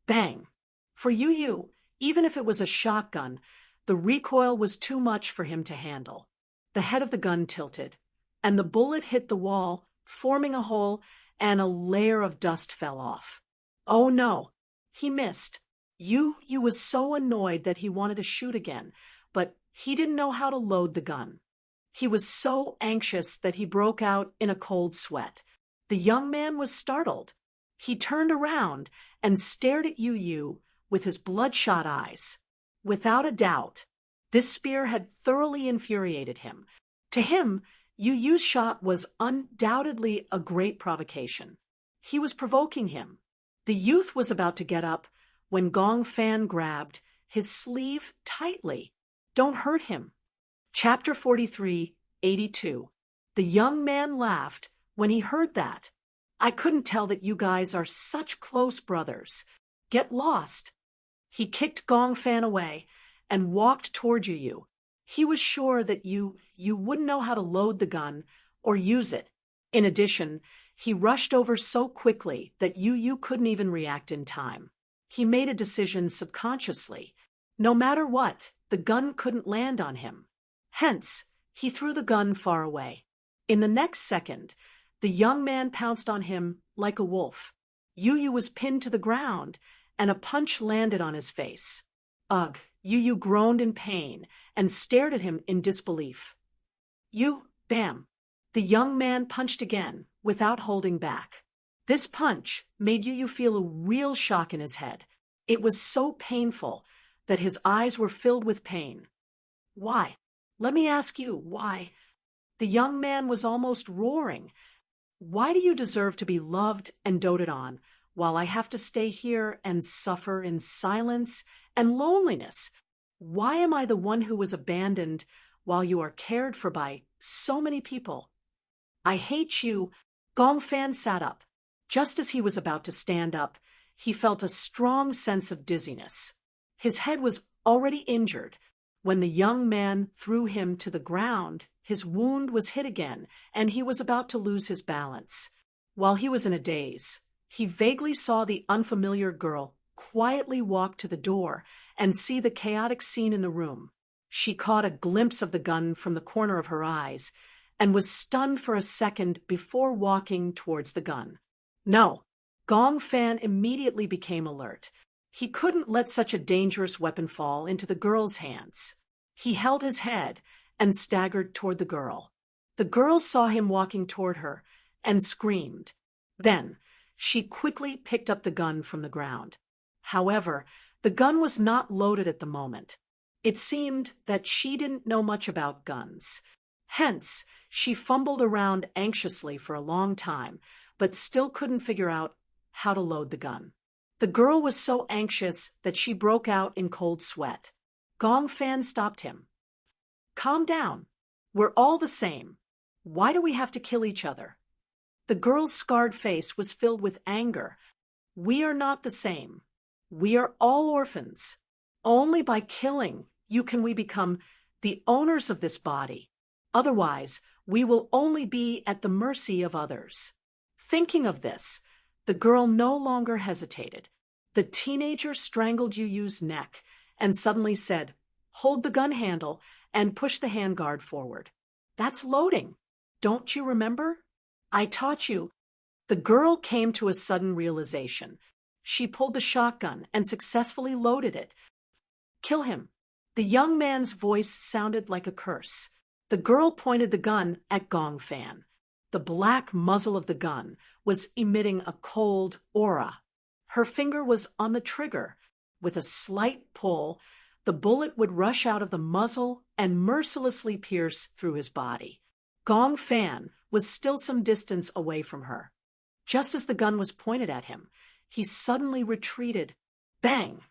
A: Bang! For Yu, even if it was a shotgun, the recoil was too much for him to handle. The head of the gun tilted, and the bullet hit the wall, forming a hole, and a layer of dust fell off. Oh no! He missed. Yu was so annoyed that he wanted to shoot again, but he didn't know how to load the gun. He was so anxious that he broke out in a cold sweat. The young man was startled. He turned around and stared at Yu with his bloodshot eyes. Without a doubt, this spear had thoroughly infuriated him. To him, Yu's shot was undoubtedly a great provocation. He was provoking him. The youth was about to get up when Gong Fan grabbed his sleeve tightly. Don't hurt him. Chapter 43, 82. The young man laughed when he heard that. I couldn't tell that you guys are such close brothers. Get lost. He kicked Gong Fan away and walked toward Yu. He was sure that you wouldn't know how to load the gun or use it. In addition, he rushed over so quickly that Yu couldn't even react in time. He made a decision subconsciously. No matter what, the gun couldn't land on him. Hence, he threw the gun far away. In the next second, the young man pounced on him like a wolf. Yu was pinned to the ground, and a punch landed on his face. Ugh! Yu groaned in pain and stared at him in disbelief. Bam! The young man punched again, without holding back. This punch made Yu feel a real shock in his head. It was so painful that his eyes were filled with pain. Why? Let me ask you, why? The young man was almost roaring. Why do you deserve to be loved and doted on, while I have to stay here and suffer in silence and loneliness? Why am I the one who was abandoned while you are cared for by so many people? I hate you. Gong Fan sat up. Just as he was about to stand up, he felt a strong sense of dizziness. His head was already injured. When the young man threw him to the ground, his wound was hit again, and he was about to lose his balance. While he was in a daze, he vaguely saw the unfamiliar girl quietly walk to the door and see the chaotic scene in the room. She caught a glimpse of the gun from the corner of her eyes and was stunned for a second before walking towards the gun. No, Gong Fan immediately became alert. He couldn't let such a dangerous weapon fall into the girl's hands. He held his head and staggered toward the girl. The girl saw him walking toward her and screamed. Then, she quickly picked up the gun from the ground. However, the gun was not loaded at the moment. It seemed that she didn't know much about guns. Hence, she fumbled around anxiously for a long time, but still couldn't figure out how to load the gun. The girl was so anxious that she broke out in cold sweat. Gong Fan stopped him. Calm down. We're all the same. Why do we have to kill each other? The girl's scarred face was filled with anger. We are not the same. We are all orphans. Only by killing you can we become the owners of this body. Otherwise, we will only be at the mercy of others. Thinking of this, the girl no longer hesitated. The teenager strangled Yu's neck and suddenly said, "Hold the gun handle and push the handguard forward." That's loading. Don't you remember? I taught you. The girl came to a sudden realization. She pulled the shotgun and successfully loaded it. Kill him. The young man's voice sounded like a curse. The girl pointed the gun at Gong Fan. The black muzzle of the gun was emitting a cold aura. Her finger was on the trigger. With a slight pull, The bullet would rush out of the muzzle and mercilessly pierce through his body. Gong Fan was still some distance away from her. Just as the gun was pointed at him, he suddenly retreated. Bang!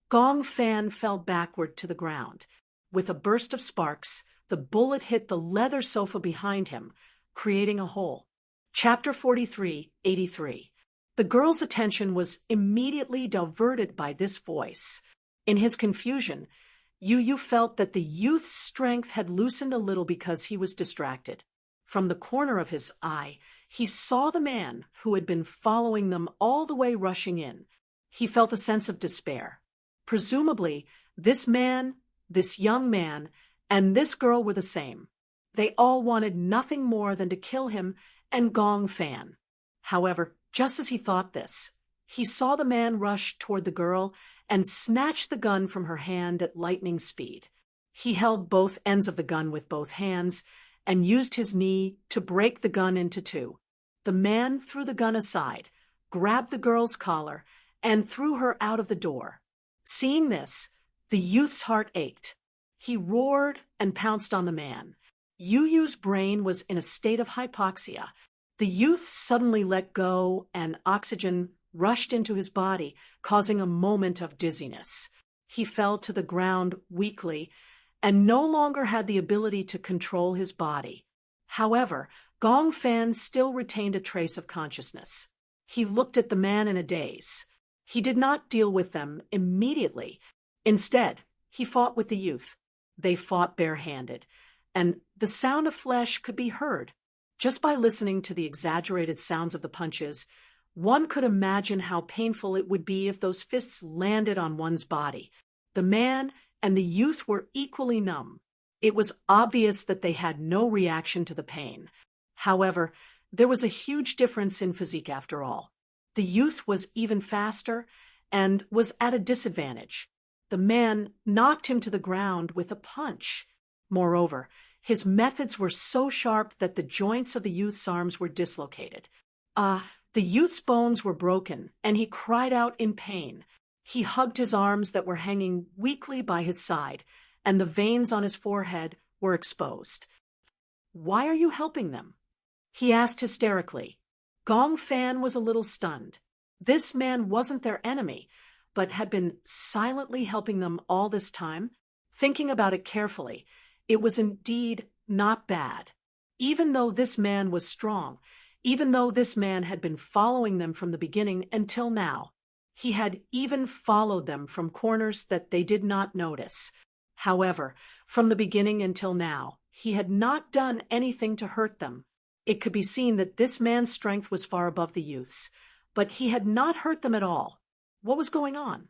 A: Gong Fan fell backward to the ground. With a burst of sparks, the bullet hit the leather sofa behind him, creating a hole. Chapter 43:83. The girl's attention was immediately diverted by this voice. In his confusion, Yu felt that the youth's strength had loosened a little because he was distracted. From the corner of his eye, he saw the man who had been following them all the way rushing in. He felt a sense of despair. Presumably, this man, this young man, and this girl were the same. They all wanted nothing more than to kill him and Gong Fan. However, just as he thought this, he saw the man rush toward the girl and snatch the gun from her hand at lightning speed. He held both ends of the gun with both hands and used his knee to break the gun into two. The man threw the gun aside, grabbed the girl's collar, and threw her out of the door. Seeing this, the youth's heart ached. He roared and pounced on the man. Yu's brain was in a state of hypoxia. The youth suddenly let go, and oxygen rushed into his body, causing a moment of dizziness. He fell to the ground weakly and no longer had the ability to control his body. However, Gong Fan still retained a trace of consciousness. He looked at the man in a daze. He did not deal with them immediately. Instead, he fought with the youth. They fought barehanded, and the sound of flesh could be heard. Just by listening to the exaggerated sounds of the punches, one could imagine how painful it would be if those fists landed on one's body. The man and the youth were equally numb. It was obvious that they had no reaction to the pain. However, there was a huge difference in physique after all. The youth was even faster and was at a disadvantage. The man knocked him to the ground with a punch. Moreover, his methods were so sharp that the joints of the youth's arms were dislocated. The youth's bones were broken, and he cried out in pain. He hugged his arms that were hanging weakly by his side, and the veins on his forehead were exposed. "Why are you helping them?" he asked hysterically. Gong Fan was a little stunned. This man wasn't their enemy, but had been silently helping them all this time. Thinking about it carefully, it was indeed not bad. Even though this man was strong, even though this man had been following them from the beginning until now, he had even followed them from corners that they did not notice. However, from the beginning until now, he had not done anything to hurt them. It could be seen that this man's strength was far above the youth's, but he had not hurt them at all. What was going on?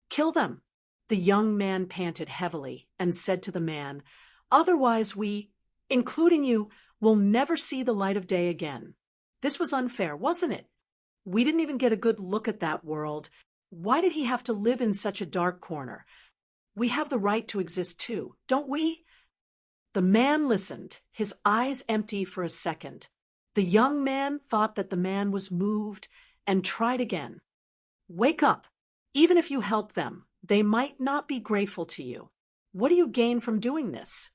A: "Kill them," the young man panted heavily and said to the man, "Otherwise we, including you, will never see the light of day again." This was unfair, wasn't it? We didn't even get a good look at that world. Why did he have to live in such a dark corner? We have the right to exist too, don't we? The man listened, his eyes empty for a second. The young man thought that the man was moved and tried again. "Wake up. Even if you help them, they might not be grateful to you. What do you gain from doing this?"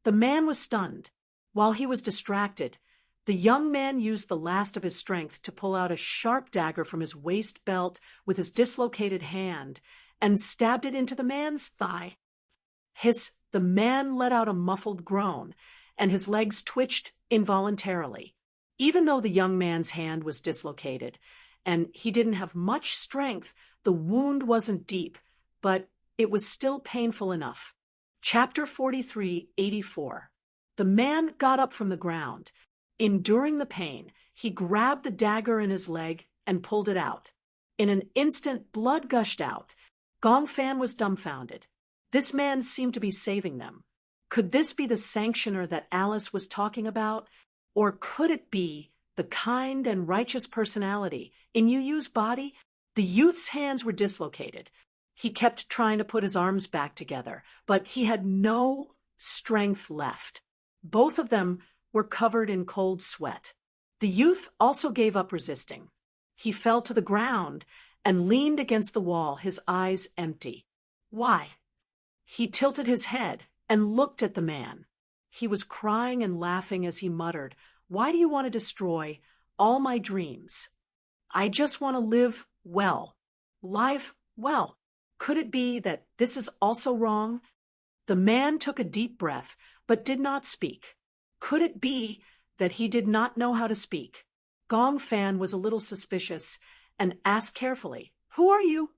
A: The man was stunned. While he was distracted, the young man used the last of his strength to pull out a sharp dagger from his waist belt with his dislocated hand and stabbed it into the man's thigh. The man let out a muffled groan, and his legs twitched involuntarily. Even though the young man's hand was dislocated, and he didn't have much strength, the wound wasn't deep, but it was still painful enough. Chapter 43:84. The man got up from the ground. Enduring the pain, he grabbed the dagger in his leg and pulled it out. In an instant, blood gushed out. Gong Fan was dumbfounded. This man seemed to be saving them. Could this be the sanctioner that Alice was talking about? Or could it be the kind and righteous personality in Yu's body? The youth's hands were dislocated. He kept trying to put his arms back together, but he had no strength left. Both of them were covered in cold sweat. The youth also gave up resisting. He fell to the ground and leaned against the wall, his eyes empty. Why? He tilted his head and looked at the man. He was crying and laughing as he muttered, "Why do you want to destroy all my dreams? I just want to live well. Live well. Could it be that this is also wrong?" The man took a deep breath, but did not speak. Could it be that he did not know how to speak? Gong Fan was a little suspicious and asked carefully, "Who are you?"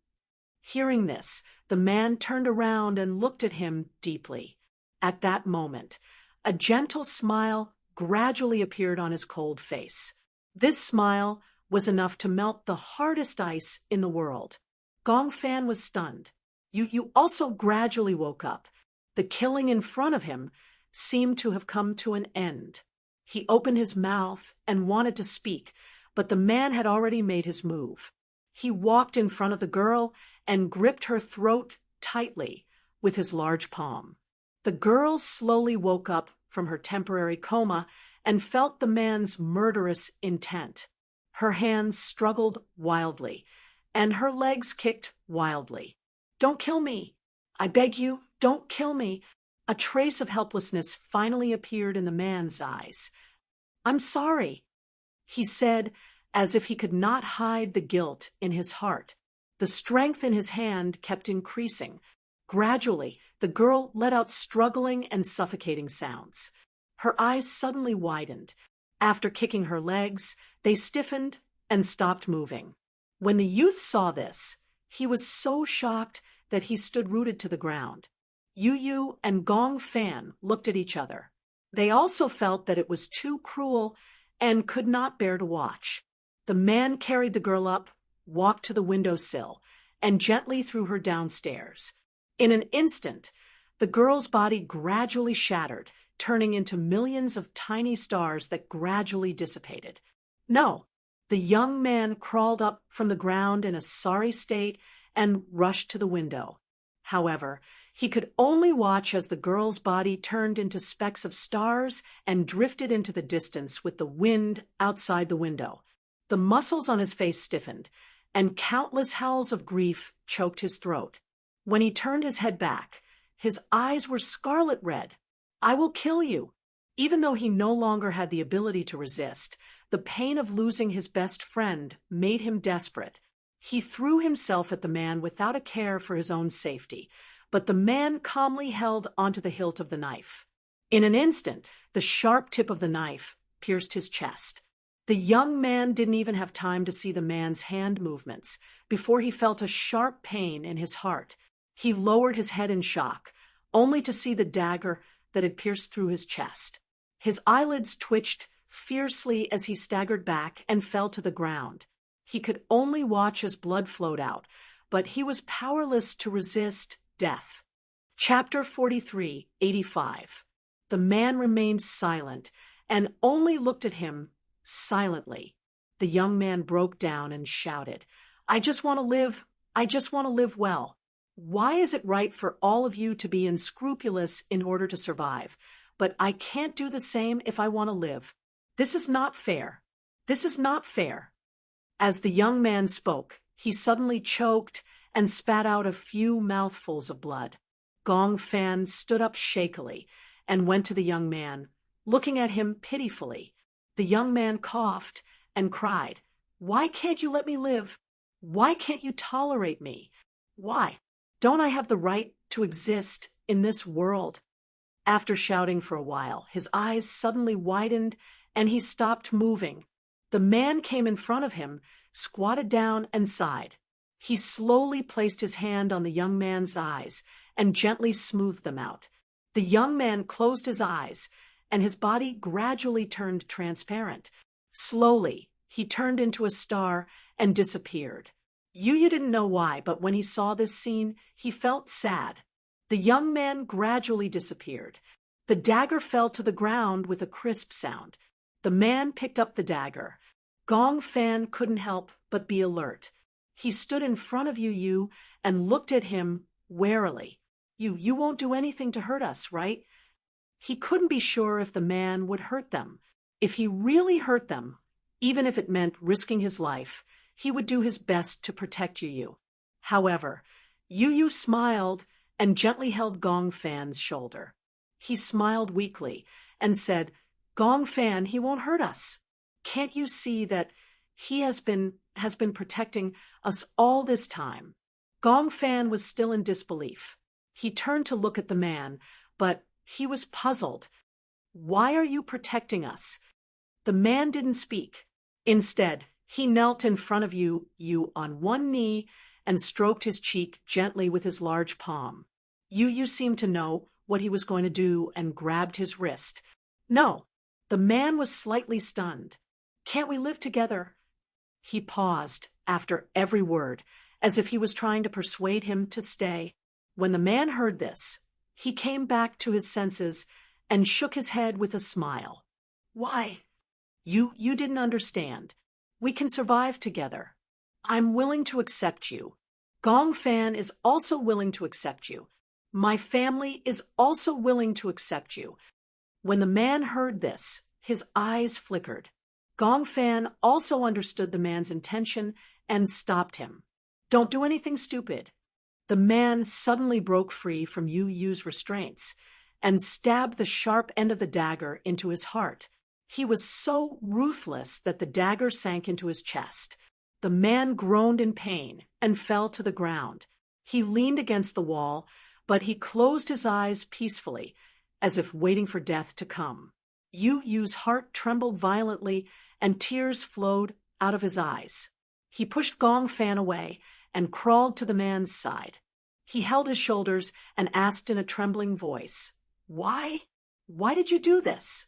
A: Hearing this, the man turned around and looked at him deeply. At that moment, a gentle smile gradually appeared on his cold face. This smile was enough to melt the hardest ice in the world. Gong Fan was stunned. You also gradually woke up. The killing in front of him seemed to have come to an end. He opened his mouth and wanted to speak, but the man had already made his move. He walked in front of the girl and gripped her throat tightly with his large palm. The girl slowly woke up from her temporary coma and felt the man's murderous intent. Her hands struggled wildly, and her legs kicked wildly. "Don't kill me! I beg you, don't kill me!" A trace of helplessness finally appeared in the man's eyes. "I'm sorry," he said, as if he could not hide the guilt in his heart. The strength in his hand kept increasing. Gradually, the girl let out struggling and suffocating sounds. Her eyes suddenly widened. After kicking her legs, they stiffened and stopped moving. When the youth saw this, he was so shocked that he stood rooted to the ground. Yu and Gong Fan looked at each other. They also felt that it was too cruel and could not bear to watch. The man carried the girl up, walked to the windowsill, and gently threw her downstairs. In an instant, the girl's body gradually shattered, turning into millions of tiny stars that gradually dissipated. No, the young man crawled up from the ground in a sorry state and rushed to the window. However, he could only watch as the girl's body turned into specks of stars and drifted into the distance with the wind outside the window. The muscles on his face stiffened, and countless howls of grief choked his throat. When he turned his head back, his eyes were scarlet red. "I will kill you." Even though he no longer had the ability to resist, the pain of losing his best friend made him desperate. He threw himself at the man without a care for his own safety, but the man calmly held onto the hilt of the knife. In an instant, the sharp tip of the knife pierced his chest. The young man didn't even have time to see the man's hand movements before he felt a sharp pain in his heart. He lowered his head in shock, only to see the dagger that had pierced through his chest. His eyelids twitched fiercely as he staggered back and fell to the ground. He could only watch as blood flowed out, but he was powerless to resist death. Chapter 43, 85. The man remained silent and only looked at him silently. The young man broke down and shouted, "I just want to live. I just want to live well. Why is it right for all of you to be unscrupulous in order to survive? But I can't do the same if I want to live. This is not fair. This is not fair." As the young man spoke, he suddenly choked and spat out a few mouthfuls of blood. Gong Fan stood up shakily and went to the young man, looking at him pitifully. The young man coughed and cried, "Why can't you let me live? Why can't you tolerate me? Why? Don't I have the right to exist in this world?" After shouting for a while, his eyes suddenly widened and he stopped moving. The man came in front of him, squatted down and sighed. He slowly placed his hand on the young man's eyes and gently smoothed them out. The young man closed his eyes, and his body gradually turned transparent. Slowly, he turned into a star and disappeared. Yu didn't know why, but when he saw this scene, he felt sad. The young man gradually disappeared. The dagger fell to the ground with a crisp sound. The man picked up the dagger. Gong Fan couldn't help but be alert. He stood in front of Yu and looked at him warily. You won't do anything to hurt us, right?" He couldn't be sure if the man would hurt them. If he really hurt them, even if it meant risking his life, he would do his best to protect Yu. However, Yu smiled and gently held Gong Fan's shoulder. He smiled weakly and said, "Gong Fan, he won't hurt us. Can't you see that he has been protecting us all this time?" Gong Fan was still in disbelief. He turned to look at the man, but he was puzzled. "Why are you protecting us?" The man didn't speak. Instead, he knelt in front of you on one knee and stroked his cheek gently with his large palm. You seemed to know what he was going to do and grabbed his wrist. "No." The man was slightly stunned. "Can't we live together?" He paused after every word, as if he was trying to persuade him to stay. When the man heard this, he came back to his senses and shook his head with a smile. "Why? You didn't understand. We can survive together. I'm willing to accept you. Gong Fan is also willing to accept you. My family is also willing to accept you." When the man heard this, his eyes flickered. Gong Fan also understood the man's intention and stopped him. "Don't do anything stupid." The man suddenly broke free from Yu Yu's restraints and stabbed the sharp end of the dagger into his heart. He was so ruthless that the dagger sank into his chest. The man groaned in pain and fell to the ground. He leaned against the wall, but he closed his eyes peacefully, as if waiting for death to come. Yu Yu's heart trembled violently, and tears flowed out of his eyes. He pushed Gong Fan away and crawled to the man's side. He held his shoulders and asked in a trembling voice, "Why? Why did you do this?"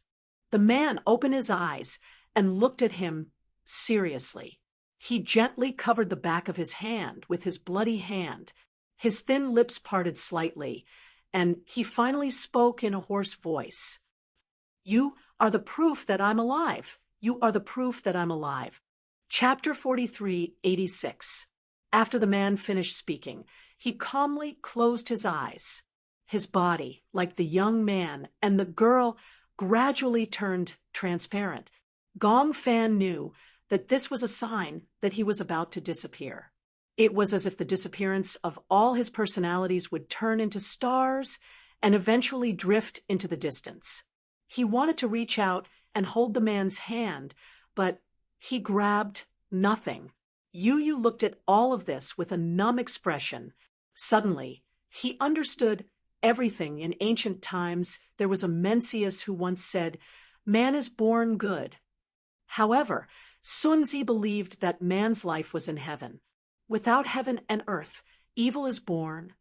A: The man opened his eyes and looked at him seriously. He gently covered the back of his hand with his bloody hand. His thin lips parted slightly, and he finally spoke in a hoarse voice. "You are the proof that I'm alive. You are the proof that I'm alive." Chapter 43, 86. After the man finished speaking, he calmly closed his eyes. His body, like the young man and the girl, gradually turned transparent. Gong Fan knew that this was a sign that he was about to disappear. It was as if the disappearance of all his personalities would turn into stars and eventually drift into the distance. He wanted to reach out and hold the man's hand, but he grabbed nothing. Yu looked at all of this with a numb expression. Suddenly, he understood everything. In ancient times, there was a Mencius who once said, "Man is born good." However, Sun Tzu believed that man's life was in heaven. Without heaven and earth, evil is born.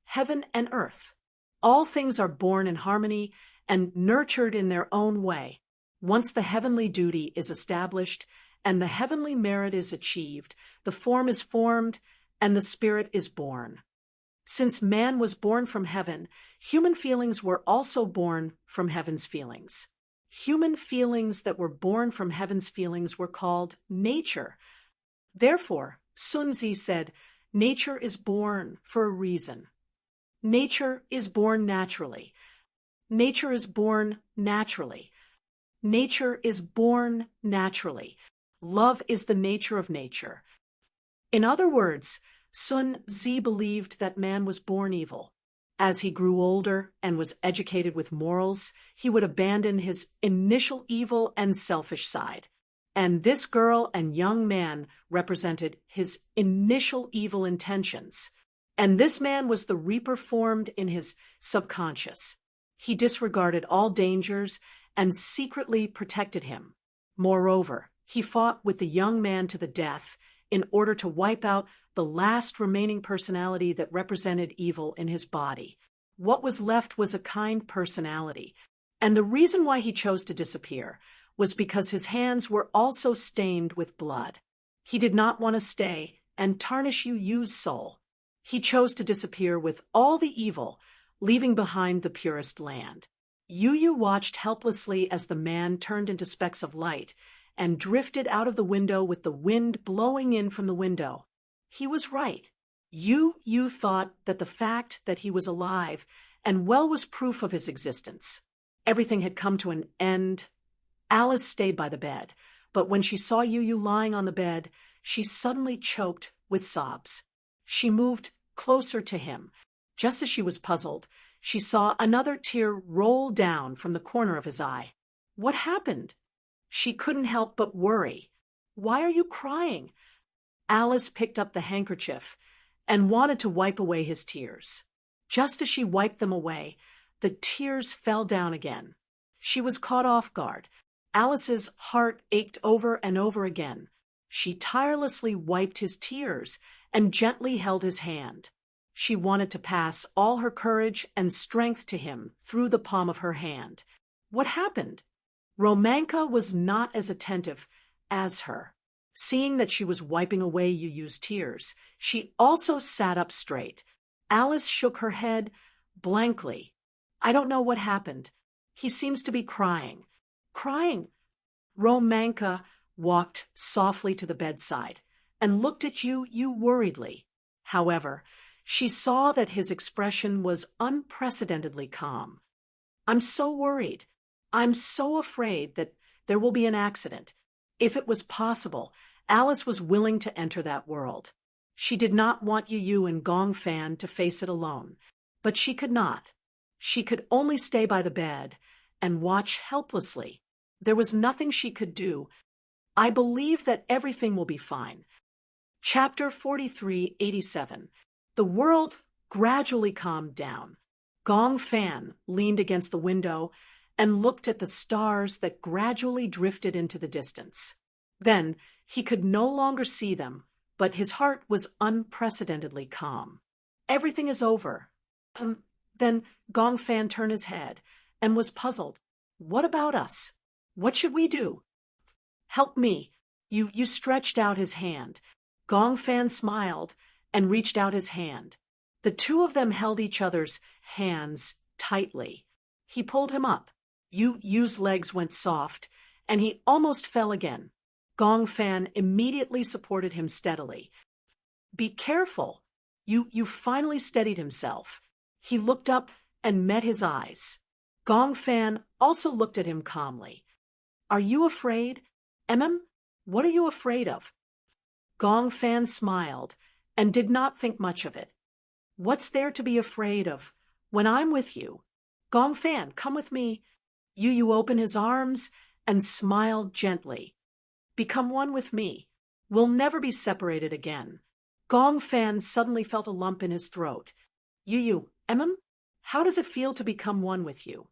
A: Heaven and earth. All things are born in harmony and nurtured in their own way. Once the heavenly duty is established and the heavenly merit is achieved, the form is formed and the spirit is born. Since man was born from heaven, human feelings were also born from heaven's feelings. Human feelings that were born from heaven's feelings were called nature. Therefore, Sun Tzu said, nature is born for a reason. Nature is born naturally. Nature is born naturally. Nature is born naturally. Love is the nature of nature. In other words, Sun Tzu believed that man was born evil. As he grew older and was educated with morals, he would abandon his initial evil and selfish side. And this girl and young man represented his initial evil intentions. And this man was the reaper formed in his subconscious. He disregarded all dangers and secretly protected him. Moreover, he fought with the young man to the death in order to wipe out the last remaining personality that represented evil in his body. What was left was a kind personality, and the reason why he chose to disappear was because his hands were also stained with blood. He did not want to stay and tarnish Yu Yu's soul. He chose to disappear with all the evil, leaving behind the purest land. Yu Yu watched helplessly as the man turned into specks of light and drifted out of the window with the wind blowing in from the window. He was right. Yu thought that the fact that he was alive and well was proof of his existence. Everything had come to an end. Alice stayed by the bed, but when she saw Yu lying on the bed, she suddenly choked with sobs. She moved closer to him. Just as she was puzzled, she saw another tear roll down from the corner of his eye. What happened? She couldn't help but worry. Why are you crying? Alice picked up the handkerchief and wanted to wipe away his tears. Just as she wiped them away, the tears fell down again. She was caught off guard. Alice's heart ached over and over again. She tirelessly wiped his tears and gently held his hand. She wanted to pass all her courage and strength to him through the palm of her hand. What happened? Romanka was not as attentive as her. Seeing that she was wiping away Yuyu's tears, she also sat up straight. Alice shook her head blankly. I don't know what happened. He seems to be crying. Crying? Romanka walked softly to the bedside and looked at Yuyu worriedly. However, she saw that his expression was unprecedentedly calm. I'm so worried. I'm so afraid that there will be an accident. If it was possible, Alice was willing to enter that world. She did not want Yuyu and Gongfan to face it alone, but she could not. She could only stay by the bed and watch helplessly. There was nothing she could do. I believe that everything will be fine. Chapter 4387. The world gradually calmed down. Gongfan leaned against the window and looked at the stars that gradually drifted into the distance. Then he could no longer see them, but his heart was unprecedentedly calm. Everything is over. Then Gongfan turned his head and was puzzled. What about us? What should we do? Help me. You stretched out his hand. Gongfan smiled and reached out his hand. The two of them held each other's hands tightly. He pulled him up. Yu's legs went soft, and he almost fell again. Gongfan immediately supported him steadily. Be careful. You finally steadied himself. He looked up and met his eyes. Gongfan also looked at him calmly. Are you afraid? What are you afraid of? Gongfan smiled and did not think much of it. What's there to be afraid of when I'm with you? Gongfan, come with me. Yuyu opened his arms and smiled gently. Become one with me. We'll never be separated again. Gongfan suddenly felt a lump in his throat. Yuyu, how does it feel to become one with you?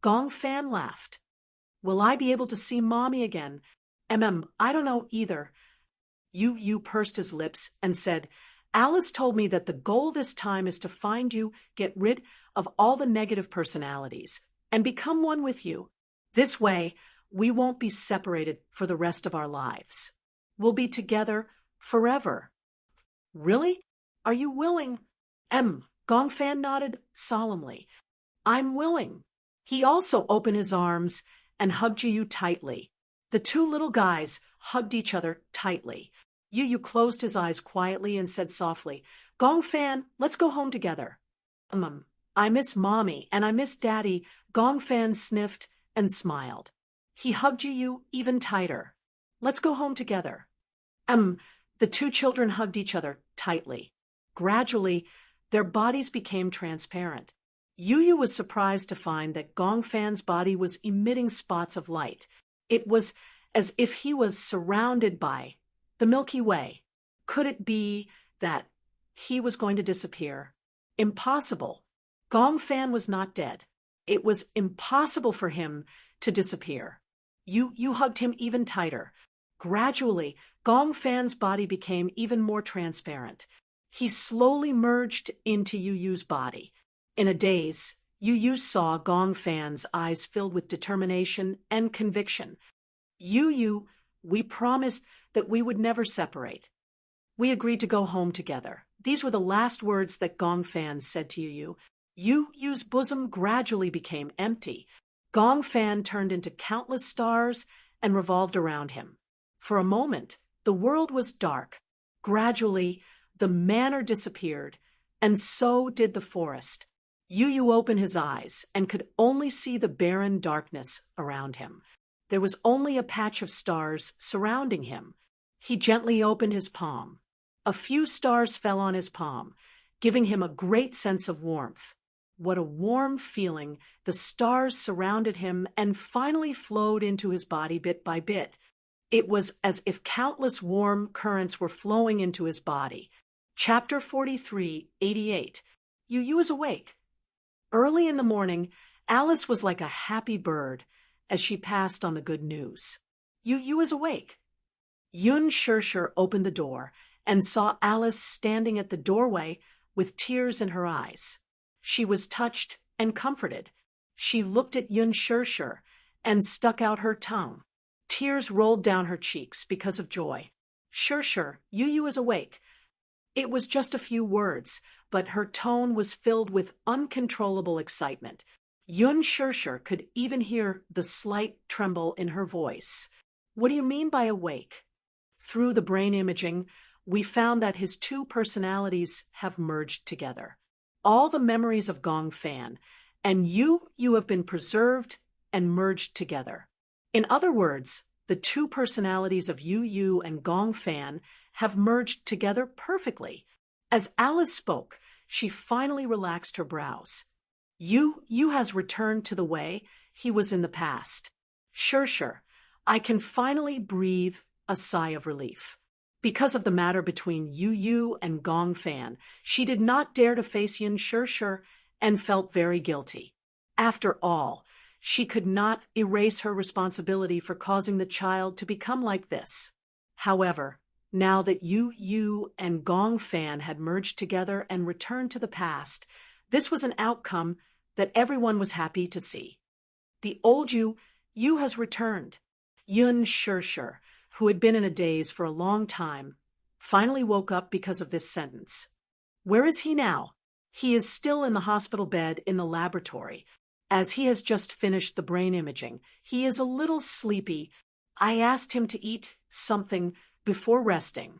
A: Gongfan laughed. Will I be able to see Mommy again? I don't know either. Yuyu pursed his lips and said, Alice told me that the goal this time is to find you, get rid of all the negative personalities, and become one with you. This way, we won't be separated for the rest of our lives. We'll be together forever. Really? Are you willing? Gongfan nodded solemnly. I'm willing. He also opened his arms and hugged Yuyu tightly. The two little guys hugged each other tightly. Yuyu closed his eyes quietly and said softly, Gongfan, let's go home together. I miss Mommy and I miss Daddy. Gongfan sniffed and smiled. He hugged Yuyu even tighter. Let's go home together. The two children hugged each other tightly. Gradually, their bodies became transparent. Yuyu was surprised to find that Gongfan's body was emitting spots of light. It was as if he was surrounded by the Milky Way. Could it be that he was going to disappear? Impossible. Gongfan was not dead. It was impossible for him to disappear. You hugged him even tighter. Gradually, Gongfan's body became even more transparent. He slowly merged into Yuyu's body. In a daze, Yuyu saw Gongfan's eyes filled with determination and conviction. Yuyu, we promised that we would never separate. We agreed to go home together. These were the last words that Gongfan said to Yuyu. Yuyu's bosom gradually became empty. Gongfan turned into countless stars and revolved around him. For a moment, the world was dark. Gradually, the manor disappeared, and so did the forest. Yuyu opened his eyes and could only see the barren darkness around him. There was only a patch of stars surrounding him. He gently opened his palm. A few stars fell on his palm. giving him a great sense of warmth. What a warm feeling. The stars surrounded him and finally flowed into his body bit by bit. It was as if countless warm currents were flowing into his body. Chapter 43, 88. Yu is awake. Early in the morning, Alice was like a happy bird as she passed on the good news. Yu is awake. Yun Shirshir opened the door and saw Alice standing at the doorway with tears in her eyes. She was touched and comforted. She looked at Yun Shirshir and stuck out her tongue. Tears rolled down her cheeks because of joy. Shirshir, Yu is awake. It was just a few words, but her tone was filled with uncontrollable excitement. Yun Shirshir could even hear the slight tremble in her voice. What do you mean by awake? Through the brain imaging, we found that his two personalities have merged together. All the memories of Gong Fan and you have been preserved and merged together. In other words, the two personalities of Yu and Gong Fan have merged together perfectly. As Alice spoke, she finally relaxed her brows. Yu has returned to the way he was in the past. Shirshir, I can finally breathe a sigh of relief. Because of the matter between Yu and Gong Fan, she did not dare to face Yun Shirshir and felt very guilty. After all, she could not erase her responsibility for causing the child to become like this. However, now that Yu and Gong Fan had merged together and returned to the past, this was an outcome that everyone was happy to see. The old Yu has returned. Yun Shirshir, who had been in a daze for a long time, finally woke up because of this sentence. Where is he now? He is still in the hospital bed in the laboratory. As he has just finished the brain imaging, he is a little sleepy. I asked him to eat something before resting.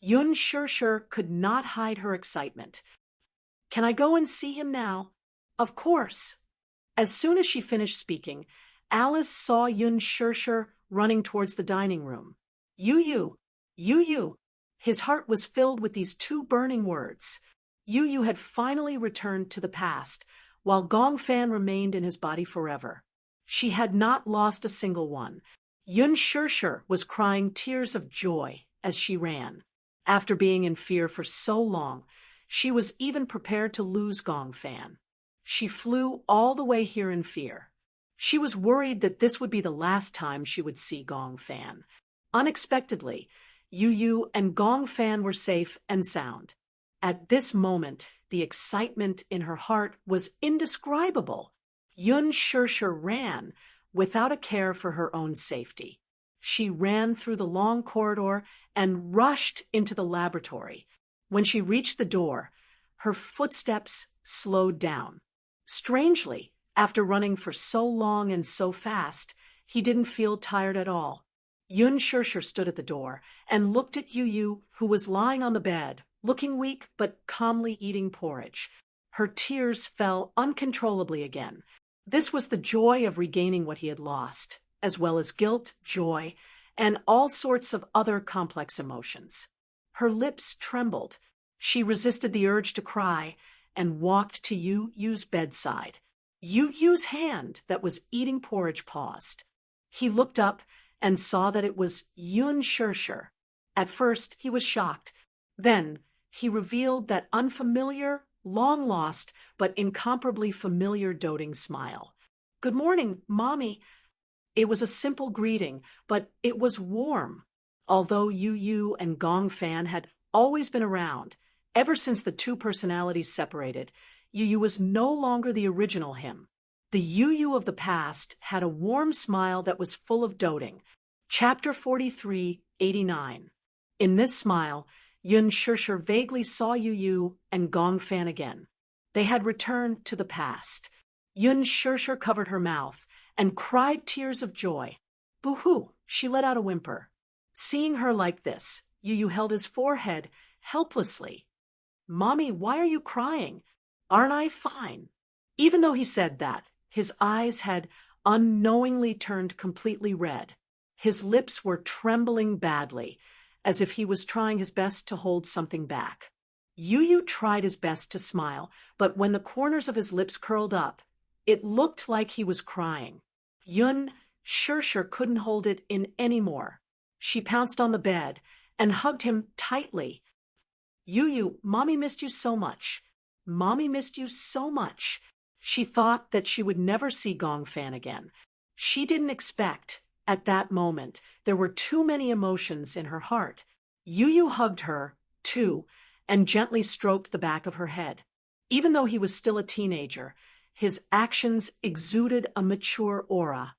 A: Yun Shirshir could not hide her excitement. Can I go and see him now? Of course. As soon as she finished speaking, Alice saw Yun Shirshir running towards the dining room. Yu. His heart was filled with these two burning words. Yu had finally returned to the past, while Gong Fan remained in his body forever. She had not lost a single one. Yun Shirshir was crying tears of joy as she ran. After being in fear for so long, she was even prepared to lose Gong Fan. She flew all the way here in fear. She was worried that this would be the last time she would see Gong Fan. Unexpectedly, Yu and Gong Fan were safe and sound. At this moment, the excitement in her heart was indescribable. Yun Shirshir ran without a care for her own safety. She ran through the long corridor and rushed into the laboratory. When she reached the door, her footsteps slowed down. Strangely, after running for so long and so fast, he didn't feel tired at all. Yun Shirshir stood at the door and looked at Yu, who was lying on the bed, looking weak but calmly eating porridge. Her tears fell uncontrollably again. This was the joy of regaining what he had lost, as well as guilt, joy, and all sorts of other complex emotions. Her lips trembled. She resisted the urge to cry and walked to Yu's bedside. Yu's hand that was eating porridge paused. He looked up and saw that it was Yun Shirshir. At first, he was shocked. Then, he revealed that unfamiliar, long-lost, but incomparably familiar doting smile. "Good morning, Mommy." It was a simple greeting, but it was warm. Although Yu and Gong Fan had always been around, ever since the two personalities separated, Yu was no longer the original him. The Yu of the past had a warm smile that was full of doting. Chapter 43, 89. In this smile, Yun Shirshir vaguely saw Yu and Gong Fan again. They had returned to the past. Yun Shirshir covered her mouth and cried tears of joy. Boo-hoo, she let out a whimper. Seeing her like this, Yu held his forehead helplessly. "Mommy, why are you crying? Aren't I fine?" Even though he said that, his eyes had unknowingly turned completely red. His lips were trembling badly, as if he was trying his best to hold something back. Yu Yu tried his best to smile, but when the corners of his lips curled up, it looked like he was crying. Yun Sure couldn't hold it in any more. She pounced on the bed and hugged him tightly. Yu Yu, Mommy missed you so much. Mommy missed you so much. She thought that she would never see Gong Fan again. She didn't expect, at that moment, there were too many emotions in her heart. Yu Yu hugged her, too, and gently stroked the back of her head. Even though he was still a teenager, his actions exuded a mature aura.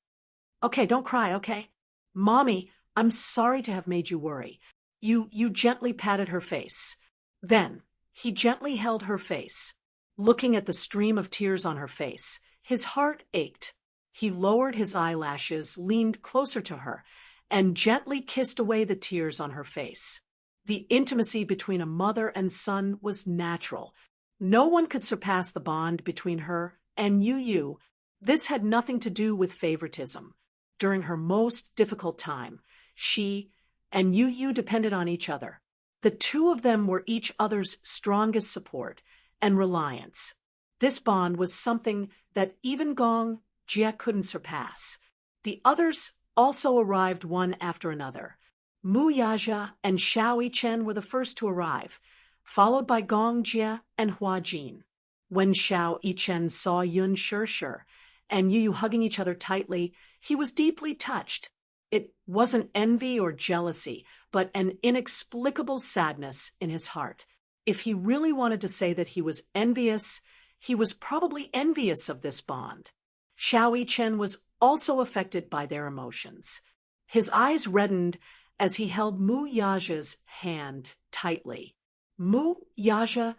A: Okay, don't cry, okay? Mommy, I'm sorry to have made you worry. You gently patted her face. Then, he gently held her face. Looking at the stream of tears on her face, his heart ached. He lowered his eyelashes, leaned closer to her, and gently kissed away the tears on her face. The intimacy between a mother and son was natural. No one could surpass the bond between her and Yu Yu. This had nothing to do with favoritism. During her most difficult time, she and Yu Yu depended on each other. The two of them were each other's strongest support and reliance. This bond was something that even Gong Jie couldn't surpass. The others also arrived one after another. Mu Yaja and Xiao Yichen were the first to arrive, followed by Gong Jie and Hua Jin. When Xiao Yichen saw Yun Sure and Yu Yu hugging each other tightly, he was deeply touched. It wasn't envy or jealousy, but an inexplicable sadness in his heart. If he really wanted to say that he was envious, he was probably envious of this bond. Xiao Yichen was also affected by their emotions. His eyes reddened as he held Mu Yaja's hand tightly. Mu Yaja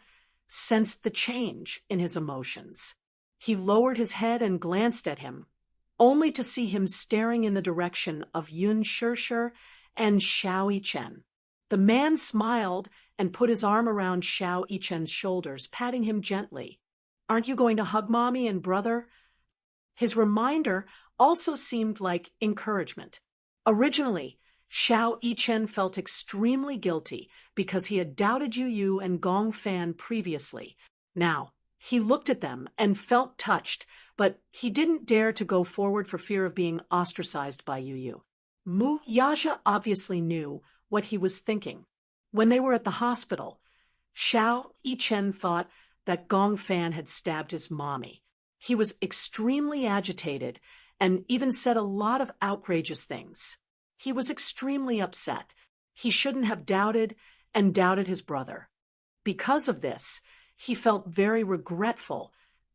A: sensed the change in his emotions. He lowered his head and glanced at him, only to see him staring in the direction of Yun Sure and Xiao Yichen. The man smiled and put his arm around Xiao Yichen's shoulders, patting him gently. Aren't you going to hug Mommy and brother? His reminder also seemed like encouragement. Originally, Xiao Yichen felt extremely guilty because he had doubted Yu Yu and Gong Fan previously. Now, he looked at them and felt touched, but he didn't dare to go forward for fear of being ostracized by Yu Yu. Mu Yaja obviously knew what he was thinking. When they were at the hospital, Xiao Yichen thought that Gong Fan had stabbed his mommy. He was extremely agitated and even said a lot of outrageous things. He was extremely upset. He shouldn't have doubted his brother. Because of this, he felt very regretful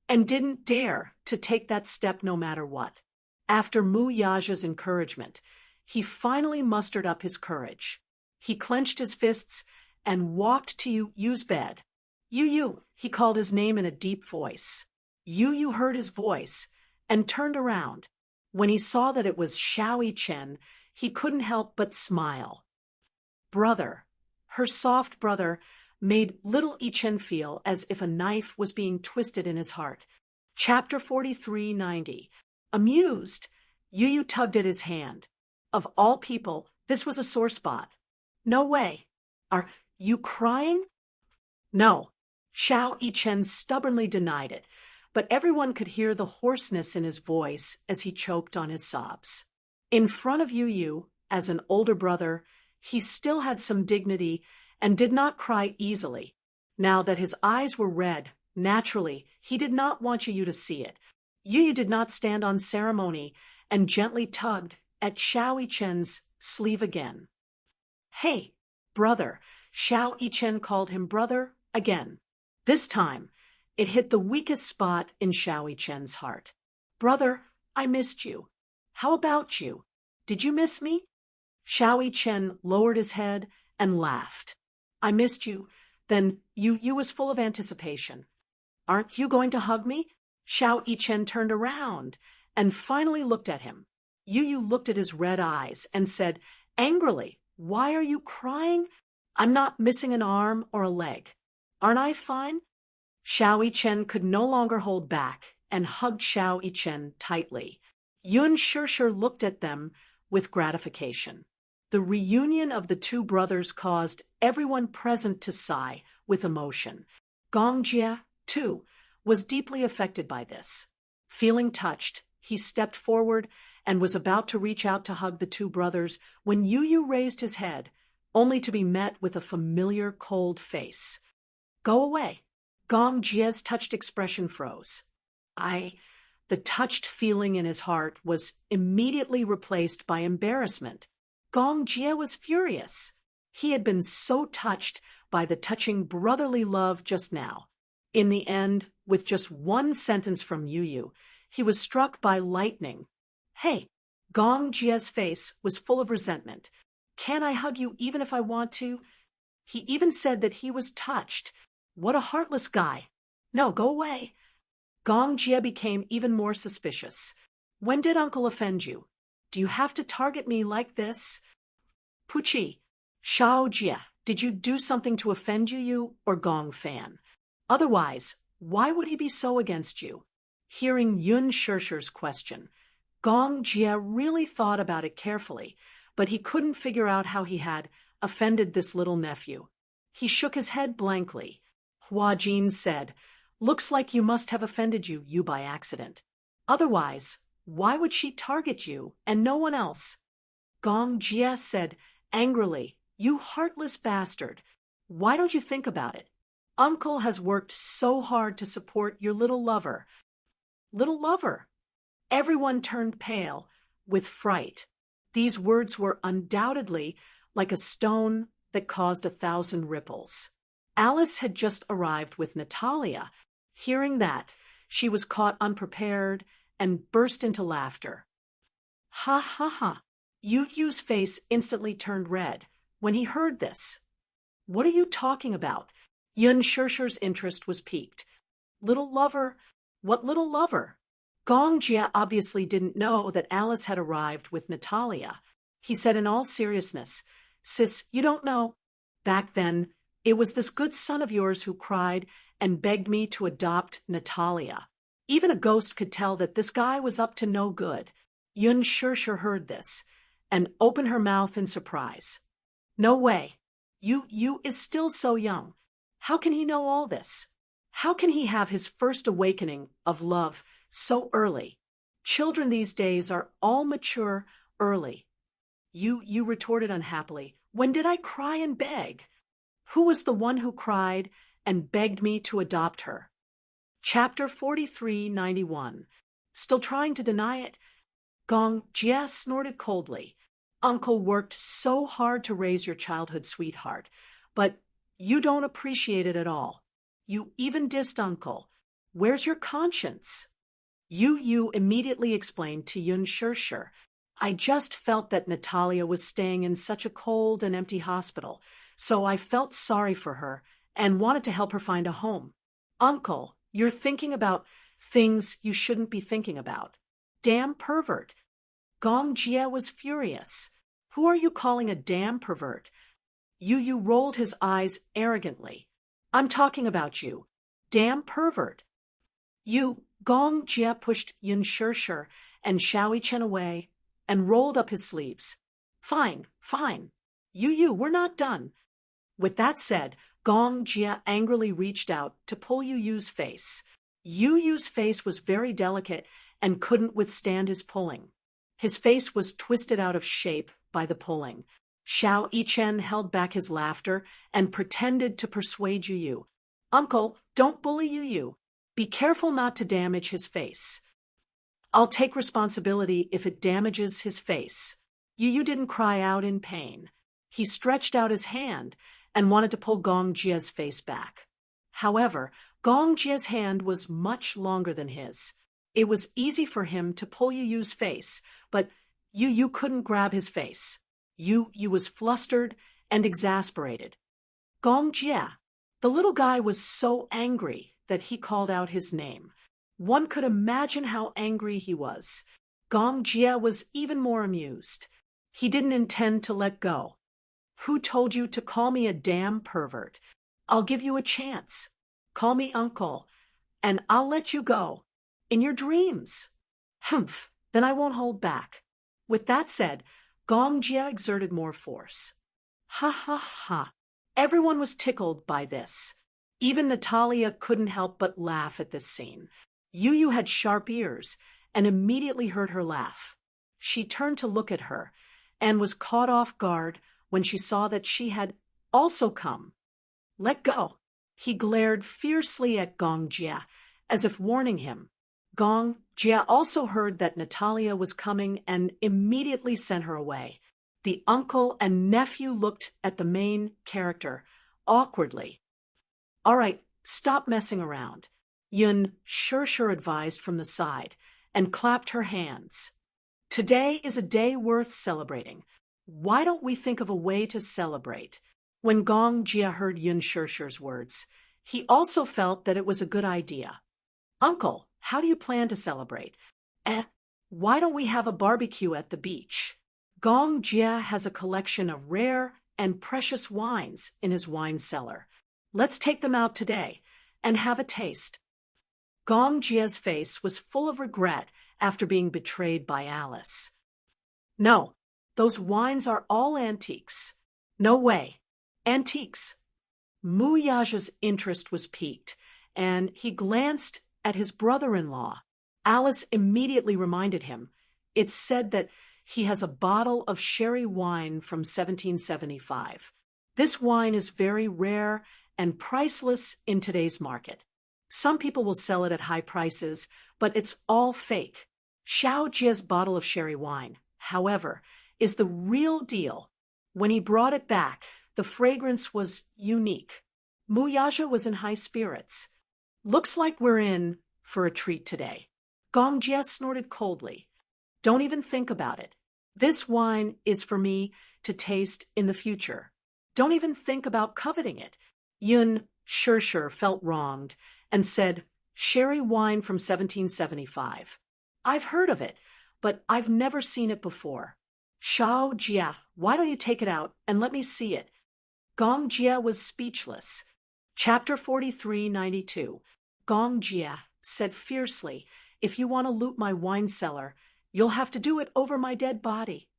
A: and didn't dare to take that step no matter what. After Mu Yaja's encouragement, he finally mustered up his courage. He clenched his fists and walked to Yu Yu's bed. Yu Yu, he called his name in a deep voice. Yu Yu heard his voice and turned around. When he saw that it was Xiao Yichen, he couldn't help but smile. Brother, her soft brother, made little Yichen feel as if a knife was being twisted in his heart. Chapter 4390. Amused, Yu Yu tugged at his hand. Of all people, this was a sore spot. No way. Are you crying? No. Xiao Yichen stubbornly denied it, but everyone could hear the hoarseness in his voice as he choked on his sobs. In front of Yu Yu, as an older brother, he still had some dignity and did not cry easily. Now that his eyes were red, naturally, he did not want Yu Yu to see it. Yu Yu did not stand on ceremony and gently tugged at Xiao Yichen's sleeve again. Hey, brother, Xiao Yichen called him brother again. This time, it hit the weakest spot in Xiao Yichen's heart. Brother, I missed you. How about you? Did you miss me? Xiao Yichen lowered his head and laughed. I missed you. Then Yu was full of anticipation. Aren't you going to hug me? Xiao Yichen turned around and finally looked at him. Yu looked at his red eyes and said angrily, Why are you crying? I'm not missing an arm or a leg. Aren't I fine? Xiao Yichen could no longer hold back and hugged Xiao Yichen tightly. Yun Sure looked at them with gratification. The reunion of the two brothers caused everyone present to sigh with emotion. Gong Jie, too, was deeply affected by this. Feeling touched, he stepped forward and was about to reach out to hug the two brothers when Yu raised his head, only to be met with a familiar cold face. "Go away." Gong Jie's touched expression froze. The touched feeling in his heart was immediately replaced by embarrassment. Gong Jie was furious. He had been so touched by the touching brotherly love just now. In the end, with just one sentence from Yu, he was struck by lightning. "Hey!" Gong Jie's face was full of resentment. "Can't I hug you even if I want to?" He even said that he was touched. What a heartless guy. "No, go away." Gong Jie became even more suspicious. "When did Uncle offend you? Do you have to target me like this?" "Puchi, Shao Jie, did you do something to offend Yu or Gong Fan? Otherwise, why would he be so against you?" Hearing Yun Shirshi's question, Gong Jie really thought about it carefully, but he couldn't figure out how he had offended this little nephew. He shook his head blankly. Hua Jin said, "Looks like you must have offended Yu by accident. Otherwise, why would she target you and no one else?" Gong Jie said angrily, "You heartless bastard. Why don't you think about it? Uncle has worked so hard to support your little lover." "Little lover?" Everyone turned pale with fright. These words were undoubtedly like a stone that caused 1,000 ripples. Alice had just arrived with Natalia. Hearing that, she was caught unprepared and burst into laughter. "Ha ha ha." Yu's face instantly turned red when he heard this. "What are you talking about?" Yun Shirshi's interest was piqued. "Little lover? What little lover?" Gong Jie obviously didn't know that Alice had arrived with Natalia. He said in all seriousness, "Sis, you don't know. Back then, it was this good son of yours who cried and begged me to adopt Natalia. Even a ghost could tell that this guy was up to no good." Yun Shirshir heard this and opened her mouth in surprise. "No way. Yu is still so young. How can he know all this? How can he have his first awakening of love so early? Children these days are all mature early." Yu retorted unhappily, "When did I cry and beg? Who was the one who cried and begged me to adopt her?" Chapter 4391. Still trying to deny it? Gong Jie snorted coldly. "Uncle worked so hard to raise your childhood sweetheart, but you don't appreciate it at all. You even dissed Uncle. Where's your conscience?" Yu immediately explained to Yun Shirshir, "I just felt that Natalia was staying in such a cold and empty hospital, so I felt sorry for her and wanted to help her find a home. Uncle, you're thinking about things you shouldn't be thinking about. Damn pervert." Gong Jie was furious. "Who are you calling a damn pervert?" Yu rolled his eyes arrogantly. "I'm talking about you. Damn pervert." Gong Jie pushed Yun Shirshir and Shaoi Chen away and rolled up his sleeves. Fine. Yu, we're not done." With that said, Gong Jie angrily reached out to pull Yu's face. Yu's face was very delicate and couldn't withstand his pulling. His face was twisted out of shape by the pulling. Shaoi Chen held back his laughter and pretended to persuade Yu. "Uncle, don't bully Yu. Be careful not to damage his face." "I'll take responsibility if it damages his face." Yu didn't cry out in pain. He stretched out his hand and wanted to pull Gong Jie's face back. However, Gong Jie's hand was much longer than his. It was easy for him to pull Yu's face, but Yu couldn't grab his face. Yu was flustered and exasperated. "Gong Jie." The little guy was so angry that he called out his name. One could imagine how angry he was. Gong Jie was even more amused. He didn't intend to let go. "Who told you to call me a damn pervert? I'll give you a chance. Call me uncle, and I'll let you go. In your dreams." "Humph, then I won't hold back." With that said, Gong Jia exerted more force. Ha ha ha. Everyone was tickled by this. Even Natalia couldn't help but laugh at this scene. Yu had sharp ears and immediately heard her laugh. She turned to look at her and was caught off guard when she saw that she had also come. Let go. He glared fiercely at Gong Jia, as if warning him. Gong Jia also heard that Natalia was coming and immediately sent her away. The uncle and nephew looked at the main character awkwardly. All right, stop messing around, Yun sure advised from the side and clapped her hands. Today is a day worth celebrating. Why don't we think of a way to celebrate? When Gong Jia heard Yun Shurshu's words, he also felt that it was a good idea. Uncle, how do you plan to celebrate? Why don't we have a barbecue at the beach? Gong Jia has a collection of rare and precious wines in his wine cellar. Let's take them out today and have a taste. Gong Jia's face was full of regret after being betrayed by Alice. No, those wines are all antiques. No way. Antiques. Mu Yaja's interest was piqued, and he glanced at his brother-in-law. Alice immediately reminded him. It's said that he has a bottle of sherry wine from 1775. This wine is very rare and priceless in today's market. Some people will sell it at high prices, but it's all fake. Xiao Jia's bottle of sherry wine, however, is the real deal. When he brought it back, the fragrance was unique. Mu Yaja was in high spirits. Looks like we're in for a treat today. Gong Jia snorted coldly. Don't even think about it. This wine is for me to taste in the future. Don't even think about coveting it. Yun Shurshu felt wronged and said, sherry wine from 1775. I've heard of it, but I've never seen it before. Xiao Jia, why don't you take it out and let me see it? Gong Jia was speechless. Chapter 4392. Gong Jia said fiercely, if you want to loot my wine cellar, you'll have to do it over my dead body.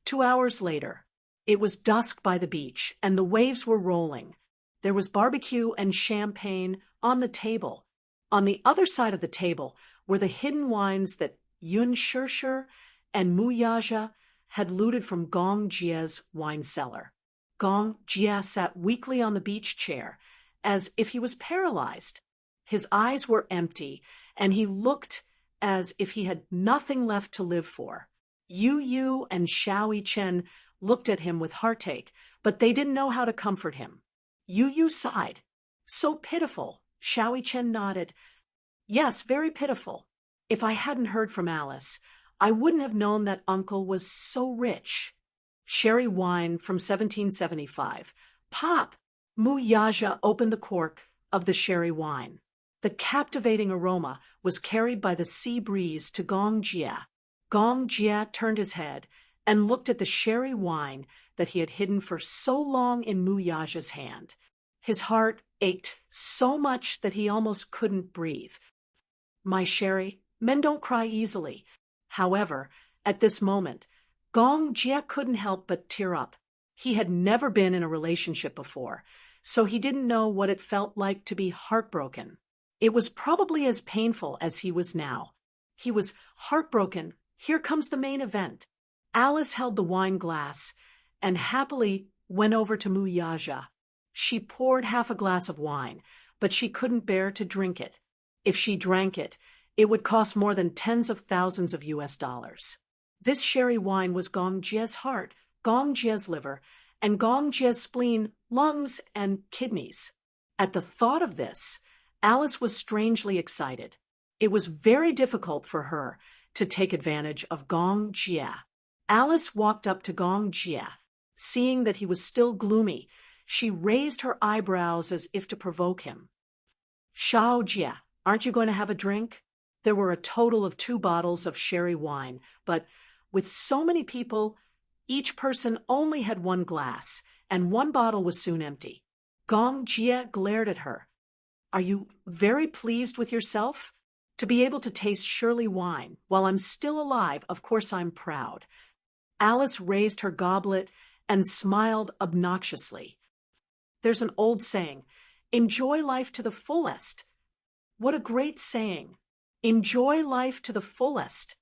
A: 2 hours later, it was dusk by the beach and the waves were rolling. There was barbecue and champagne on the table. On the other side of the table were the hidden wines that Yun Shurshu and Mu Yaja had looted from Gong Jia's wine cellar. Gong Jia sat weakly on the beach chair, as if he was paralyzed. His eyes were empty, and he looked as if he had nothing left to live for. Yu and Xiao Chen looked at him with heartache, but they didn't know how to comfort him. Yu sighed. So pitiful. Xiao Chen nodded. Yes, very pitiful. If I hadn't heard from Alice, I wouldn't have known that uncle was so rich. Sherry wine from 1775. Pop! Mu Yaja opened the cork of the sherry wine. The captivating aroma was carried by the sea breeze to Gong Jia. Gong Jia turned his head and looked at the sherry wine that he had hidden for so long in Mu Yaja's hand. His heart ached so much that he almost couldn't breathe. My sherry, men don't cry easily. However, at this moment, Gong Jia couldn't help but tear up. He had never been in a relationship before, so he didn't know what it felt like to be heartbroken. It was probably as painful as he was now. He was heartbroken. Here comes the main event. Alice held the wine glass and happily went over to Mu Yaja. She poured half a glass of wine, but she couldn't bear to drink it. If she drank it, it would cost more than tens of thousands of US dollars. This sherry wine was Gong Jia's heart, Gong Jia's liver, and Gong Jia's spleen, lungs, and kidneys. At the thought of this, Alice was strangely excited. It was very difficult for her to take advantage of Gong Jia. Alice walked up to Gong Jia. Seeing that he was still gloomy, she raised her eyebrows as if to provoke him. Xiao Jia, aren't you going to have a drink? There were a total of 2 bottles of sherry wine, but with so many people, each person only had 1 glass, and 1 bottle was soon empty. Gong Jia glared at her. Are you very pleased with yourself? To be able to taste Shirley wine while I'm still alive, of course I'm proud. Alice raised her goblet and smiled obnoxiously. There's an old saying, enjoy life to the fullest. What a great saying. Enjoy life to the fullest.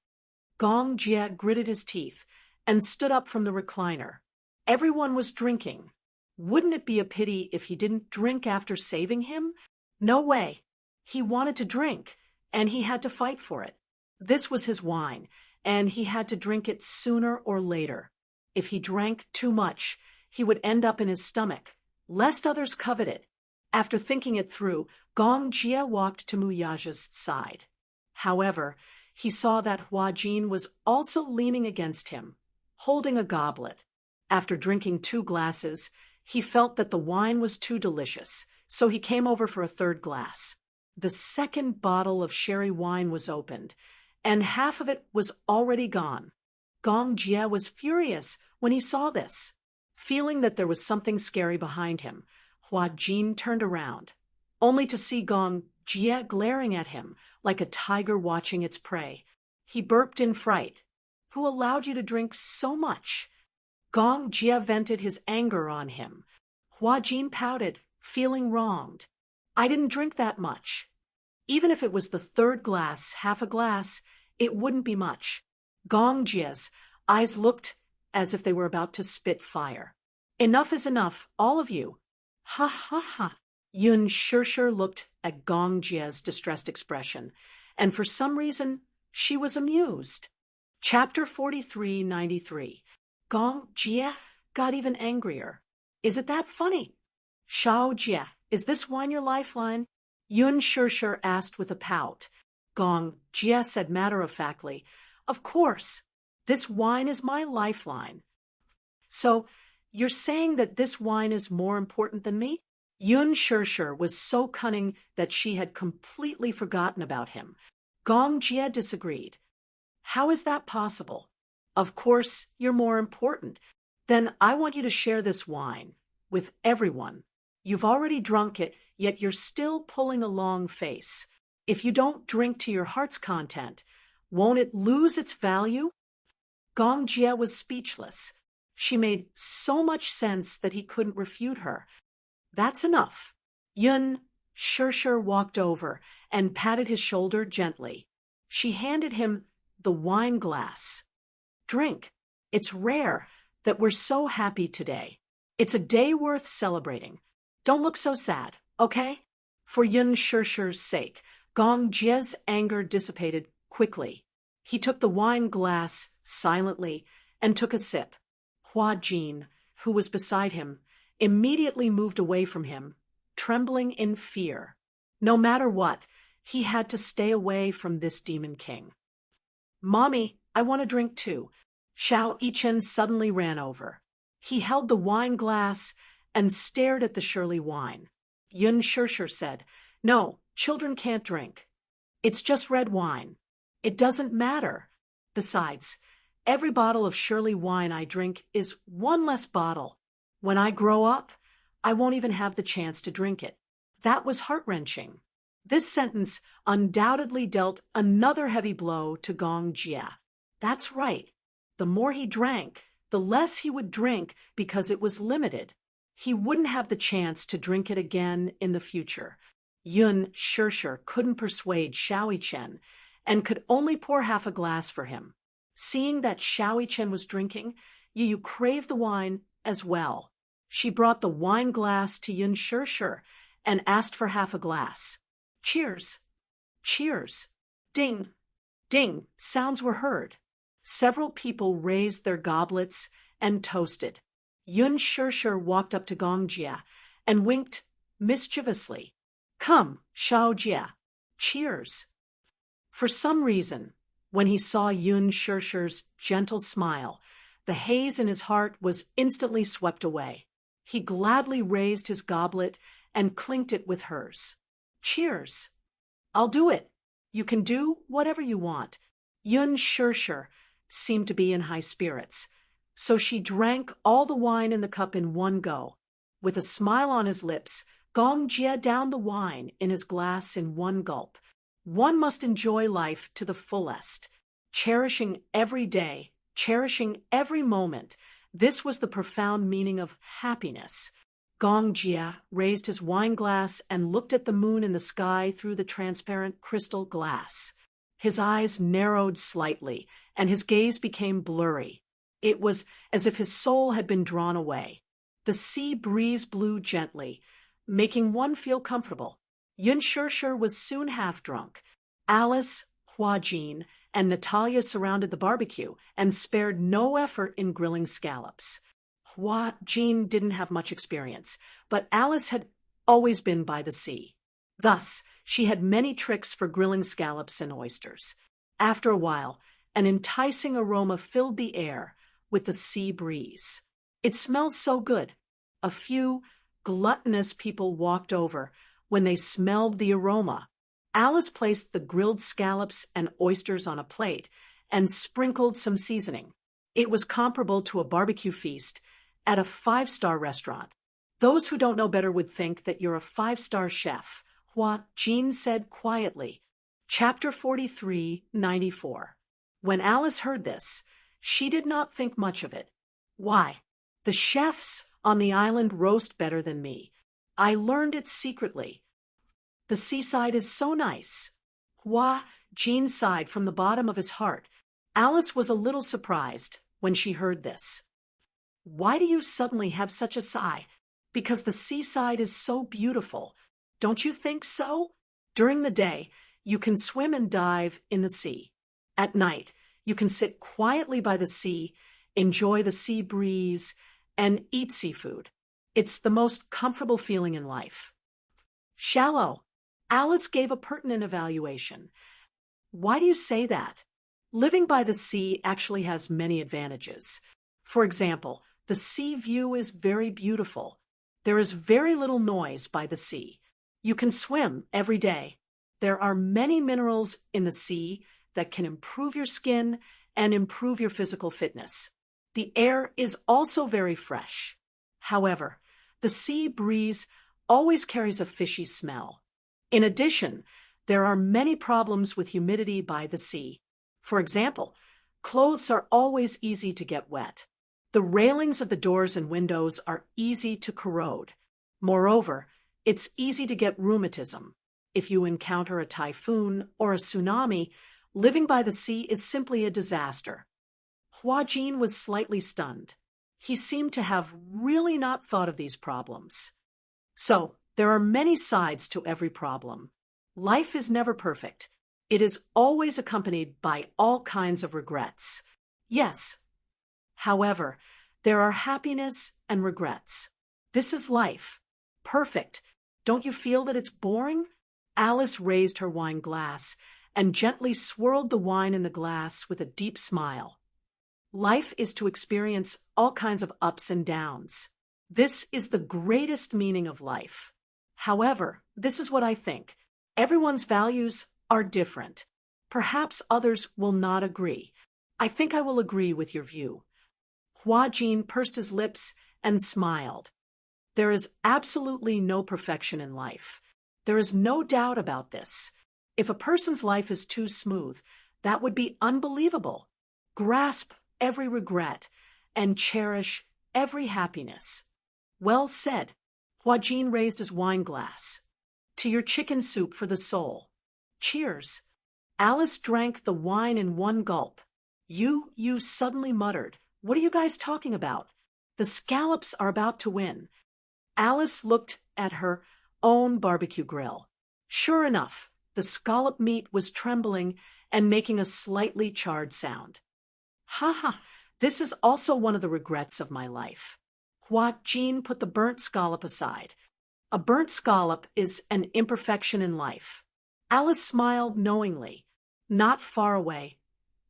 A: Gong Jie gritted his teeth and stood up from the recliner. Everyone was drinking. Wouldn't it be a pity if he didn't drink after saving him? No way. He wanted to drink, and he had to fight for it. This was his wine, and he had to drink it sooner or later. If he drank too much, he would end up in his stomach, lest others covet it. After thinking it through, Gong Jie walked to Mu Yaja's side. However, he saw that Hua Jin was also leaning against him, holding a goblet. After drinking 2 glasses, he felt that the wine was too delicious, so he came over for a 3rd glass. The 2nd bottle of sherry wine was opened, and half of it was already gone. Gong Jie was furious when he saw this. Feeling that there was something scary behind him, Hua Jin turned around, only to see Gong Jie glaring at him like a tiger watching its prey. He burped in fright. Who allowed you to drink so much? Gong Jie vented his anger on him. Hua Jin pouted, feeling wronged. I didn't drink that much. Even if it was the 3rd glass, half a glass, it wouldn't be much. Gong Jie's eyes looked as if they were about to spit fire. Enough is enough, all of you. Ha ha ha. Yun Shishir looked at Gong Jie's distressed expression, and for some reason, she was amused. Chapter 43-93. Gong Jie got even angrier. Is it that funny? Shao Jie, is this wine your lifeline? Yun Shishir asked with a pout. Gong Jie said matter-of-factly, of course, this wine is my lifeline. So, you're saying that this wine is more important than me? Yun Shishir was so cunning that she had completely forgotten about him. Gong Jie disagreed. How is that possible? Of course, you're more important. Then I want you to share this wine with everyone. You've already drunk it, yet you're still pulling a long face. If you don't drink to your heart's content, won't it lose its value? Gong Jie was speechless. She made so much sense that he couldn't refute her. That's enough. Yun Shishir walked over and patted his shoulder gently. She handed him the wine glass. Drink. It's rare that we're so happy today. It's a day worth celebrating. Don't look so sad, okay? For Yun Shishir's sake, Gong Jie's anger dissipated quickly. He took the wine glass silently and took a sip. Hua Jin, who was beside him, immediately moved away from him, trembling in fear. No matter what, he had to stay away from this demon king. Mommy, I want a drink too. Shao Yichen suddenly ran over. He held the wine glass and stared at the Shirley wine. Yun Shishir said, No, children can't drink. It's just red wine. It doesn't matter. Besides, every bottle of Shirley wine I drink is one less bottle. When I grow up, I won't even have the chance to drink it. That was heart-wrenching. This sentence undoubtedly dealt another heavy blow to Gong Jie. That's right. The more he drank, the less he would drink because it was limited. He wouldn't have the chance to drink it again in the future. Yun Shishir couldn't persuade Shao Yichen and could only pour half a glass for him. Seeing that Shao Yichen was drinking, Yu craved the wine as well. She brought the wine glass to Yun Shishir and asked for half a glass. Cheers! Cheers! Ding! Ding! Sounds were heard. Several people raised their goblets and toasted. Yun Shishir walked up to Gong Jie and winked mischievously. Come, Shao Jie. Cheers! For some reason, when he saw Yun Shishir's gentle smile, the haze in his heart was instantly swept away. He gladly raised his goblet and clinked it with hers. Cheers! I'll do it. You can do whatever you want. Yun Shishir seemed to be in high spirits, so she drank all the wine in the cup in one go. With a smile on his lips, Gong Jie downed the wine in his glass in one gulp. One must enjoy life to the fullest, cherishing every day cherishing every moment. This was the profound meaning of happiness. Gong Jia raised his wine glass and looked at the moon in the sky through the transparent crystal glass. His eyes narrowed slightly, and his gaze became blurry. It was as if his soul had been drawn away. The sea breeze blew gently, making one feel comfortable. Yun Shishir was soon half-drunk. Alice, Hua Jin, and Natalia surrounded the barbecue and spared no effort in grilling scallops. Hua Jin didn't have much experience, but Alice had always been by the sea. Thus, she had many tricks for grilling scallops and oysters. After a while, an enticing aroma filled the air with the sea breeze. It smells so good. A few gluttonous people walked over when they smelled the aroma. Alice placed the grilled scallops and oysters on a plate and sprinkled some seasoning. It was comparable to a barbecue feast at a 5-star restaurant. Those who don't know better would think that you're a 5-star chef, Hua Jin said quietly. Chapter 43:94. When Alice heard this, she did not think much of it. Why? The chefs on the island roast better than me. I learned it secretly. The seaside is so nice. Hua Jin sighed from the bottom of his heart. Alice was a little surprised when she heard this. Why do you suddenly have such a sigh? Because the seaside is so beautiful. Don't you think so? During the day, you can swim and dive in the sea. At night, you can sit quietly by the sea, enjoy the sea breeze, and eat seafood. It's the most comfortable feeling in life. Shallow. Alice gave a pertinent evaluation. Why do you say that? Living by the sea actually has many advantages. For example, the sea view is very beautiful. There is very little noise by the sea. You can swim every day. There are many minerals in the sea that can improve your skin and improve your physical fitness. The air is also very fresh. However, the sea breeze always carries a fishy smell. In addition, there are many problems with humidity by the sea. For example, clothes are always easy to get wet. The railings of the doors and windows are easy to corrode. Moreover, it's easy to get rheumatism. If you encounter a typhoon or a tsunami, living by the sea is simply a disaster. Hua Jin was slightly stunned. He seemed to have really not thought of these problems. So, there are many sides to every problem. Life is never perfect. It is always accompanied by all kinds of regrets. Yes. However, there are happiness and regrets. This is life. Perfect. Don't you feel that it's boring? Alice raised her wine glass and gently swirled the wine in the glass with a deep smile. Life is to experience all kinds of ups and downs. This is the greatest meaning of life. However, this is what I think. Everyone's values are different. Perhaps others will not agree. I think I will agree with your view. Hua Jin pursed his lips and smiled. There is absolutely no perfection in life. There is no doubt about this. If a person's life is too smooth, that would be unbelievable. Grasp every regret and cherish every happiness. Well said. Hua Jin raised his wine glass. To your chicken soup for the soul. Cheers. Alice drank the wine in one gulp. You suddenly muttered. What are you guys talking about? The scallops are about to win. Alice looked at her own barbecue grill. Sure enough, the scallop meat was trembling and making a slightly charred sound. Ha ha, this is also one of the regrets of my life. Hua Jin put the burnt scallop aside. A burnt scallop is an imperfection in life. Alice smiled knowingly. Not far away,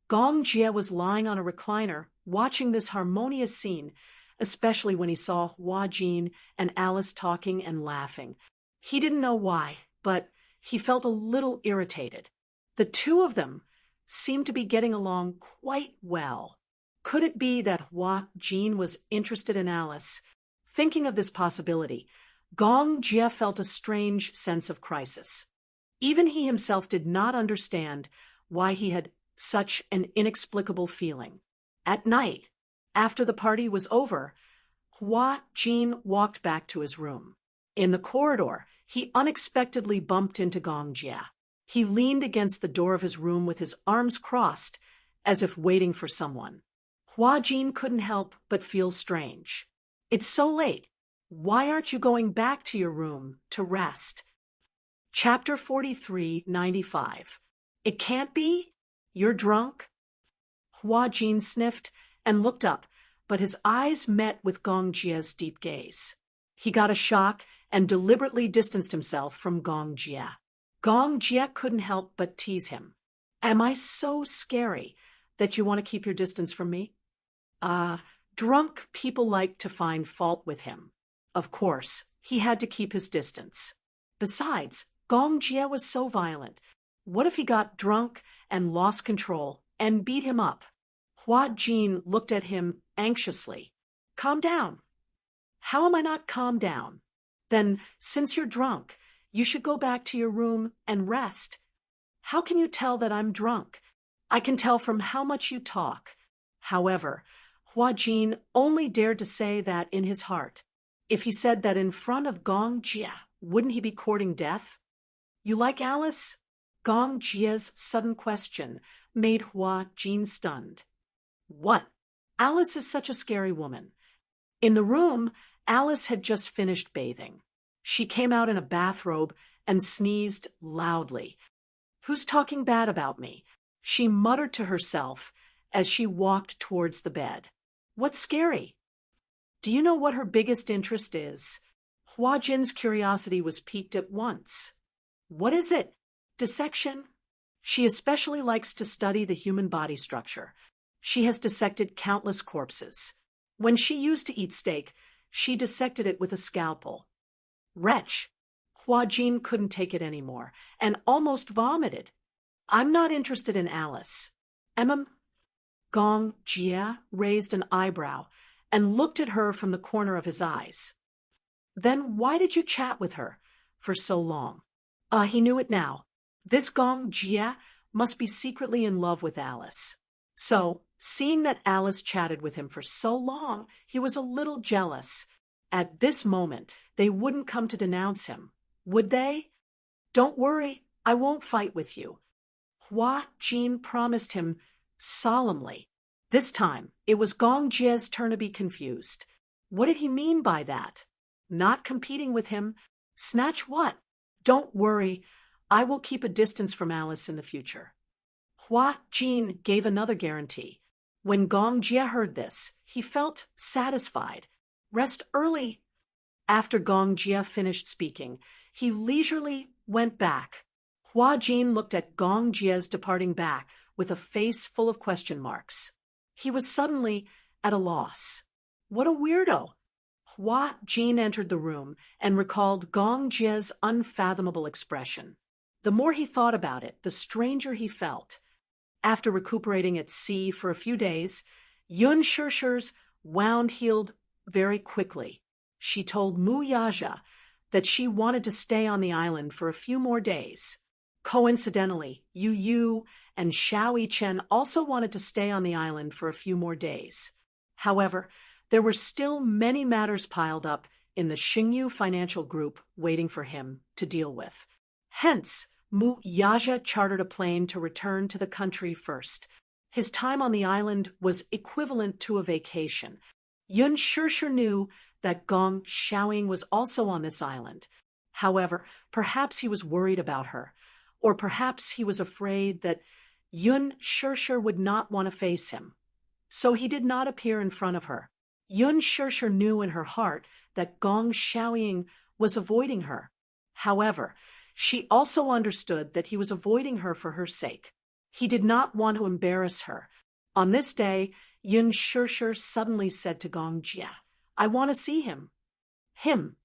A: Gong Jie was lying on a recliner, watching this harmonious scene, especially when he saw Hua Jin and Alice talking and laughing. He didn't know why, but he felt a little irritated. The two of them seemed to be getting along quite well. Could it be that Hua Jin was interested in Alice? Thinking of this possibility, Gong Jie felt a strange sense of crisis. Even he himself did not understand why he had such an inexplicable feeling. At night, after the party was over, Hua Jin walked back to his room. In the corridor, he unexpectedly bumped into Gong Jia. He leaned against the door of his room with his arms crossed, as if waiting for someone. Hua Jin couldn't help but feel strange. It's so late. Why aren't you going back to your room to rest? Chapter 43:95. It can't be? You're drunk? Hua Jin sniffed and looked up, but his eyes met with Gong Jia's deep gaze. He got a shock and deliberately distanced himself from Gong Jia. Gong Jia couldn't help but tease him. Am I so scary that you want to keep your distance from me? Drunk people like to find fault with him. Of course, he had to keep his distance. Besides, Gong Jia was so violent. What if he got drunk and lost control and beat him up? Hua Jin looked at him anxiously. Calm down. How am I not calm down? Then, since you're drunk, you should go back to your room and rest. How can you tell that I'm drunk? I can tell from how much you talk. However, Hua Jin only dared to say that in his heart. If he said that in front of Gong Jia, wouldn't he be courting death? You like Alice? Gong Jia's sudden question made Hua Jin stunned. What? Alice is such a scary woman. In the room, Alice had just finished bathing. She came out in a bathrobe and sneezed loudly. Who's talking bad about me? She muttered to herself as she walked towards the bed. What's scary? Do you know what her biggest interest is? Hua Jin's curiosity was piqued at once. What is it? Dissection? She especially likes to study the human body structure. She has dissected countless corpses. When she used to eat steak, she dissected it with a scalpel. Wretch! Hua Jin couldn't take it anymore and almost vomited. I'm not interested in Alice. Gong Jia raised an eyebrow and looked at her from the corner of his eyes. Then why did you chat with her for so long? He knew it now. This Gong Jia must be secretly in love with Alice. So, seeing that Alice chatted with him for so long, he was a little jealous. At this moment, they wouldn't come to denounce him, would they? Don't worry, I won't fight with you. Hua Jin promised him solemnly. This time, it was Gong Jia's turn to be confused. What did he mean by that? Not competing with him? Snatch what? Don't worry, I will keep a distance from Alice in the future. Hua Jin gave another guarantee. When Gong Jia heard this, he felt satisfied. Rest early. After Gong Jia finished speaking, he leisurely went back. Hua Jin looked at Gong Jia's departing back with a face full of question marks. He was suddenly at a loss. What a weirdo! Hua Jin entered the room and recalled Gong Jia's unfathomable expression. The more he thought about it, the stranger he felt. After recuperating at sea for a few days, Yun Shishir's wound healed very quickly. She told Mu Yaja that she wanted to stay on the island for a few more days. Coincidentally, Yu Yu and Xiao Yichen also wanted to stay on the island for a few more days. However, there were still many matters piled up in the Xingyu financial group waiting for him to deal with. Hence, Mu Yaja chartered a plane to return to the country first. His time on the island was equivalent to a vacation. Yun Shishir knew that Gong Xiaoying was also on this island. However, perhaps he was worried about her, or perhaps he was afraid that Yun Shishir would not want to face him. So he did not appear in front of her. Yun Shishir knew in her heart that Gong Xiaoying was avoiding her. However, she also understood that he was avoiding her for her sake. He did not want to embarrass her. On this day, Yun Shishir suddenly said to Gong Jia, I want to see him. Him?